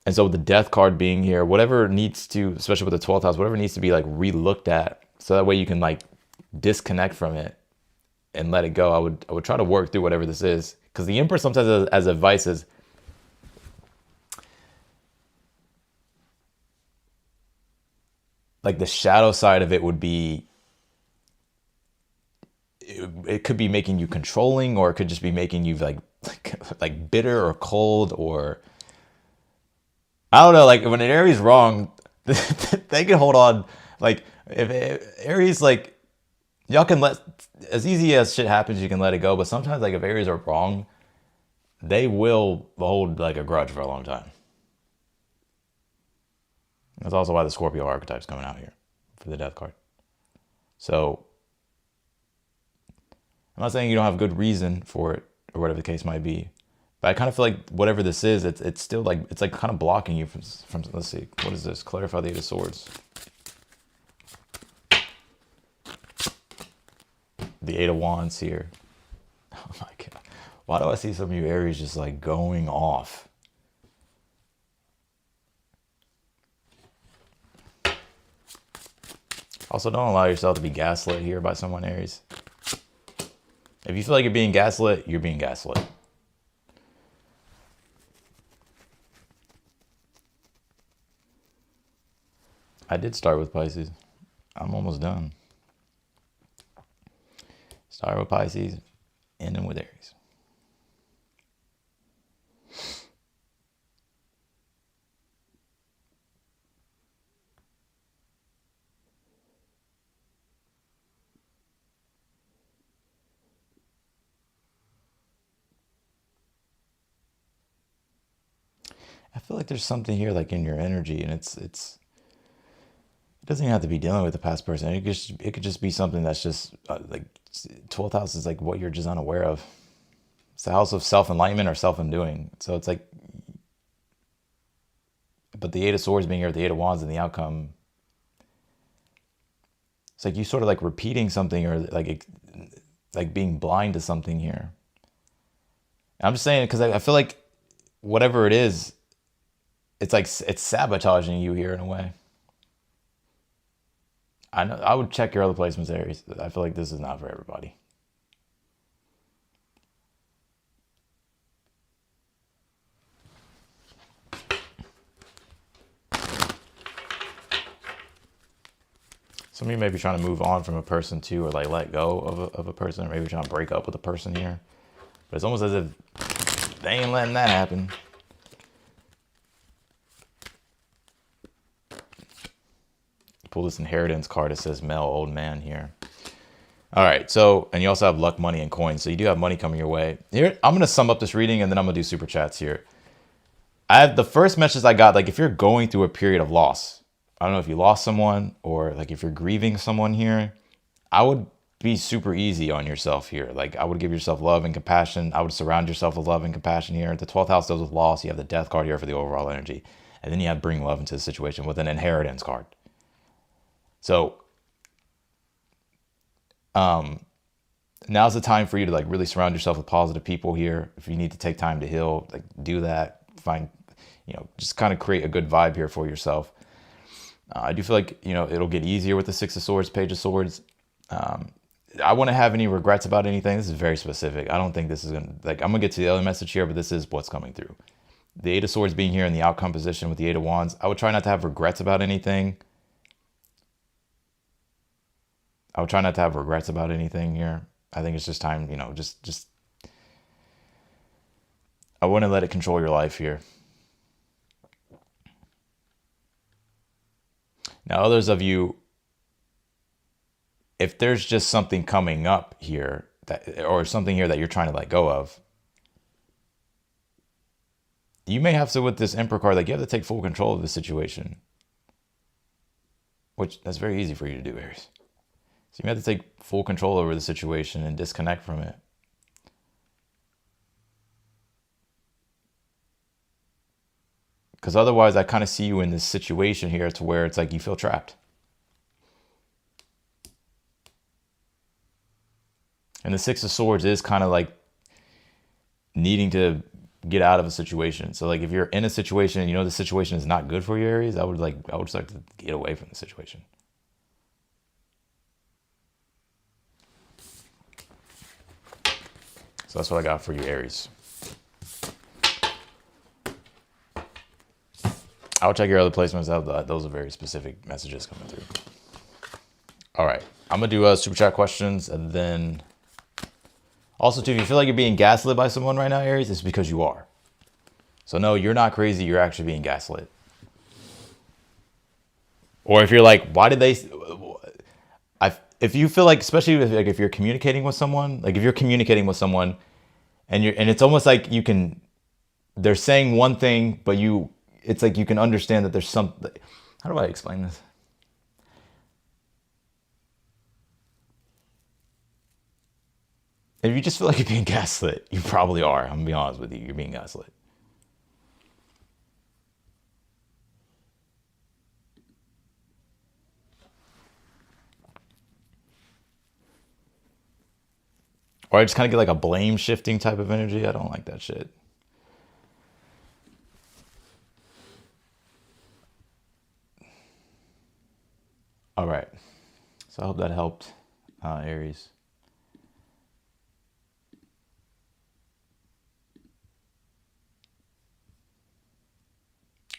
And so with the Death card being here, whatever needs to, especially with the 12th house, whatever needs to be like re-looked at, so that way you can like disconnect from it and let it go. I would try to work through whatever this is, because the Emperor sometimes as advice is, like the shadow side of it would be, it could be making you controlling, or it could just be making you like bitter or cold, or I don't know. Like when an Aries wrong, they can hold on. Like if Aries, like y'all can let, as easy as shit happens, you can let it go. But sometimes like if Aries are wrong, they will hold like a grudge for a long time. That's also why the Scorpio archetype is coming out here for the Death card. So I'm not saying you don't have good reason for it, or whatever the case might be, but I kind of feel like whatever this is, it's still like, it's like kind of blocking you from let's see, what is this? Clarify the Eight of Swords. The Eight of Wands here. Oh my God. Why do I see some of you Aries just like going off? Also, don't allow yourself to be gaslit here by someone, Aries. If you feel like you're being gaslit, you're being gaslit. I did start with Pisces. I'm almost done. Start with Pisces, ending with Aries. I feel like there's something here like in your energy, and it doesn't even have to be dealing with the past person. It could just be something that's just like 12th house is like what you're just unaware of. It's the house of self-enlightenment or self-undoing. So it's like, but the Eight of Swords being here, the Eight of Wands, and the outcome, it's like you sort of like repeating something, or like being blind to something here. And I'm just saying it because I feel like whatever it is, it's like it's sabotaging you here in a way. I know I would check your other placements, Aries. I feel like this is not for everybody. Some of you may be trying to move on from a person too, or like let go of a person, or maybe trying to break up with a person here. But it's almost as if they ain't letting that happen. Pull this inheritance card. It says male, old man here. All right. So, and you also have luck, money, and coins. So you do have money coming your way. Here, I'm going to sum up this reading, and then I'm going to do super chats here. I have the first message I got, like if you're going through a period of loss, I don't know if you lost someone, or like if you're grieving someone here, I would be super easy on yourself here. Like I would give yourself love and compassion. I would surround yourself with love and compassion here. The 12th house deals with loss. You have the Death card here for the overall energy. And then you have bring love into the situation with an inheritance card. So now's the time for you to like really surround yourself with positive people here. If you need to take time to heal, like do that. Find, just kind of create a good vibe here for yourself. I do feel like, it'll get easier with the Six of Swords, Page of Swords. I wouldn't have any regrets about anything. This is very specific. I don't think this is going to, like, I'm going to get to the other message here, but this is what's coming through. The Eight of Swords being here in the outcome position with the Eight of Wands. I would try not to have regrets about anything. I would try not to have regrets about anything here. I think it's just time, just I wouldn't let it control your life here. Now, others of you, if there's just something coming up here or something here that you're trying to let go of, you may have to, with this Emperor card, like you have to take full control of the situation, which that's very easy for you to do, Aries. So you have to take full control over the situation and disconnect from it. Because otherwise, I kind of see you in this situation here to where it's like you feel trapped. And the Six of Swords is kind of like needing to get out of a situation. So like if you're in a situation and you know the situation is not good for you, Aries, I would just like to get away from the situation. So that's what I got for you, Aries. I'll check your other placements out. Those are very specific messages coming through. All right. I'm going to do super chat questions. And then also, too, if you feel like you're being gaslit by someone right now, Aries, it's because you are. So, no, you're not crazy. You're actually being gaslit. Or if you're like, why did they... If you feel like, especially if you're communicating with someone, like if you're communicating with someone and it's almost like they're saying one thing, but it's like you can understand that there's something. How do I explain this? If you just feel like you're being gaslit, you probably are. I'm gonna be honest with you. You're being gaslit. Or I just kind of get like a blame shifting type of energy. I don't like that shit. All right. So I hope that helped, Aries.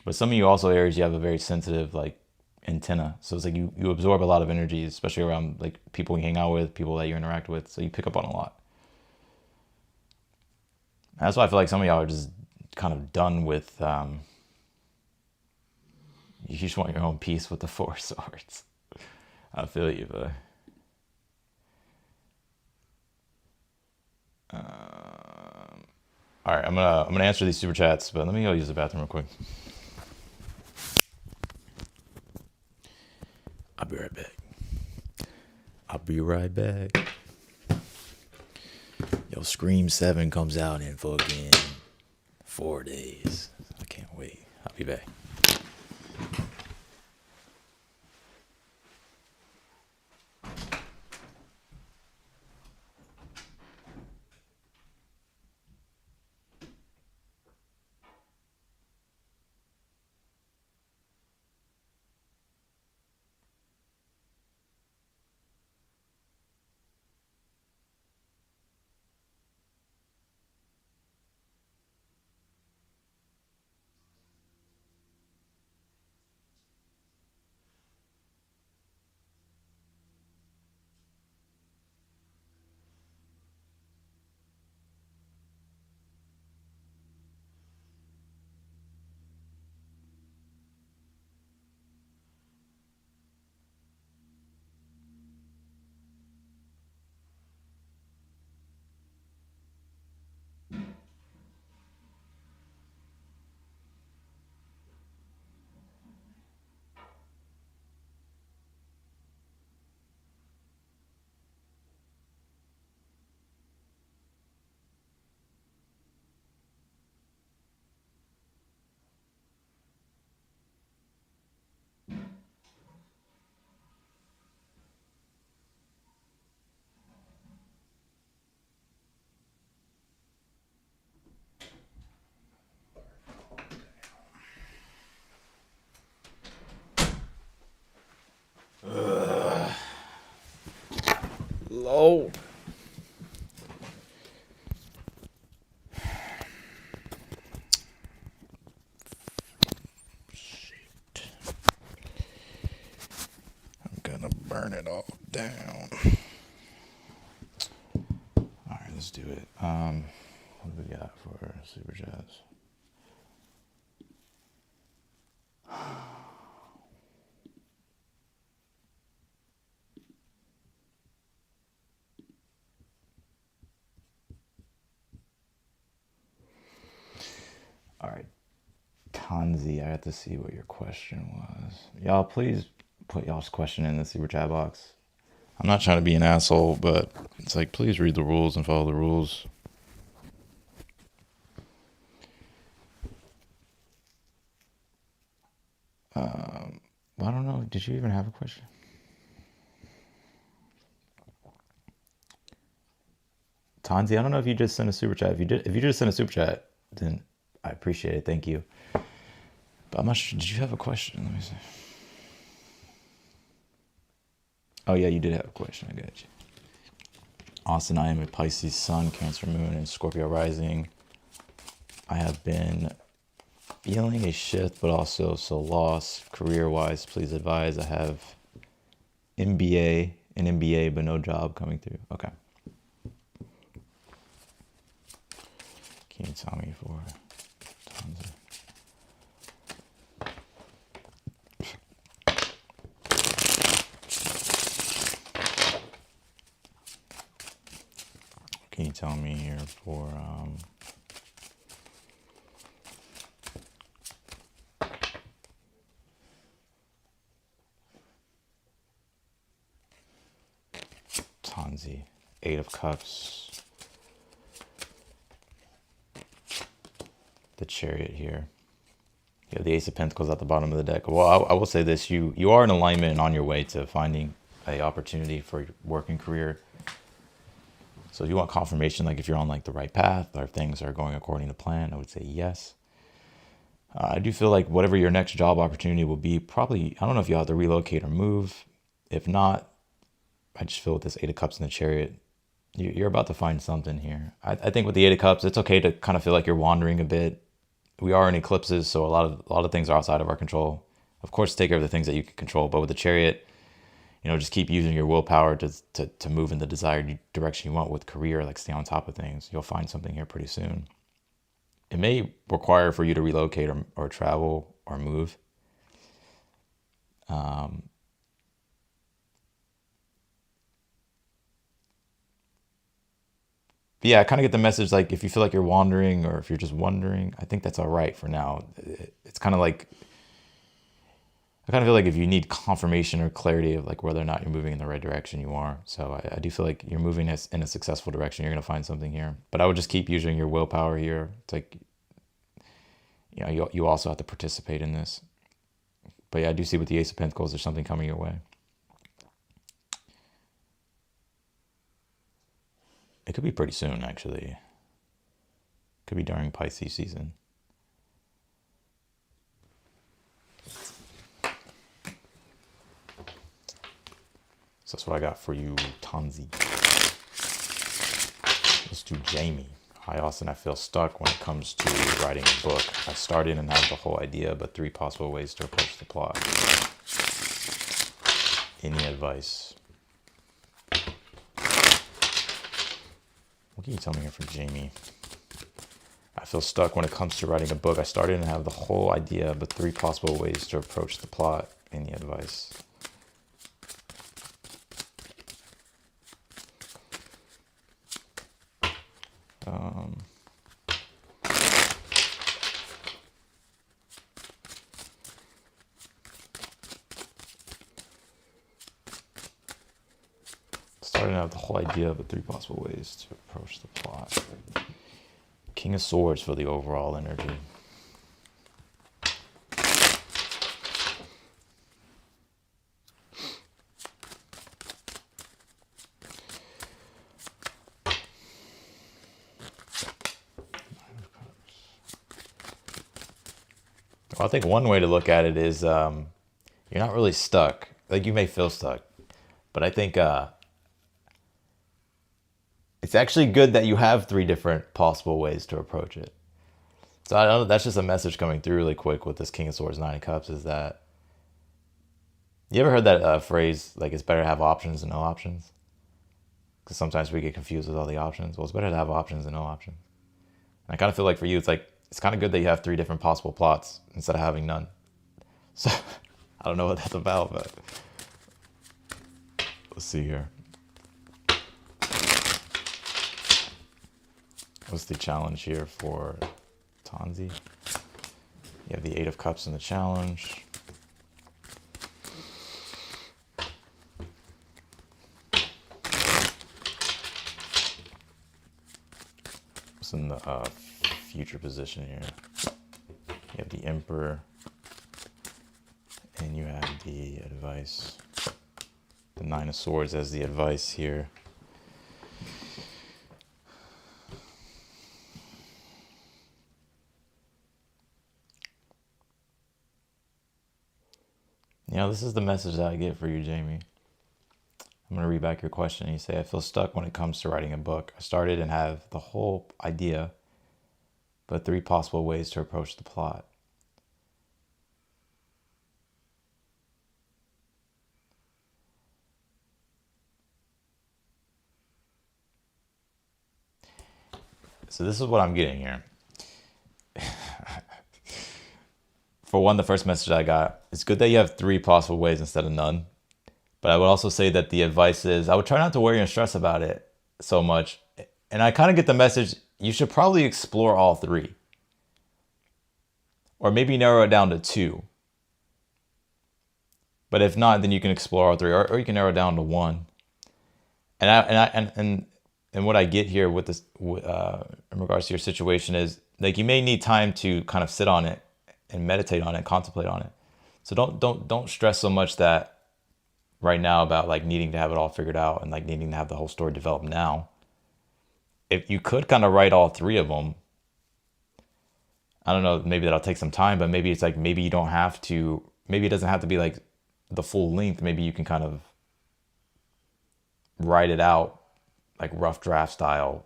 But some of you also, Aries, you have a very sensitive like antenna. So it's like you absorb a lot of energy, especially around like people you hang out with, people that you interact with. So you pick up on a lot. And that's why I feel like some of y'all are just kind of done with, you just want your own peace with the Four of Swords. I feel you, but all right, I'm gonna answer these super chats, but let me go use the bathroom real quick. I'll be right back. Yo, Scream 7 comes out in fucking 4 days. I can't wait. I'll be back. Low. Shit. I'm gonna burn it all down. do it. What do we got for Super Chats? All right, Tanzi, I have to see what your question was. Y'all, please put y'all's question in the Super Chat box. I'm not trying to be an asshole, but it's like, please read the rules and follow the rules. I don't know. Did you even have a question? Tanzi, I don't know if you just sent a Super Chat. If you just sent a Super Chat, then I appreciate it. Thank you. But I'm not sure. Did you have a question? Let me see. Oh, yeah, you did have a question. I got you. Austin, I am a Pisces Sun, Cancer Moon, and Scorpio Rising. I have been feeling a shift, but also so lost career-wise. Please advise. I have an MBA, but no job coming through. Okay. Can you tell me for Tanzi? Can you tell me here for Tanzi? 8 of Cups. The Chariot here. You have the Ace of Pentacles at the bottom of the deck. Well, I will say this. You are in alignment and on your way to finding a opportunity for your work and career. So if you want confirmation, like if you're on like the right path or if things are going according to plan, I would say yes. I do feel like whatever your next job opportunity will be, probably, I don't know if you'll have to relocate or move. If not, I just feel with this 8 of Cups and the Chariot, you're about to find something here. I think with the 8 of Cups, it's okay to kind of feel like you're wandering a bit. We are in eclipses, so a lot of things are outside of our control. Of course, take care of the things that you can control, but with the Chariot, just keep using your willpower to move in the desired direction you want with career, like stay on top of things. You'll find something here pretty soon. It may require for you to relocate or travel or move. But yeah, I kind of get the message, like if you feel like you're wandering or if you're just wondering, I think that's all right for now. It's kind of like, I kind of feel like if you need confirmation or clarity of like whether or not you're moving in the right direction, you are. So I do feel like you're moving in a successful direction. You're going to find something here. But I would just keep using your willpower here. It's like, you also have to participate in this. But yeah, I do see with the Ace of Pentacles, there's something coming your way. It could be pretty soon, actually. Could be during Pisces season. So that's what I got for you, Tanzi. Let's do Jamie. Hi, Austin. I feel stuck when it comes to writing a book. I started and have the whole idea, but 3 possible ways to approach the plot. Any advice? What can you tell me here from Jamie? I feel stuck when it comes to writing a book. I started and have the whole idea, but 3 possible ways to approach the plot. Any advice? Starting out the whole idea, but 3 possible ways to approach the plot. King of Swords for the overall energy. Well, I think one way to look at it is you're not really stuck. Like, you may feel stuck, but I think it's actually good that you have 3 different possible ways to approach it. So I don't know, that's just a message coming through really quick with this King of Swords, 9 of Cups, is that, you ever heard that phrase, like, it's better to have options than no options? Because sometimes we get confused with all the options. Well, it's better to have options than no options. And I kind of feel like for you, it's like, it's kind of good that you have 3 different possible plots instead of having none. So I don't know what that's about, but let's see here. What's the challenge here for Tanzi? You have the 8 of Cups in the challenge. What's in the future position here? You have the Emperor. And you have the advice. The 9 of Swords as the advice here. You know, this is the message that I get for you, Jamie. I'm going to read back your question. You say, I feel stuck when it comes to writing a book. I started and have the whole idea, but 3 possible ways to approach the plot. So this is what I'm getting here. For one, the first message I got, it's good that you have 3 possible ways instead of none. But I would also say that the advice is, I would try not to worry and stress about it so much. And I kind of get the message, you should probably explore all 3. Or maybe narrow it down to 2. But if not, then you can explore all 3, or you can narrow it down to 1. And what I get here with this, in regards to your situation, is like you may need time to kind of sit on it and meditate on it, contemplate on it. So don't stress so much that right now about like needing to have it all figured out and like needing to have the whole story developed now. If you could kind of write all 3 of them, I don't know, maybe that'll take some time, but maybe it's like, maybe you don't have to, maybe it doesn't have to be like the full length. Maybe you can kind of write it out like rough draft style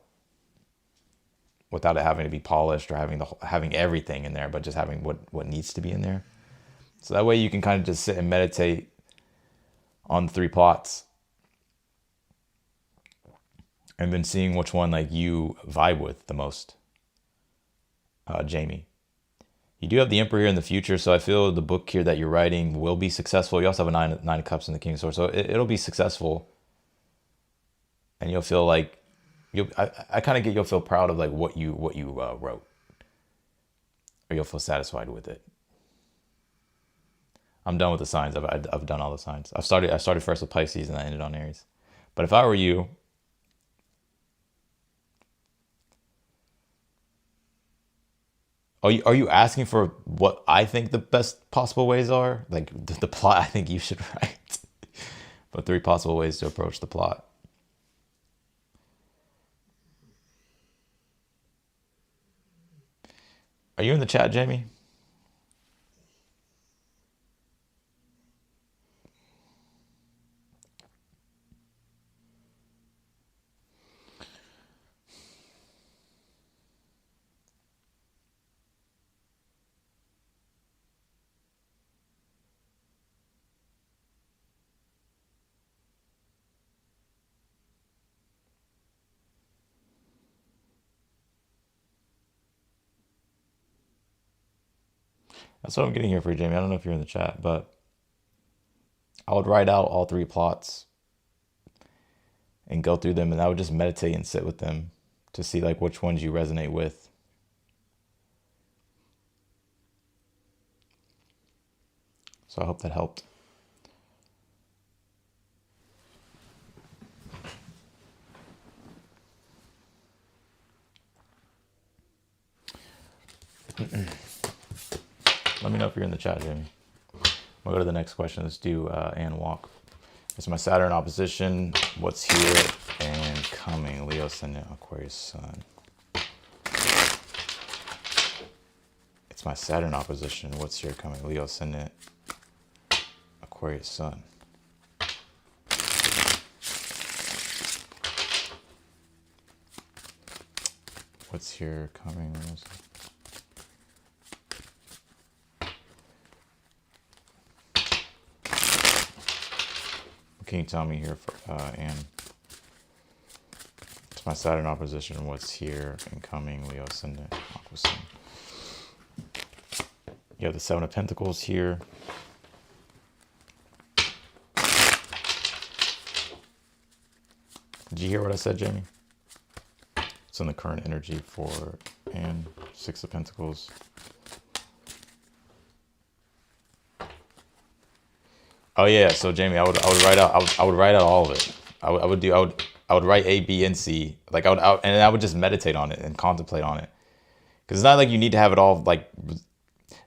without it having to be polished or having everything in there, but just having what needs to be in there. So that way you can kind of just sit and meditate on the 3 plots and then seeing which one like you vibe with the most. Jamie, you do have the Emperor here in the future, so I feel the book here that you're writing will be successful. You also have a 9 of Cups and the King of Swords, so it'll be successful, and you'll feel like I kind of get you'll feel proud of like what you wrote, or you'll feel satisfied with it. I'm done with the signs. I've done all the signs. I started first with Pisces and I ended on Aries. But if I were you, are you asking for what I think the best possible ways are? Like the plot I think you should write. But 3 possible ways to approach the plot. Are you in the chat, Jamie? That's what I'm getting here for you, Jamie. I don't know if you're in the chat, but I would write out all 3 plots and go through them, and I would just meditate and sit with them to see like which ones you resonate with. So I hope that helped. Let me know if you're in the chat, Jamie. We'll go to the next question. Let's do Ann Walk. It's my Saturn opposition. What's here and coming? Leo, Ascendant, Aquarius, Sun. It's my Saturn opposition. What's here coming? Leo, Ascendant, Aquarius, Sun. What's here coming? What can you tell me here for Anne? It's my Saturn opposition. What's here? Incoming. Leo ascendant. Aqua Sun. You have the Seven of Pentacles here. Did you hear what I said, Jamie? It's in the current energy for and Six of Pentacles. Oh yeah, so Jamie, I would write out I would write out all of it. I would write A, B, and C. Like and I would just meditate on it and contemplate on it. Because it's not like you need to have it all like.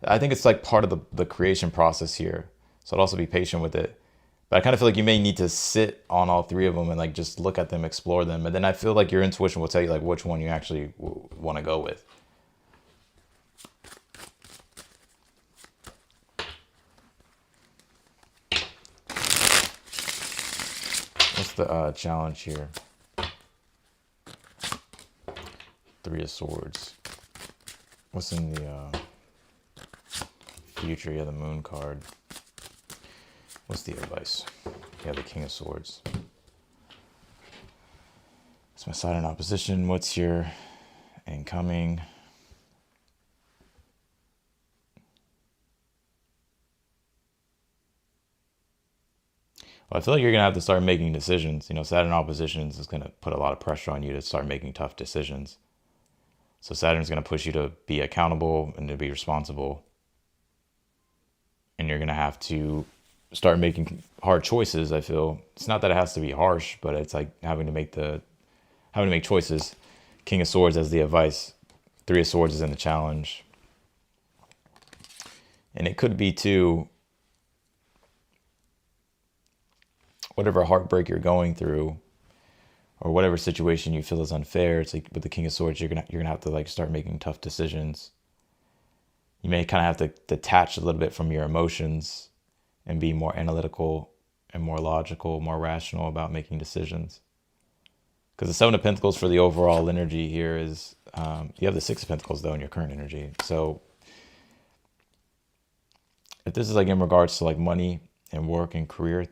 I think it's like part of the creation process here. So I'd also be patient with it. But I kind of feel like you may need to sit on all three of them and like just look at them, explore them. And then I feel like your intuition will tell you like which one you actually want to go with. What's the challenge here? Three of Swords. What's in the future? Yeah, the Moon card. What's the advice? Yeah, the King of Swords. It's my Saturn opposition. What's your incoming? Well, I feel like you're going to have to start making decisions. You know, Saturn oppositions is going to put a lot of pressure on you to start making tough decisions. So Saturn's going to push you to be accountable and to be responsible. And you're going to have to start making hard choices. I feel it's not that it has to be harsh, but it's like having to make choices. King of Swords as the advice. Three of Swords is in the challenge. And it could be too, whatever heartbreak you're going through or whatever situation you feel is unfair. It's like with the King of Swords, you're gonna have to like start making tough decisions. You may kind of have to detach a little bit from your emotions and be more analytical and more logical, more rational about making decisions. Because the Seven of Pentacles for the overall energy here is, you have the Six of Pentacles though in your current energy. So if this is like in regards to like money and work and career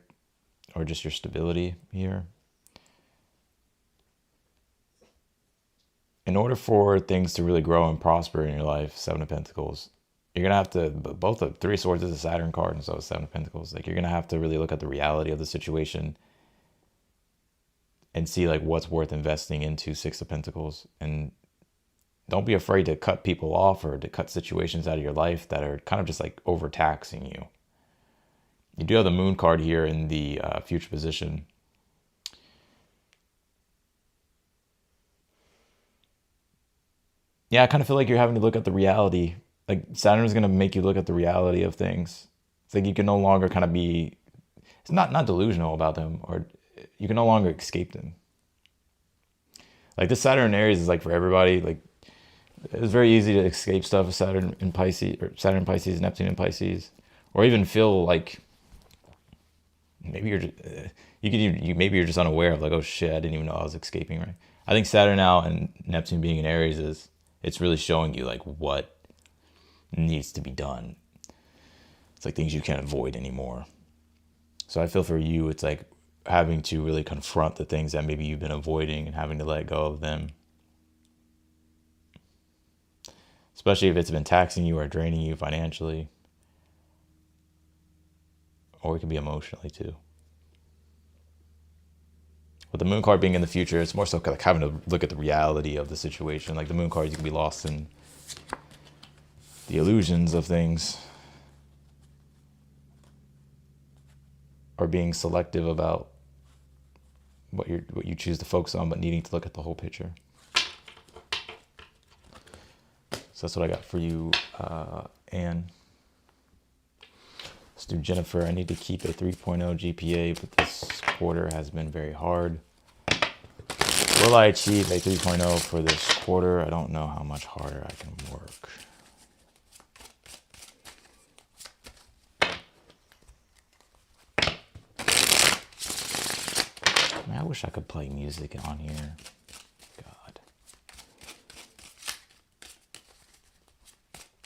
or just your stability here, in order for things to really grow and prosper in your life, Seven of Pentacles, you're going to have to, both of Three of Swords is a Saturn card, and so is Seven of Pentacles. Like, you're going to have to really look at the reality of the situation and see, like, what's worth investing into Six of Pentacles. And don't be afraid to cut people off or to cut situations out of your life that are kind of just, like, overtaxing you. You do have the Moon card here in the future position. Yeah, I kind of feel like you're having to look at the reality. Like, Saturn is going to make you look at the reality of things. It's like you can no longer kind of be, it's not delusional about them, or you can no longer escape them. Like, this Saturn in Aries is like for everybody. Like, it's very easy to escape stuff with Saturn in Pisces, or Saturn in Pisces, Neptune in Pisces, or even feel like maybe you're just, maybe you're just unaware of like, oh shit, I didn't even know I was escaping, right? I think Saturn now and Neptune being in Aries it's really showing you like what needs to be done. It's like things you can't avoid anymore. So I feel for you, it's like having to really confront the things that maybe you've been avoiding and having to let go of them. Especially if it's been taxing you or draining you financially. Or it can be emotionally too. With the Moon card being in the future, it's more so like having to look at the reality of the situation. Like the Moon card, you can be lost in the illusions of things, or being selective about what you choose to focus on, but needing to look at the whole picture. So that's what I got for you, Anne. Let's do Jennifer. I need to keep a 3.0 GPA, but this quarter has been very hard. Will I achieve a 3.0 for this quarter? I don't know how much harder I can work. Man, I wish I could play music on here. God.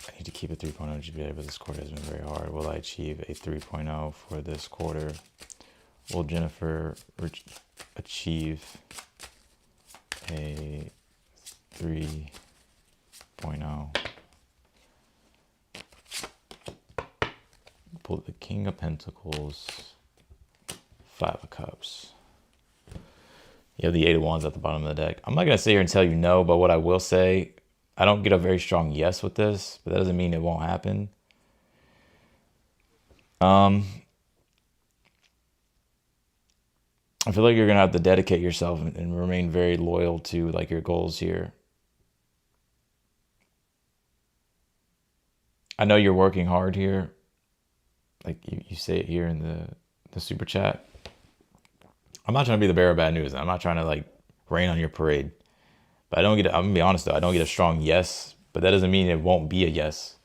I need to keep a 3.0 GPA, but this quarter has been very hard. Will I achieve a 3.0 for this quarter? Will Jennifer achieve a 3.0. Pull the King of Pentacles, Five of Cups. You have the Eight of Wands at the bottom of the deck. I'm not going to sit here and tell you no, but what I will say, I don't get a very strong yes with this, but that doesn't mean it won't happen. I feel like you're going to have to dedicate yourself and remain very loyal to like your goals here. I know you're working hard here. Like you say it here in the super chat. I'm not trying to be the bearer of bad news. I'm not trying to like rain on your parade. But I'm gonna be honest though, I don't get a strong yes, but that doesn't mean it won't be a yes.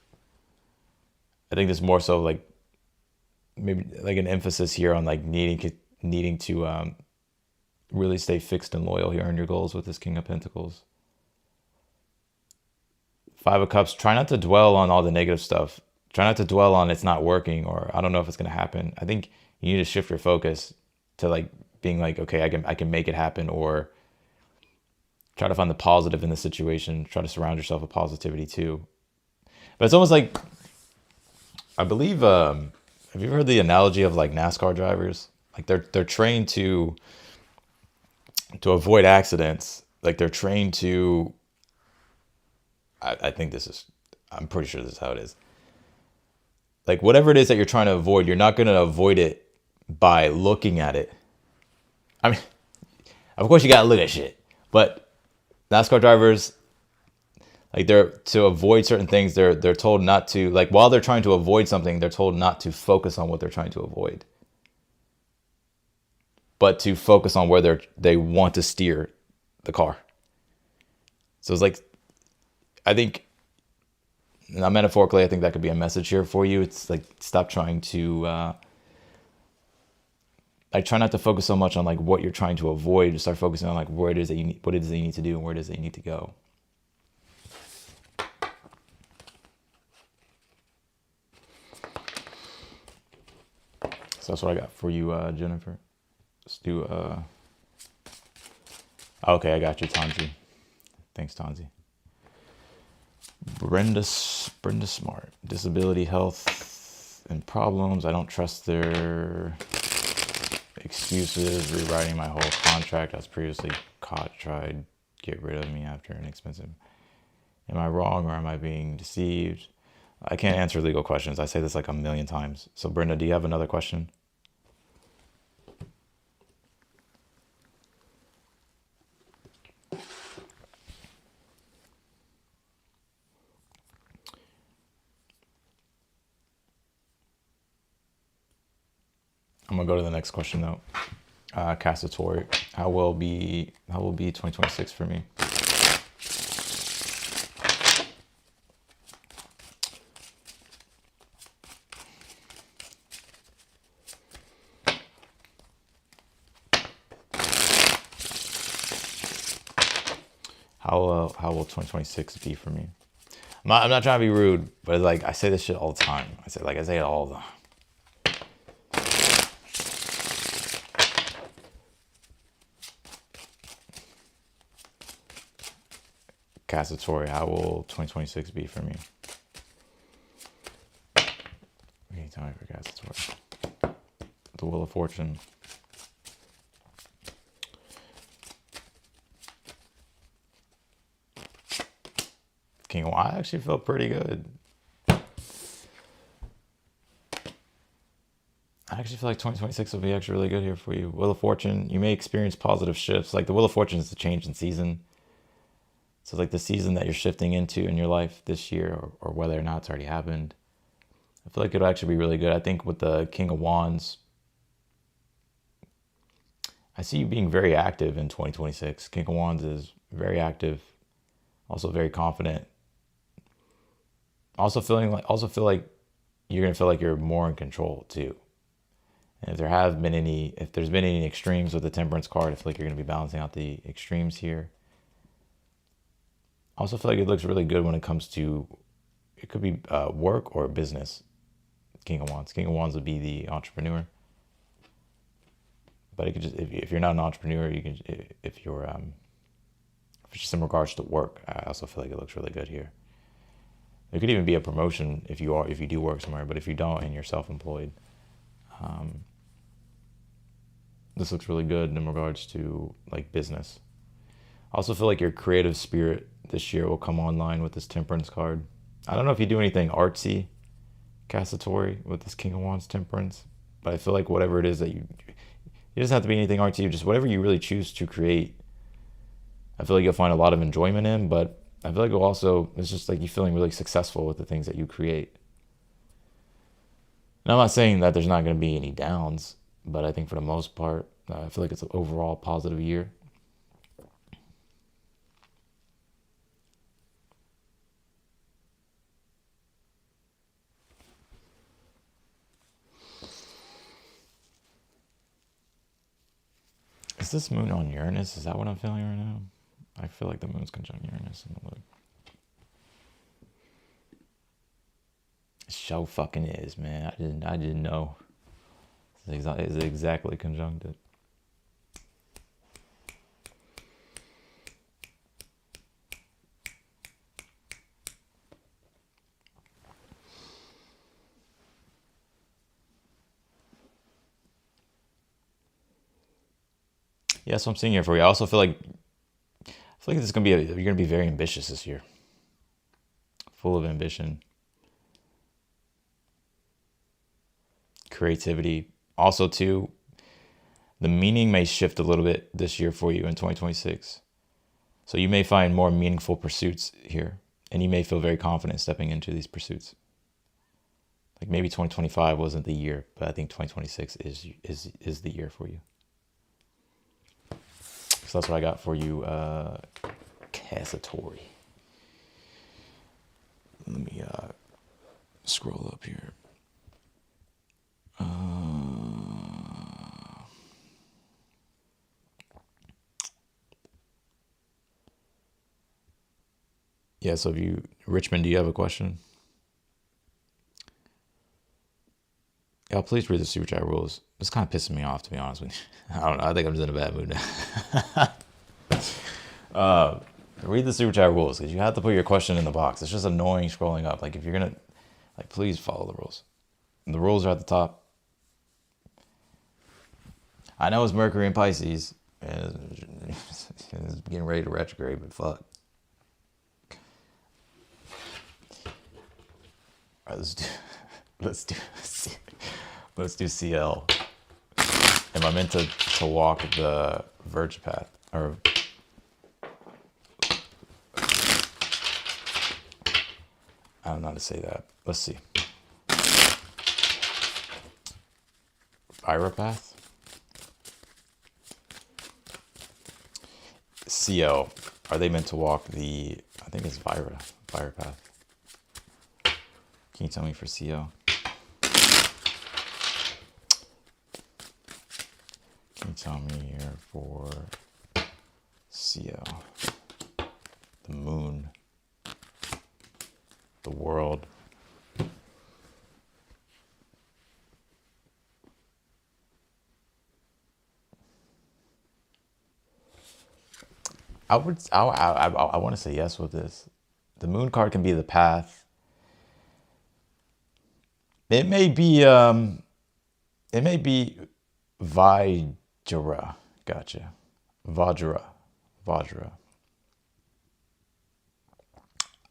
I think there's more so like maybe like an emphasis here on like needing to really stay fixed and loyal here on your goals with this King of Pentacles. Five of Cups, try not to dwell on all the negative stuff. Try not to dwell on it's not working or I don't know if it's going to happen. I think you need to shift your focus to like being like, okay, I can make it happen, or try to find the positive in the situation. Try to surround yourself with positivity too. But it's almost like, I believe, have you ever heard the analogy of like NASCAR drivers? Like they're trained to avoid accidents. Like they're trained to, I think I'm pretty sure this is how it is. Like whatever it is that you're trying to avoid, you're not going to avoid it by looking at it. I mean, of course you got to look at shit, but NASCAR drivers, like to avoid certain things, they're told not to, like while they're trying to avoid something, they're told not to focus on what they're trying to avoid, but to focus on where they want to steer the car. So it's like, I think, now metaphorically, I think that could be a message here for you. It's like, stop trying to, like try not to focus so much on like what you're trying to avoid. Just start focusing on like what it is that you need to do and where it is that you need to go. So that's what I got for you, Jennifer. Let's do, okay, I got you, Tanzi. Thanks, Tanzi. Brenda Smart. Disability, health, and problems. I don't trust their excuses. Rewriting my whole contract. I was previously caught. Tried to get rid of me after an expensive. Am I wrong or am I being deceived? I can't answer legal questions. I say this like a million times. So Brenda, do you have another question? I'm gonna go to the next question though. Cassatory, how will be 2026 for me? How will 2026 be for me? I'm not trying to be rude, but it's like I say this shit all the time. I say it all the time. Cassatory, how will 2026 be for me? What can you tell me for Cassatory? The Wheel of Fortune. King of Wands, I actually felt pretty good. I actually feel like 2026 will be actually really good here for you. Wheel of Fortune, you may experience positive shifts. Like the Wheel of Fortune is the change in season. So like the season that you're shifting into in your life this year, or whether or not it's already happened, I feel like it'll actually be really good. I think with the King of Wands, I see you being very active in 2026. King of Wands is very active, also very confident. Also feel like you're gonna feel like you're more in control too. And if there's been any extremes with the Temperance card, I feel like you're gonna be balancing out the extremes here. I also feel like it looks really good when it comes to, it could be work or business. King of Wands. King of Wands would be the entrepreneur. But it could just, if you're not an entrepreneur, you can, if you're just in regards to work. I also feel like it looks really good here. It could even be a promotion if you do work somewhere, but if you don't and you're self-employed, this looks really good in regards to like business. I also feel like your creative spirit this year will come online with this Temperance card. I don't know if you do anything artsy, Casatori, with this King of Wands Temperance, but I feel like whatever it is that it doesn't have to be anything artsy, just whatever you really choose to create, I feel like you'll find a lot of enjoyment in, but I feel like it's just like you feeling really successful with the things that you create. And I'm not saying that there's not going to be any downs, but I think for the most part, I feel like it's an overall positive year. Is this moon on Uranus? Is that what I'm feeling right now? I feel like the moon's conjunct Uranus in the look. It so fucking is, man. I didn't know. It's exactly conjuncted. Yeah, so I'm seeing here for you. I also feel like this is gonna be you're gonna be very ambitious this year. Full of ambition. Creativity. Also too, the meaning may shift a little bit this year for you in 2026. So you may find more meaningful pursuits here, and you may feel very confident stepping into these pursuits. Like maybe 2025 wasn't the year, but I think 2026 is the year for you. So that's what I got for you, Casatori. Let me scroll up here. Yeah, so Richmond, do you have a question? Yeah, please read the super chat rules. It's kind of pissing me off, to be honest with you. I don't know. I think I'm just in a bad mood now. Read the super chat rules, because you have to put your question in the box. It's just annoying scrolling up. Like, if you're going to, like, please follow the rules. And the rules are at the top. I know it's Mercury and Pisces. And it's getting ready to retrograde, but fuck. All right, let's do CL. Am I meant to walk the Virgin path? Or I don't know how to say that. Let's see. Vira path? CL. Are they meant to walk I think it's Vira path. Can you tell me for CL? Can you tell me here for CL? The moon. The world. I want to say yes with this. The moon card can be the path. It may be Vajra. Gotcha. Vajra.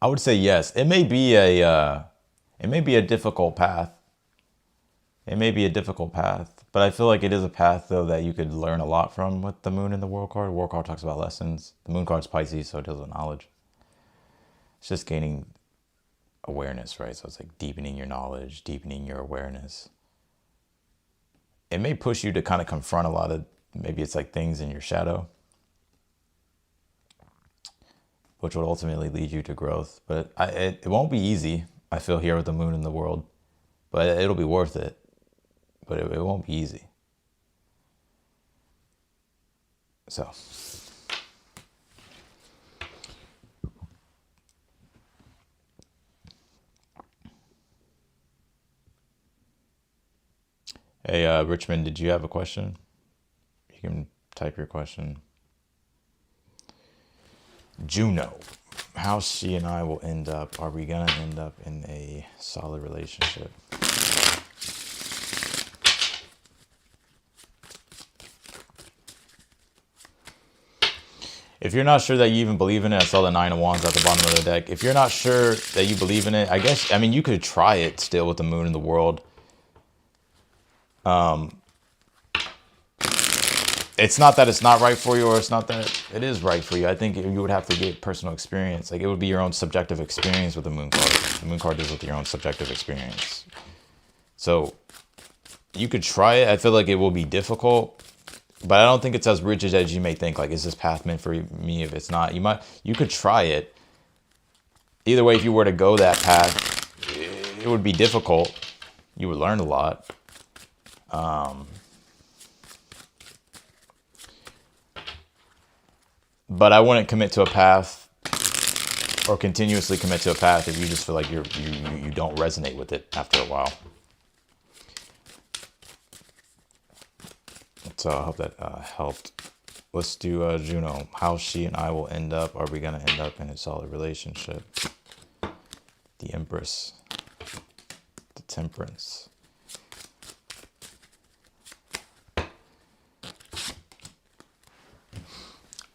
I would say yes. It may be a difficult path. It may be a difficult path, but I feel like it is a path though that you could learn a lot from with the moon in the world card. World card talks about lessons. The moon card's Pisces, so it deals with knowledge. It's just gaining awareness, right? So it's like deepening your knowledge, deepening your awareness. It may push you to kind of confront a lot of, maybe it's like things in your shadow, which would ultimately lead you to growth. But it won't be easy, I feel, here with the moon in the world, but it'll be worth it. But it won't be easy. So. Hey, Richmond, did you have a question? You can type your question. Juno. How she and I will end up. Are we going to end up in a solid relationship? If you're not sure that you even believe in it, I saw the 9 of Wands at the bottom of the deck. If you're not sure that you believe in it, I mean, you could try it still with the moon in the world. It's not that it's not right for you, or it's not that it is right for you. I think you would have to get personal experience. Like, it would be your own subjective experience with the moon card. The moon card deals with your own subjective experience. So you could try it. I feel like it will be difficult, but I don't think it's as rigid as you may think. Like, is this path meant for me? If it's not, you could try it. Either way, if you were to go that path, it would be difficult. You would learn a lot. But I wouldn't commit to a path or continuously commit to a path if you just feel like you don't resonate with it after a while. So I hope that helped. Let's do Juno. How she and I will end up. Are we going to end up in a solid relationship? The Empress. The Temperance.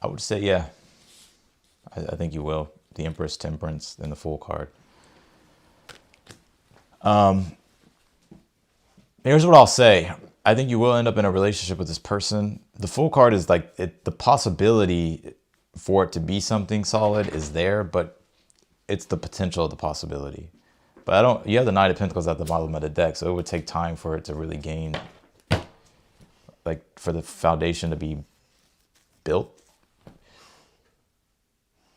I would say, yeah. I think you will. The Empress, Temperance, then the Fool card. Here's what I'll say. I think you will end up in a relationship with this person. The Fool card is like, the possibility for it to be something solid is there, but it's the potential of the possibility. But you have the Knight of Pentacles at the bottom of the deck, so it would take time for it to really gain, like, for the foundation to be built.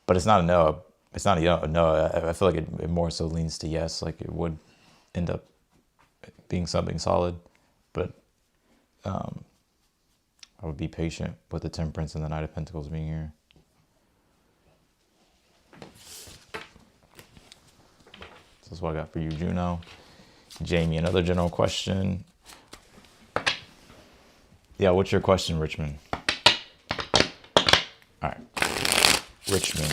But it's not a no. It's not a no. I feel like it more so leans to yes. Like, it would end up being something solid. But I would be patient with the Temperance and the Knight of Pentacles being here. So that's what I got for you, Juno. Jamie, another general question. Yeah, what's your question, Richmond? All right. Richmond,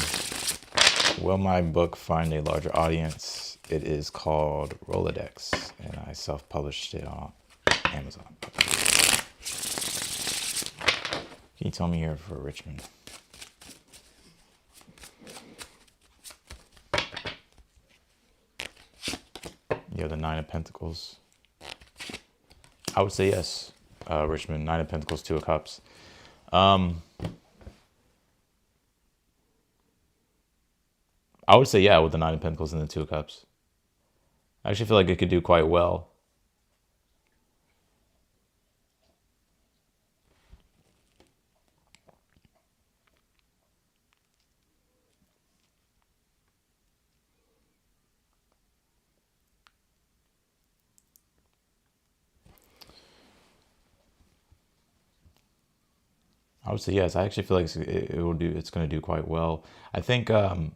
will my book find a larger audience? It is called Rolodex, and I self-published it on Amazon. Can you tell me here for Richmond? You have the 9 of Pentacles. I would say yes, Richmond. 9 of Pentacles, 2 of Cups. I would say, yeah, with the 9 of Pentacles and the 2 of Cups. I actually feel like it could do quite well. I would say yes. I actually feel like it will do. It's going to do quite well. I think I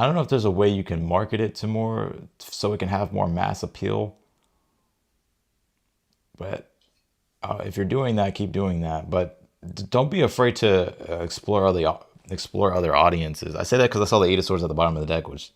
don't know if there's a way you can market it to more, so it can have more mass appeal. But if you're doing that, keep doing that. But don't be afraid to explore other audiences. I say that because I saw the 8 of Swords at the bottom of the deck, which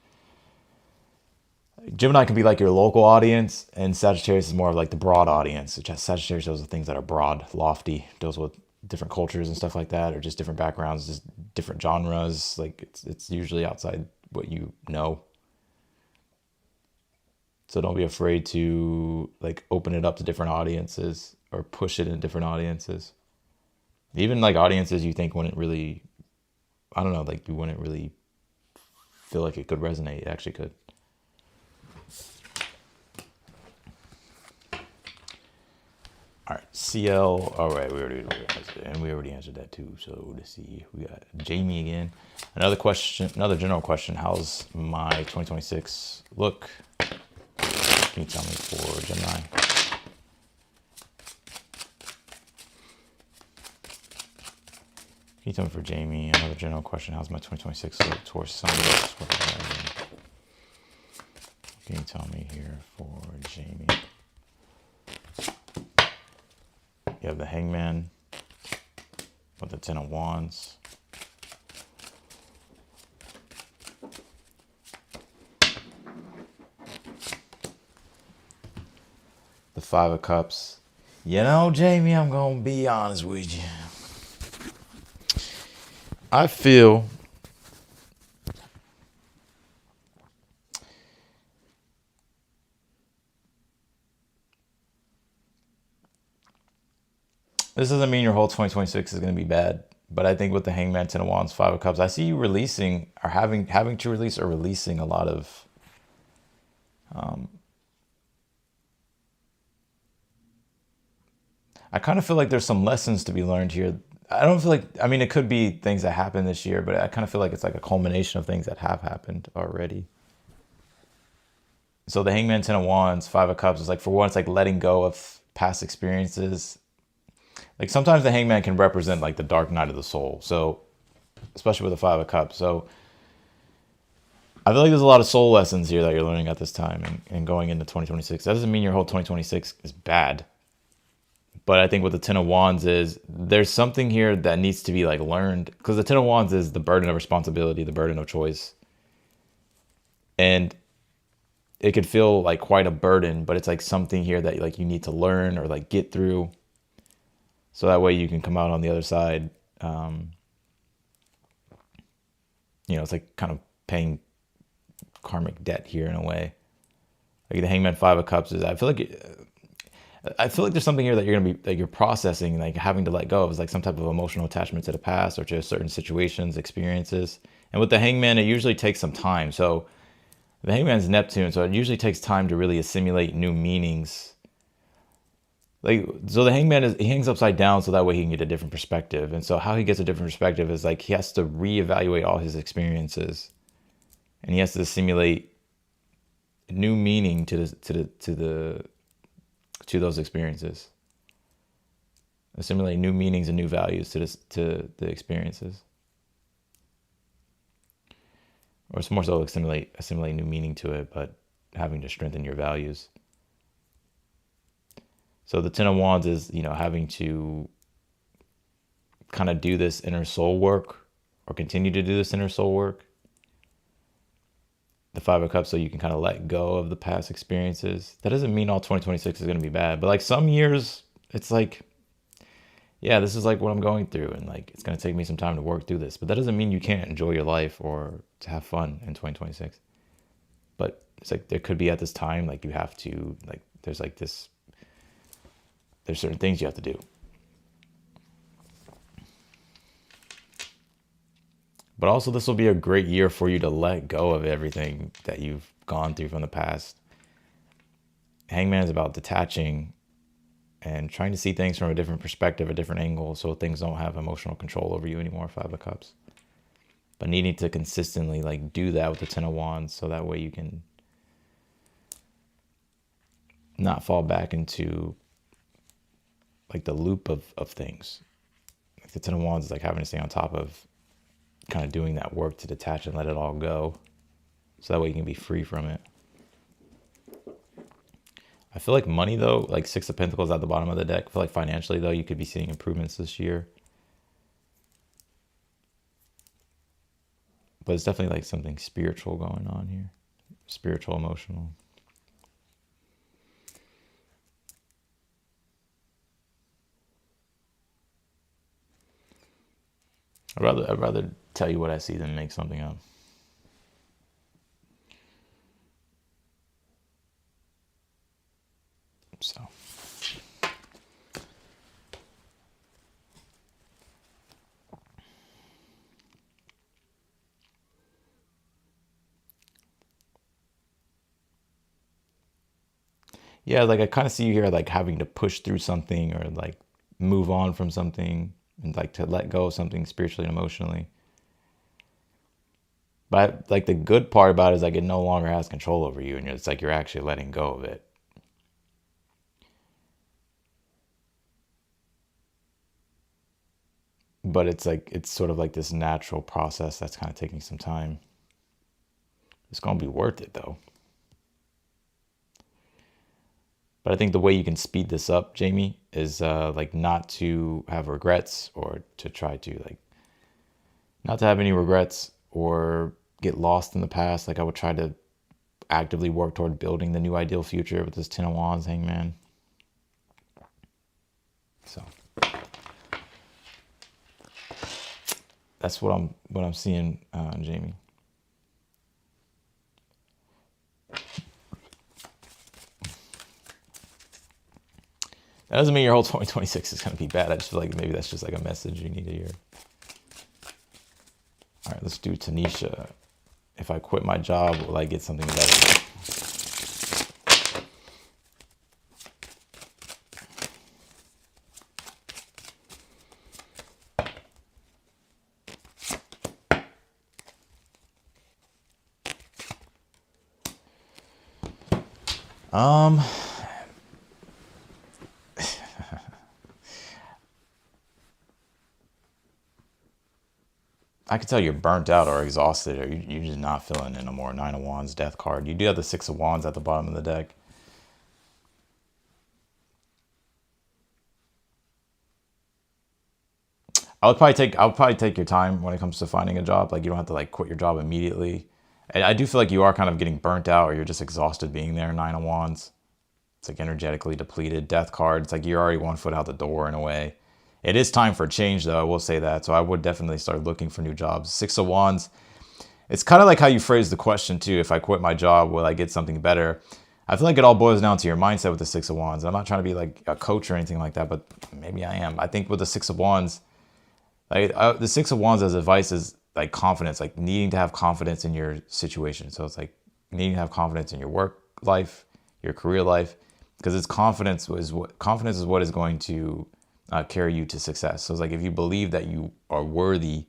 Gemini can be like your local audience, and Sagittarius is more of like the broad audience. Which Sagittarius does the things that are broad, lofty, deals with different cultures and stuff like that, or just different backgrounds, just different genres. Like it's usually outside what you know. So don't be afraid to like open it up to different audiences or push it in different audiences. Even like audiences you think wouldn't really, I don't know, like you wouldn't really feel like it could resonate. It actually could. All right, CL. All right, we already answered that too. So let's see, we got Jamie again. Another question, another general question. How's my 2026 look? Can you tell me for Gemini? Can you tell me for Jamie? Another general question. How's my 2026 look towards Sun? Can you tell me here for Jamie? You have the Hangman, with the Ten of Wands. The Five of Cups. You know, Jamie, I'm going to be honest with you. I feel this doesn't mean your whole 2026 is going to be bad, but I think with the Hangman, Ten of Wands, Five of Cups, I see you releasing or having to release or releasing a lot of I kind of feel like there's some lessons to be learned here. I don't feel like, I mean, it could be things that happened this year, but I kind of feel like it's like a culmination of things that have happened already. So the Hangman, Ten of Wands, Five of Cups is like, for one, it's like letting go of past experiences. Like sometimes the Hangman can represent like the dark night of the soul. So especially with the Five of Cups. So I feel like there's a lot of soul lessons here that you're learning at this time and going into 2026. That doesn't mean your whole 2026 is bad. But I think what the Ten of Wands is, there's something here that needs to be like learned, because the Ten of Wands is the burden of responsibility, the burden of choice. And it could feel like quite a burden, but it's like something here that like you need to learn or like get through. So that way you can come out on the other side. You know, it's like kind of paying karmic debt here in a way. Like the Hangman, Five of Cups is, I feel like there's something here that you're going to be like you're processing, like having to let go of is like some type of emotional attachment to the past or to certain situations, experiences. And with the Hangman, it usually takes some time. So the Hangman's Neptune, so it usually takes time to really assimilate new meanings. Like, so the Hangman he hangs upside down so that way he can get a different perspective. And so how he gets a different perspective is like he has to reevaluate all his experiences, and he has to assimilate new meaning to those experiences. Assimilate new meanings and new values to the experiences. Or it's more so assimilate new meaning to it, but having to strengthen your values. So the Ten of Wands is, you know, having to kind of do this inner soul work or continue to do this inner soul work. The Five of Cups, so you can kind of let go of the past experiences. That doesn't mean all 2026 is going to be bad, but like some years, it's like, yeah, this is like what I'm going through, and like it's going to take me some time to work through this. But that doesn't mean you can't enjoy your life or to have fun in 2026. But it's like there could be at this time, like you have to, like there's certain things you have to do. But also this will be a great year for you to let go of everything that you've gone through from the past. Hangman is about detaching and trying to see things from a different perspective, a different angle, so things don't have emotional control over you anymore, Five of Cups. But needing to consistently like do that with the Ten of Wands, so that way you can not fall back into like the loop of things. Like the Ten of Wands is like having to stay on top of kind of doing that work to detach and let it all go, so that way you can be free from it. I feel like money though, like Six of Pentacles at the bottom of the deck, I feel like financially though, you could be seeing improvements this year. But it's definitely like something spiritual going on here. Spiritual, emotional. I'd rather tell you what I see than make something up. So. Yeah, like I kind of see you here like having to push through something or like move on from something and like to let go of something spiritually and emotionally. But like the good part about it is like it no longer has control over you, and it's like you're actually letting go of it. But it's like it's sort of like this natural process that's kind of taking some time. It's gonna be worth it though. But I think the way you can speed this up, Jamie, is like not to have regrets, or to try to like not to have any regrets or get lost in the past. Like I would try to actively work toward building the new ideal future with this Ten of Wands, Hangman. So that's what I'm seeing, Jamie. That doesn't mean your whole 2026 is going to be bad. I just feel like maybe that's just like a message you need to hear. All right, let's do Tanisha. If I quit my job, will I get something better? I can tell you're burnt out or exhausted, or you're just not feeling it no more. Nine of Wands, Death card. You do have the Six of Wands at the bottom of the deck. I would probably take your time when it comes to finding a job. Like you don't have to like quit your job immediately. And I do feel like you are kind of getting burnt out, or you're just exhausted being there. Nine of Wands. It's like energetically depleted. Death card. It's like you're already 1 foot out the door in a way. It is time for change, though. I will say that. So I would definitely start looking for new jobs. Six of Wands. It's kind of like how you phrase the question, too. If I quit my job, will I get something better? I feel like it all boils down to your mindset with the Six of Wands. I'm not trying to be like a coach or anything like that, but maybe I am. I think with the Six of Wands, like the Six of Wands as advice is like confidence, like needing to have confidence in your situation. So it's like needing to have confidence in your work life, your career life, because it's confidence is what is going to carry you to success. So it's like if you believe that you are worthy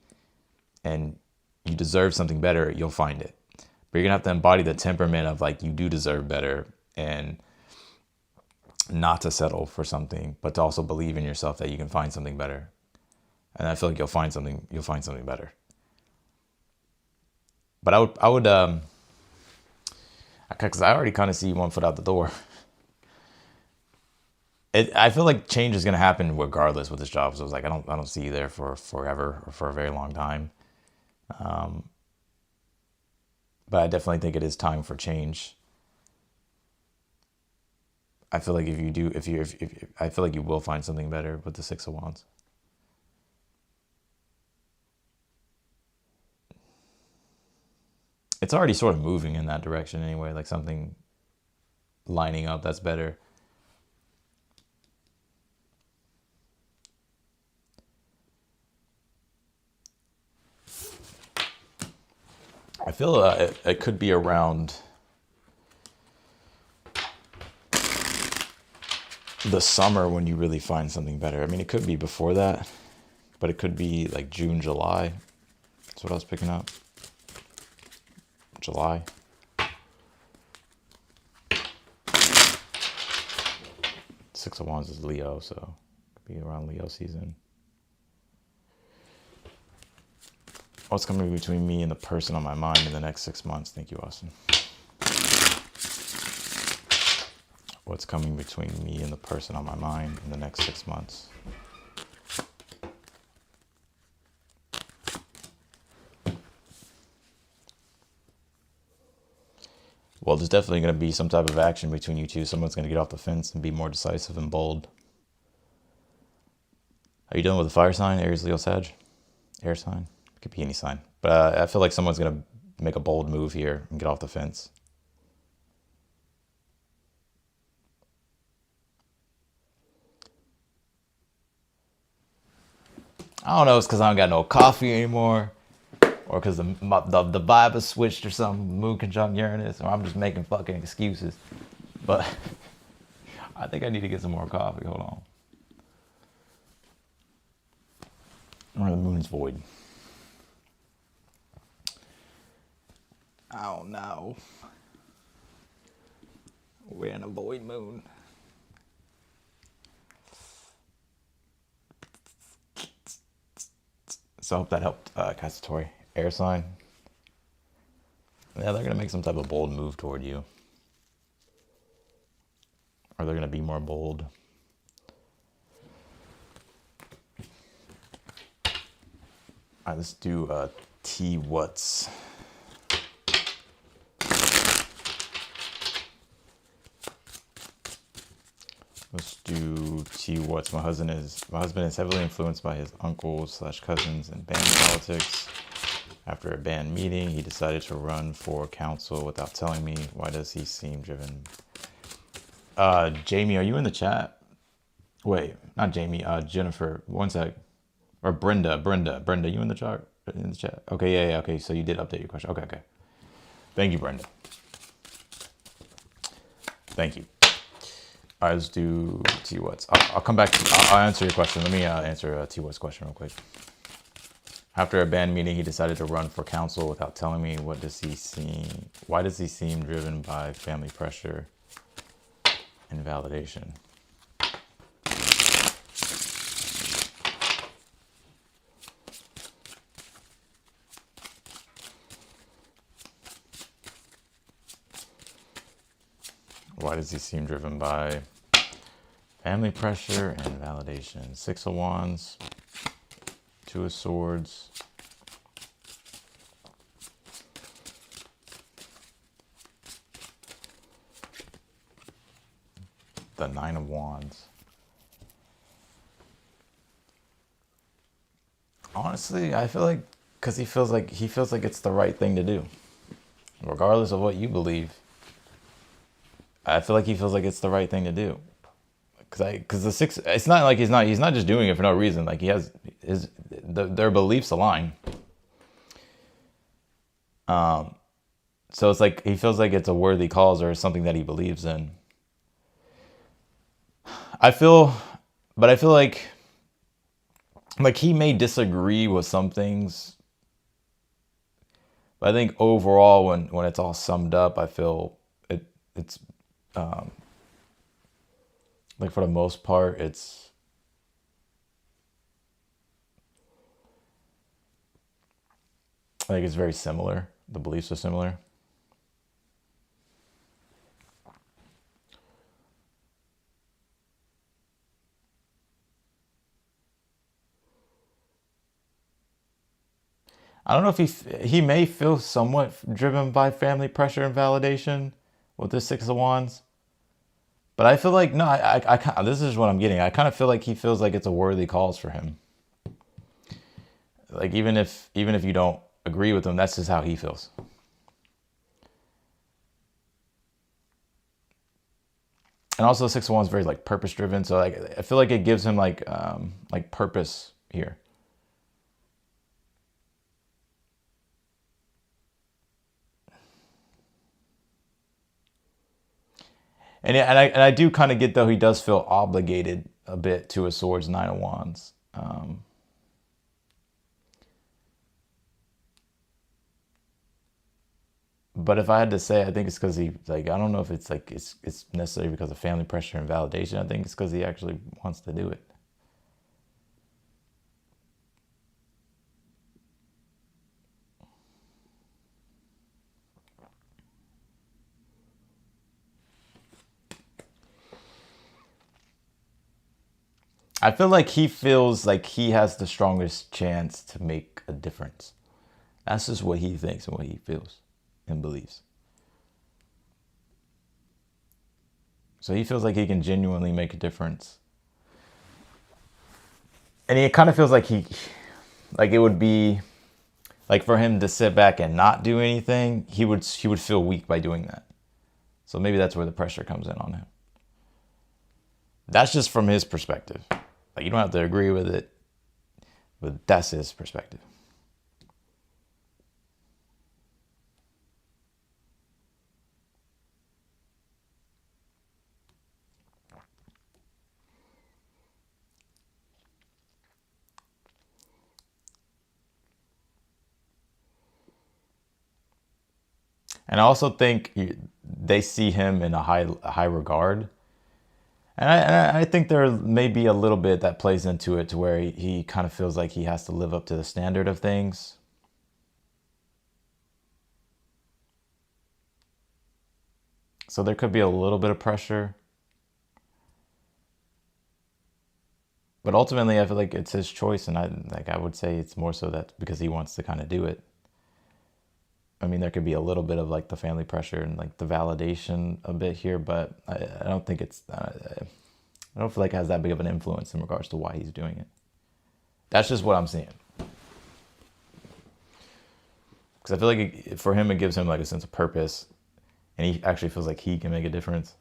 and you deserve something better, you'll find it. But you're gonna have to embody the temperament of like you do deserve better, and not to settle for something, but to also believe in yourself that you can find something better. And I feel like you'll find something better. But I would because I already kind of see 1 foot out the door. I feel like change is going to happen regardless with this job. So it's like I don't see you there for forever or for a very long time. But I definitely think it is time for change. I feel like I feel like you will find something better with the Six of Wands. It's already sort of moving in that direction anyway, like something lining up that's better. I feel it could be around the summer when you really find something better. I mean, it could be before that, but it could be like June, July. That's what I was picking up. July. Six of Wands is Leo, so it could be around Leo season. What's coming between me and the person on my mind in the next 6 months? Thank you, Austin. What's coming between me and the person on my mind in the next 6 months? Well, there's definitely going to be some type of action between you two. Someone's going to get off the fence and be more decisive and bold. Are you dealing with a fire sign? Aries, Leo, Sag? Air sign? It could be any sign. But I feel like someone's going to make a bold move here and get off the fence. I don't know, it's because I don't got no coffee anymore, or because the vibe has switched or something, moon conjunct Uranus, or I'm just making fucking excuses. But I think I need to get some more coffee. Hold on. Or the moon's void. Oh no. We're in a void moon. So I hope that helped, Cassitori. Air sign. Yeah, they're going to make some type of bold move toward you. Or they're going to be more bold. All right, let's do T what's. Let's do T what's. My husband is heavily influenced by his uncles / cousins in band politics. After a band meeting, he decided to run for council without telling me. Why does he seem driven? Jamie, are you in the chat? Wait, not Jamie. Jennifer. One sec. Or Brenda. Brenda, you in the chat? In the chat. Okay, yeah. Okay, so you did update your question. Okay. Thank you, Brenda. Thank you. All right, let's do T what's. I'll come back. I'll answer your question. Let me answer T what's question real quick. After a band meeting, he decided to run for council without telling me. Why does he seem driven by family pressure and validation? Why does he seem driven by family pressure and validation? 6 of Wands, 2 of Swords, the 9 of Wands. Honestly, I feel like because he feels like it's the right thing to do, regardless of what you believe. I feel like he feels like it's the right thing to do. Because the 6, it's not like he's not just doing it for no reason. Like he has their beliefs align. So it's like he feels like it's a worthy cause or something that he believes in. I feel like he may disagree with some things, but I think overall, when it's all summed up, I feel it's like for the most part, it's I think it's very similar. The beliefs are similar. I don't know if he may feel somewhat driven by family pressure and validation with the 6 of Wands. But I feel like, no, I this is what I'm getting. I kind of feel like he feels like it's a worthy cause for him. Like even if you don't agree with him, that's just how he feels. And also 6 of Wands is very like purpose driven. So like I feel like it gives him like purpose here. And I do kind of get, though, he does feel obligated a bit to his Swords, 9 of Wands. But if I had to say, I think it's because he, like, I don't know if it's like it's necessarily because of family pressure and validation. I think it's because he actually wants to do it. I feel like he feels like he has the strongest chance to make a difference. That's just what he thinks and what he feels and believes. So he feels like he can genuinely make a difference. And it kind of feels like it would be like for him to sit back and not do anything, he would feel weak by doing that. So maybe that's where the pressure comes in on him. That's just from his perspective. Like, you don't have to agree with it, but that's his perspective. And I also think they see him in a high regard. And I think there may be a little bit that plays into it to where he kind of feels like he has to live up to the standard of things. So there could be a little bit of pressure. But ultimately, I feel like it's his choice, and I would say it's more so that because he wants to kind of do it. I mean, there could be a little bit of like the family pressure and like the validation a bit here, but I don't think it's, I don't feel like it has that big of an influence in regards to why he's doing it. That's just what I'm seeing. Because I feel like for him, it gives him like a sense of purpose, and he actually feels like he can make a difference.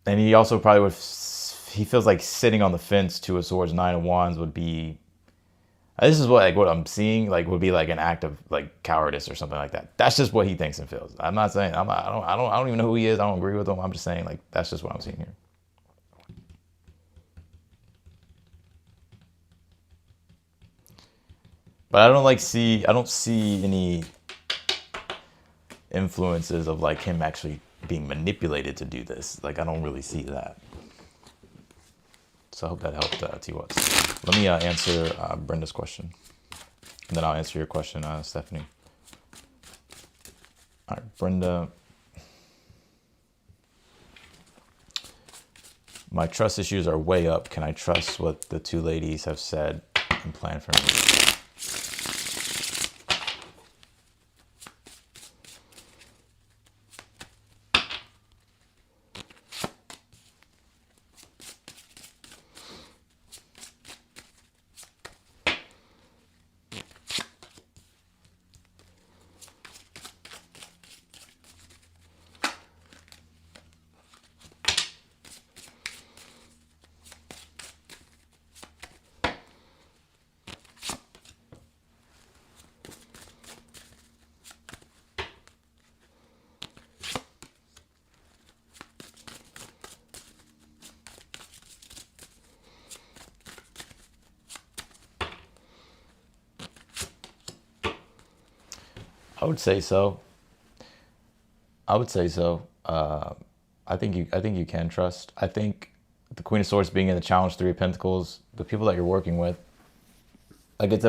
And he also probably would, he feels like sitting on the fence to a swords, 9 of wands would be, this is what I'm seeing, like would be like an act of like cowardice or something like that. That's just what he thinks and feels. I'm not saying, I don't even know who he is. I don't agree with him. I'm just saying like, that's just what I'm seeing here. But I don't see any influences of like him actually being manipulated to do this. Like, I don't really see that. So I hope that helped, T-Watts. Let me answer Brenda's question. And then I'll answer your question, Stephanie. All right, Brenda. My trust issues are way up. Can I trust what the two ladies have said and plan for me? I would say so. I would say so. I think you can trust. I think the Queen of Swords being in the challenge, 3 of Pentacles, the people that you're working with, like it's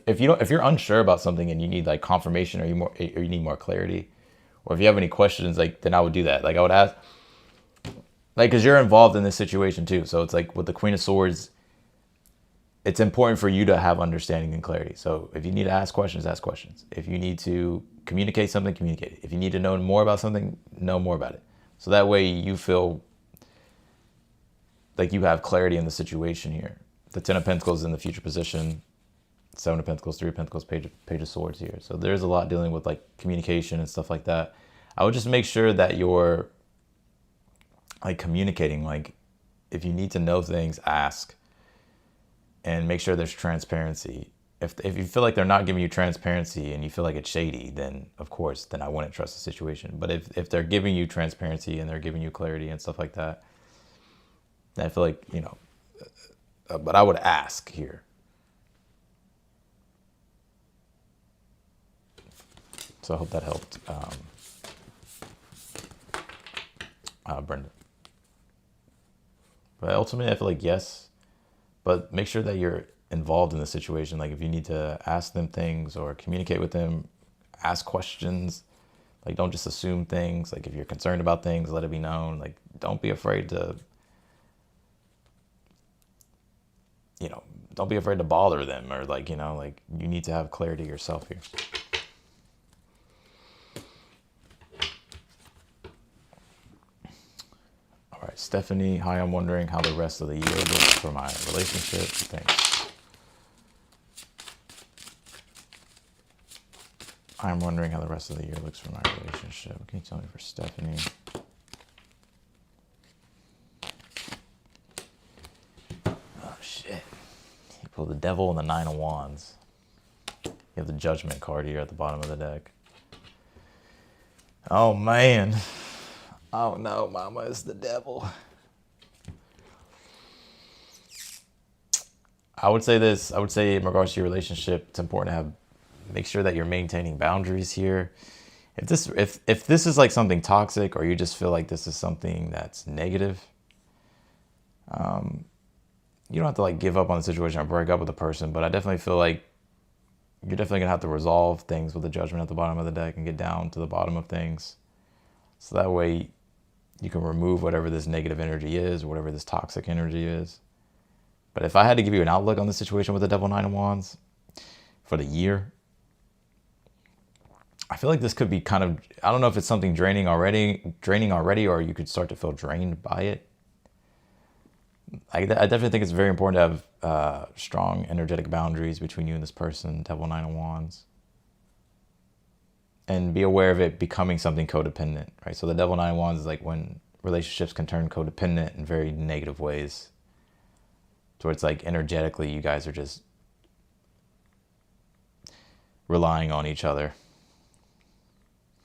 if you're unsure about something and you need like confirmation, or you need more clarity, or if you have any questions, like then I would do that. Like I would ask, like, because you're involved in this situation too. So it's like with the Queen of Swords, it's important for you to have understanding and clarity. So if you need to ask questions, ask questions. If you need to communicate something, communicate it. If you need to know more about something, know more about it. So that way you feel like you have clarity in the situation here. The 10 of Pentacles in the future position, 7 of Pentacles, 3 of Pentacles, Page of Swords here. So there's a lot dealing with like communication and stuff like that. I would just make sure that you're like communicating. Like if you need to know things, ask. And make sure there's transparency. If you feel like they're not giving you transparency and you feel like it's shady, then of course, then I wouldn't trust the situation. But if they're giving you transparency and they're giving you clarity and stuff like that, then I feel like, you know, but I would ask here. So I hope that helped, Brenda. But ultimately, I feel like yes. But make sure that you're involved in the situation. Like if you need to ask them things or communicate with them, ask questions. Like don't just assume things. Like if you're concerned about things, let it be known. Like don't be afraid to, you know, don't be afraid to bother them, or like, you know, like you need to have clarity yourself here. All right, Stephanie, hi, I'm wondering how the rest of the year looks for my relationship. Thanks. I'm wondering how the rest of the year looks for my relationship. Can you tell me for Stephanie? Oh, shit. He pulled the Devil and the 9 of Wands. You have the Judgment card here at the bottom of the deck. Oh, man. Oh no, mama, it's the Devil. I would say this. I would say in regards to your relationship, it's important to make sure that you're maintaining boundaries here. If this is like something toxic, or you just feel like this is something that's negative, you don't have to like give up on the situation or break up with the person. But I definitely feel like you're definitely gonna have to resolve things with the Judgment at the bottom of the deck and get down to the bottom of things. So that way You can remove whatever this negative energy is, whatever this toxic energy is. But if I had to give you an outlook on the situation with the Devil Nine of Wands for the year, I feel like this could be kind of, I don't know if it's something draining already, or you could start to feel drained by it. I definitely think it's very important to have strong energetic boundaries between you and this person, Devil Nine of Wands. And be aware of it becoming something codependent, right? So the Devil Nine of Wands is like when relationships can turn codependent in very negative ways. To where it's like energetically you guys are just relying on each other.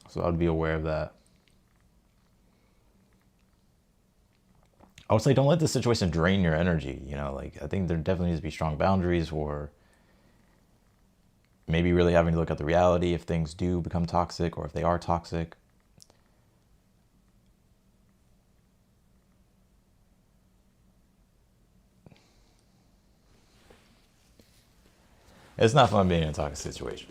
So I would be aware of that. I would say don't let this situation drain your energy. You know, like I think there definitely needs to be strong boundaries, or maybe really having to look at the reality if things do become toxic or if they are toxic. It's not fun being in a toxic situation.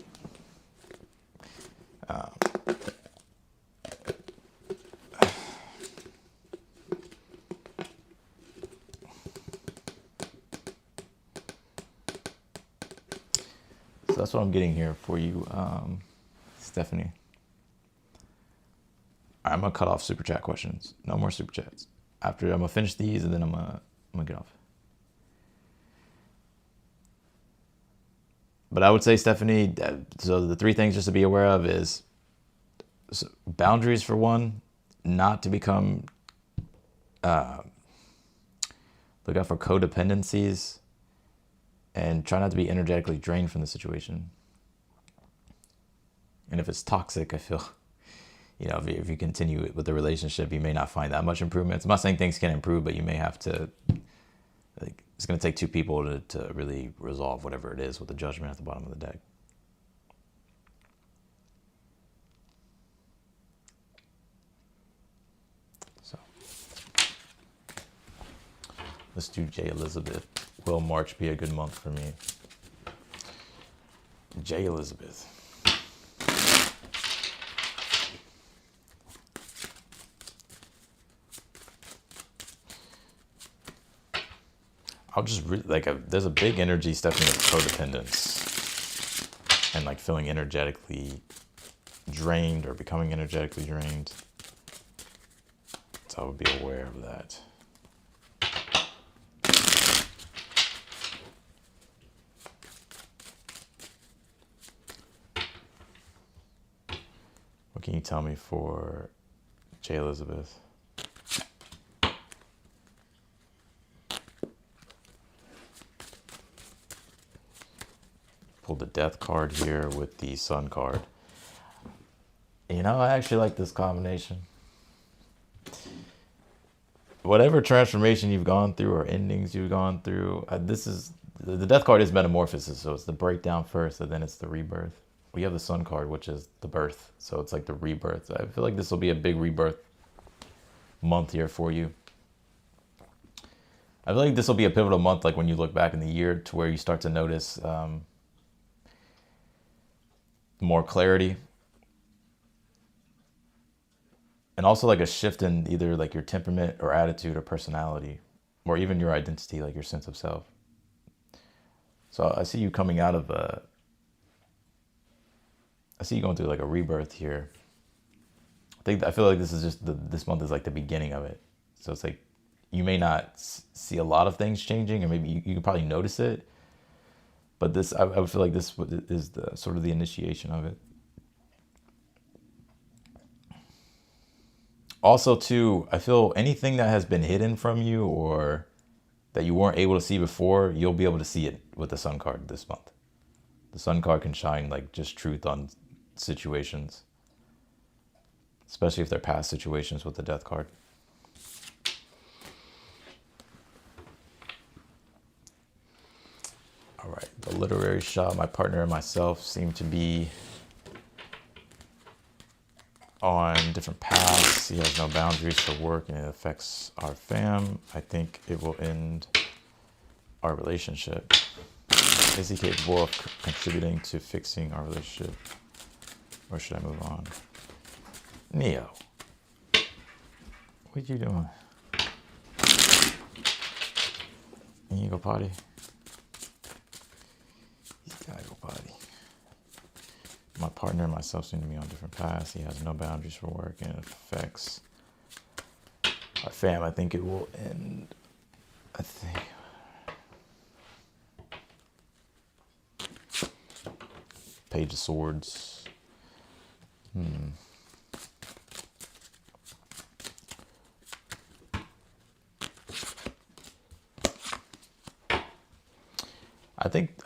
So that's what I'm getting here for you, Stephanie. I'm gonna cut off super chat questions. No more super chats. After I'm gonna finish these, and then I'm gonna get off. But I would say, Stephanie, so the 3 things just to be aware of is boundaries for one, not to become, look out for codependencies, and try not to be energetically drained from the situation. And if it's toxic, I feel, you know, if you continue with the relationship, you may not find that much improvement. I'm not saying things can improve, but you may have to, like, it's going to take 2 people to really resolve whatever it is with the Judgment at the bottom of the deck. So let's do J. Elizabeth. Will March be a good month for me? J. Elizabeth. I'll just there's a big energy stepping of codependence and like feeling energetically drained or becoming energetically drained. So I would be aware of that. What can you tell me for J. Elizabeth? Pulled the Death card here with the Sun card. You know, I actually like this combination. Whatever transformation you've gone through or endings you've gone through, this is, the Death card is metamorphosis, so it's the breakdown first and then it's the rebirth. We have the Sun card, which is the birth, so it's like the rebirth. I feel like this will be a big rebirth month here for you. I feel like this will be a pivotal month, like when you look back in the year, to where you start to notice more clarity, and also like a shift in either like your temperament or attitude or personality, or even your identity, like your sense of self. So I see you coming out of I see you going through like a rebirth here. I feel like this is just this month is like the beginning of it. So it's like you may not see a lot of things changing, or maybe you can probably notice it. But this, I would feel like this is the sort of the initiation of it. Also, too, I feel anything that has been hidden from you or that you weren't able to see before, you'll be able to see it with the Sun card this month. The Sun card can shine like just truth on situations, especially if they're past situations with the Death card. All right, the literary shop, my partner and myself seem to be on different paths. He has no boundaries for work and it affects our fam. I think it will end our relationship. Is he capable of contributing to fixing our relationship? Or should I move on? Neo. What you doing? You need to go potty? You gotta go potty. My partner and myself seem to be on different paths. He has no boundaries for work and it affects our fam. I think it will end. I think. Page of Swords.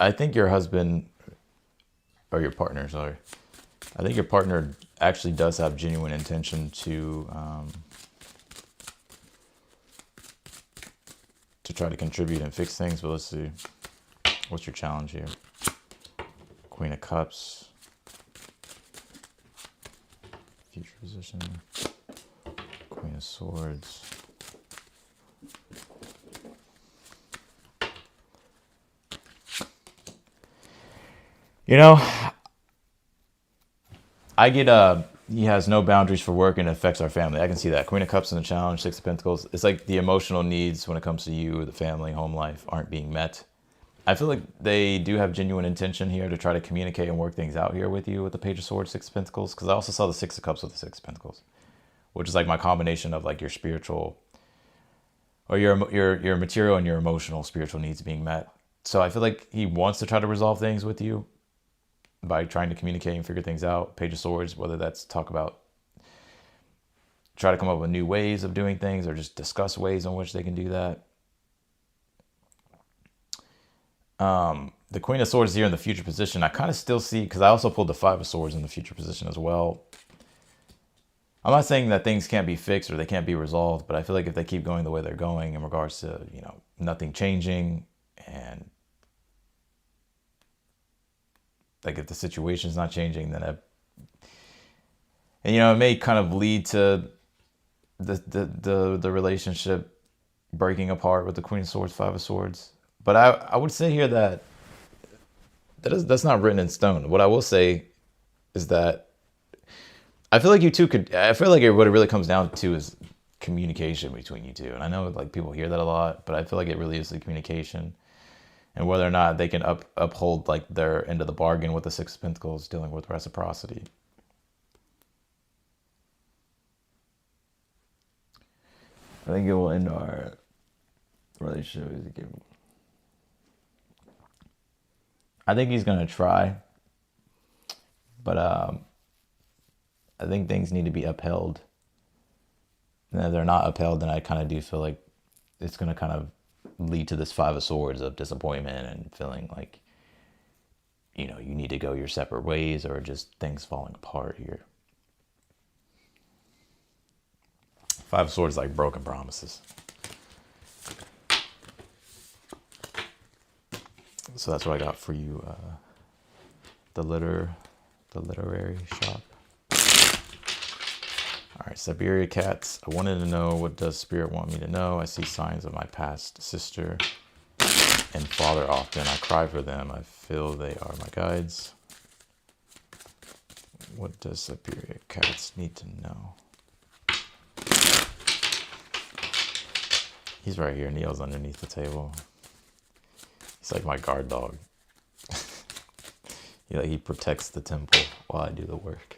I think your husband, or your partner, sorry. I think your partner actually does have genuine intention to try to contribute and fix things, but let's see. What's your challenge here? Queen of Cups. Future position. Queen of Swords. You know, I get he has no boundaries for work and it affects our family. I can see that. Queen of Cups in the challenge, Six of Pentacles. It's like the emotional needs when it comes to you, the family, home life aren't being met. I feel like they do have genuine intention here to try to communicate and work things out here with you with the Page of Swords, Six of Pentacles. Because I also saw the Six of Cups with the Six of Pentacles, which is like my combination of like your spiritual or your material and your emotional spiritual needs being met. So I feel like he wants to try to resolve things with you by trying to communicate and figure things out. Page of Swords, whether that's try to come up with new ways of doing things or just discuss ways in which they can do that. The Queen of Swords here in the future position, I kind of still see, because I also pulled the Five of Swords in the future position as well. I'm not saying that things can't be fixed or they can't be resolved, but I feel like if they keep going the way they're going in regards to, you know, nothing changing and like if the situation's not changing, then and you know, it may kind of lead to the relationship breaking apart with the Queen of Swords, Five of Swords. But I would say here that that's not written in stone. What I will say is that I feel like you two I feel like what it really comes down to is communication between you two. And I know like people hear that a lot, but I feel like it really is the communication. And whether or not they can uphold like their end of the bargain with the Six of Pentacles dealing with reciprocity. I think it will end our relationship. I think he's going to try. But I think things need to be upheld. And if they're not upheld, then I kind of do feel like it's going to kind of lead to this Five of Swords of disappointment and feeling like, you know, you need to go your separate ways or just things falling apart here. Five of Swords is like broken promises. So that's what I got for you. The literary shop. All right, Siberia Cats. I wanted to know, what does Spirit want me to know? I see signs of my past sister and father often. I cry for them. I feel they are my guides. What does Siberia Cats need to know? He's right here. Neil's underneath the table. He's like my guard dog. He protects the temple while I do the work.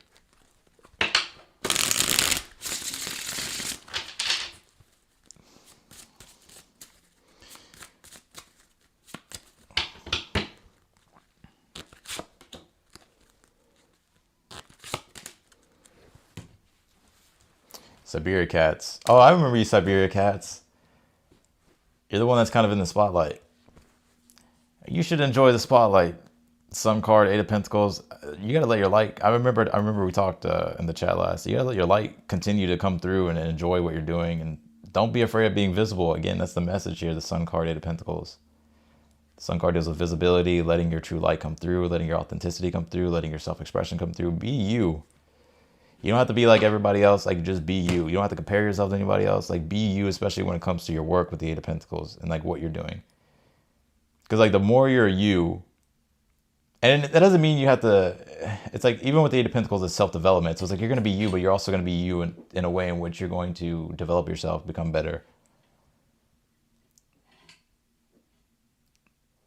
Siberia Cats. Oh, I remember you, Siberia Cats. You're the one that's kind of in the spotlight. You should enjoy the spotlight. Sun card, Eight of Pentacles. You gotta let your light. I remember we talked in the chat last. You gotta let your light continue to come through and enjoy what you're doing, and don't be afraid of being visible. Again, that's the message here. The Sun card, Eight of Pentacles. The Sun card deals with visibility, letting your true light come through, letting your authenticity come through, letting your self-expression come through. Be you. You don't have to be like everybody else. Like, just be you. You don't have to compare yourself to anybody else. Like, be you, especially when it comes to your work with the Eight of Pentacles and like what you're doing. Because like the more you're you, And that doesn't mean you have to, it's like, even with the Eight of Pentacles, it's self-development. So it's like, you're going to be you, but you're also going to be you in a way in which you're going to develop yourself, become better.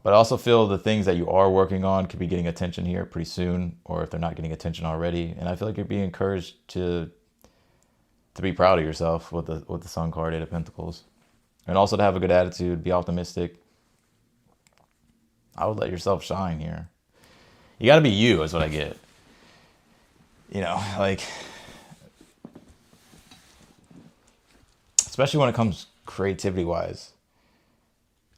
But I also feel the things that you are working on could be getting attention here pretty soon, or if they're not getting attention already. And I feel like you're being encouraged to be proud of yourself with the Sun card, Eight of Pentacles. And also to have a good attitude, be optimistic. I would let yourself shine here. You got to be you, is what I get. You know, like, especially when it comes creativity wise.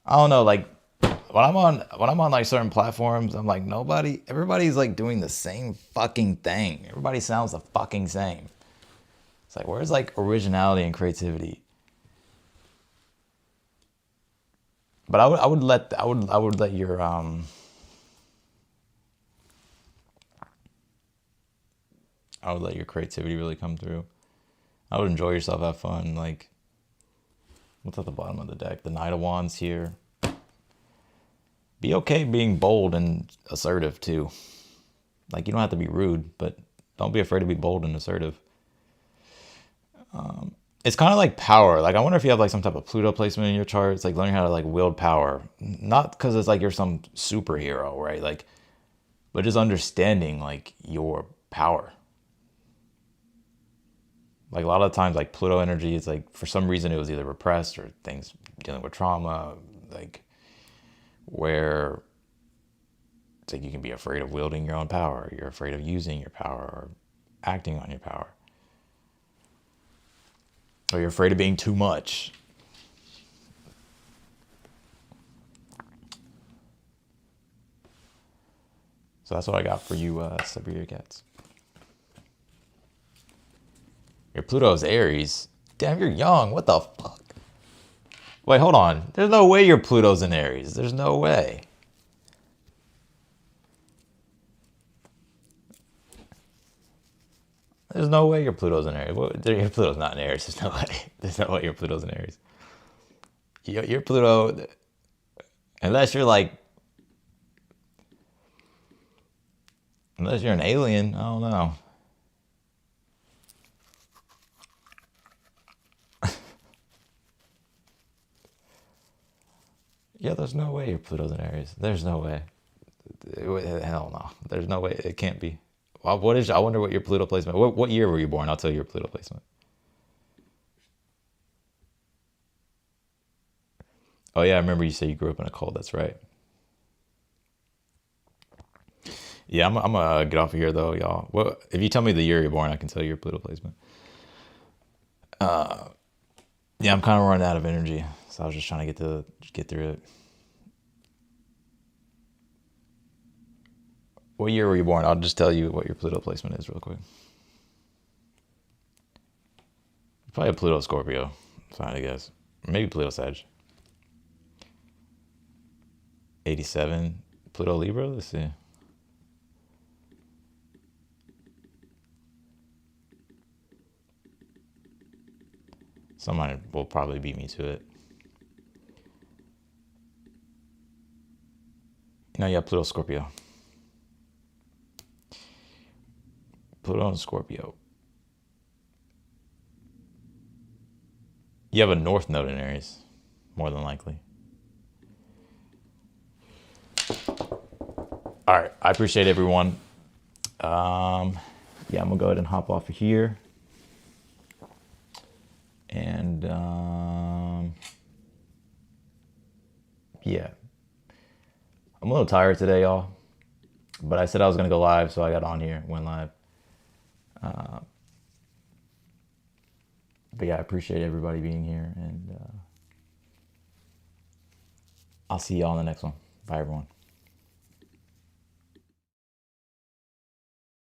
I don't know, like, when I'm on like certain platforms, I'm like, everybody's like doing the same fucking thing. Everybody sounds the fucking same. It's like, where's like originality and creativity? But I would let your I would let your creativity really come through. I would enjoy yourself, have fun. Like, what's at the bottom of the deck? The Knight of Wands here. Be okay being bold and assertive too. Like, you don't have to be rude, but don't be afraid to be bold and assertive. It's kind of like power. Like, I wonder if you have like some type of Pluto placement in your chart. It's like learning how to like wield power. Not because it's like you're some superhero, right? Like, but just understanding like your power. Like, a lot of times, like, Pluto energy is like, for some reason it was either repressed or things dealing with trauma, like, where it's like you can be afraid of wielding your own power. You're afraid of using your power or acting on your power. Or you're afraid of being too much. So that's what I got for you, Siberia cats. Your Pluto's Aries. Damn, you're young. What the fuck? Wait, hold on. There's no way your Pluto's in Aries. There's no way. There's no way your Pluto's in Aries. Your Pluto's not in Aries. There's no way. There's no way your Pluto's in Aries. Your Pluto, unless you're an alien, I don't know. Yeah, there's no way your Pluto's in Aries. There's no way. Hell no. There's no way. It can't be. Well, I wonder what your Pluto placement. What year were you born? I'll tell you your Pluto placement. Oh yeah, I remember you said you grew up in a cult. That's right. Yeah, I'm gonna get off of here though, y'all. Well, if you tell me the year you're born, I can tell you your Pluto placement. Yeah, I'm kind of running out of energy, so I was just trying to get through it. What year were you born? I'll just tell you what your Pluto placement is real quick. Probably a Pluto Scorpio. Fine, I guess. Maybe Pluto Sag. 87. Pluto Libra? Let's see. Someone will probably beat me to it. No, yeah, Pluto Scorpio. Pluto and Scorpio. You have a North Node in Aries, more than likely. All right, I appreciate everyone. Yeah, I'm gonna go ahead and hop off of here. And yeah, I'm a little tired today, y'all. But I said I was gonna go live, so I got on here, went live. But yeah, I appreciate everybody being here, and I'll see y'all in the next one. Bye, everyone.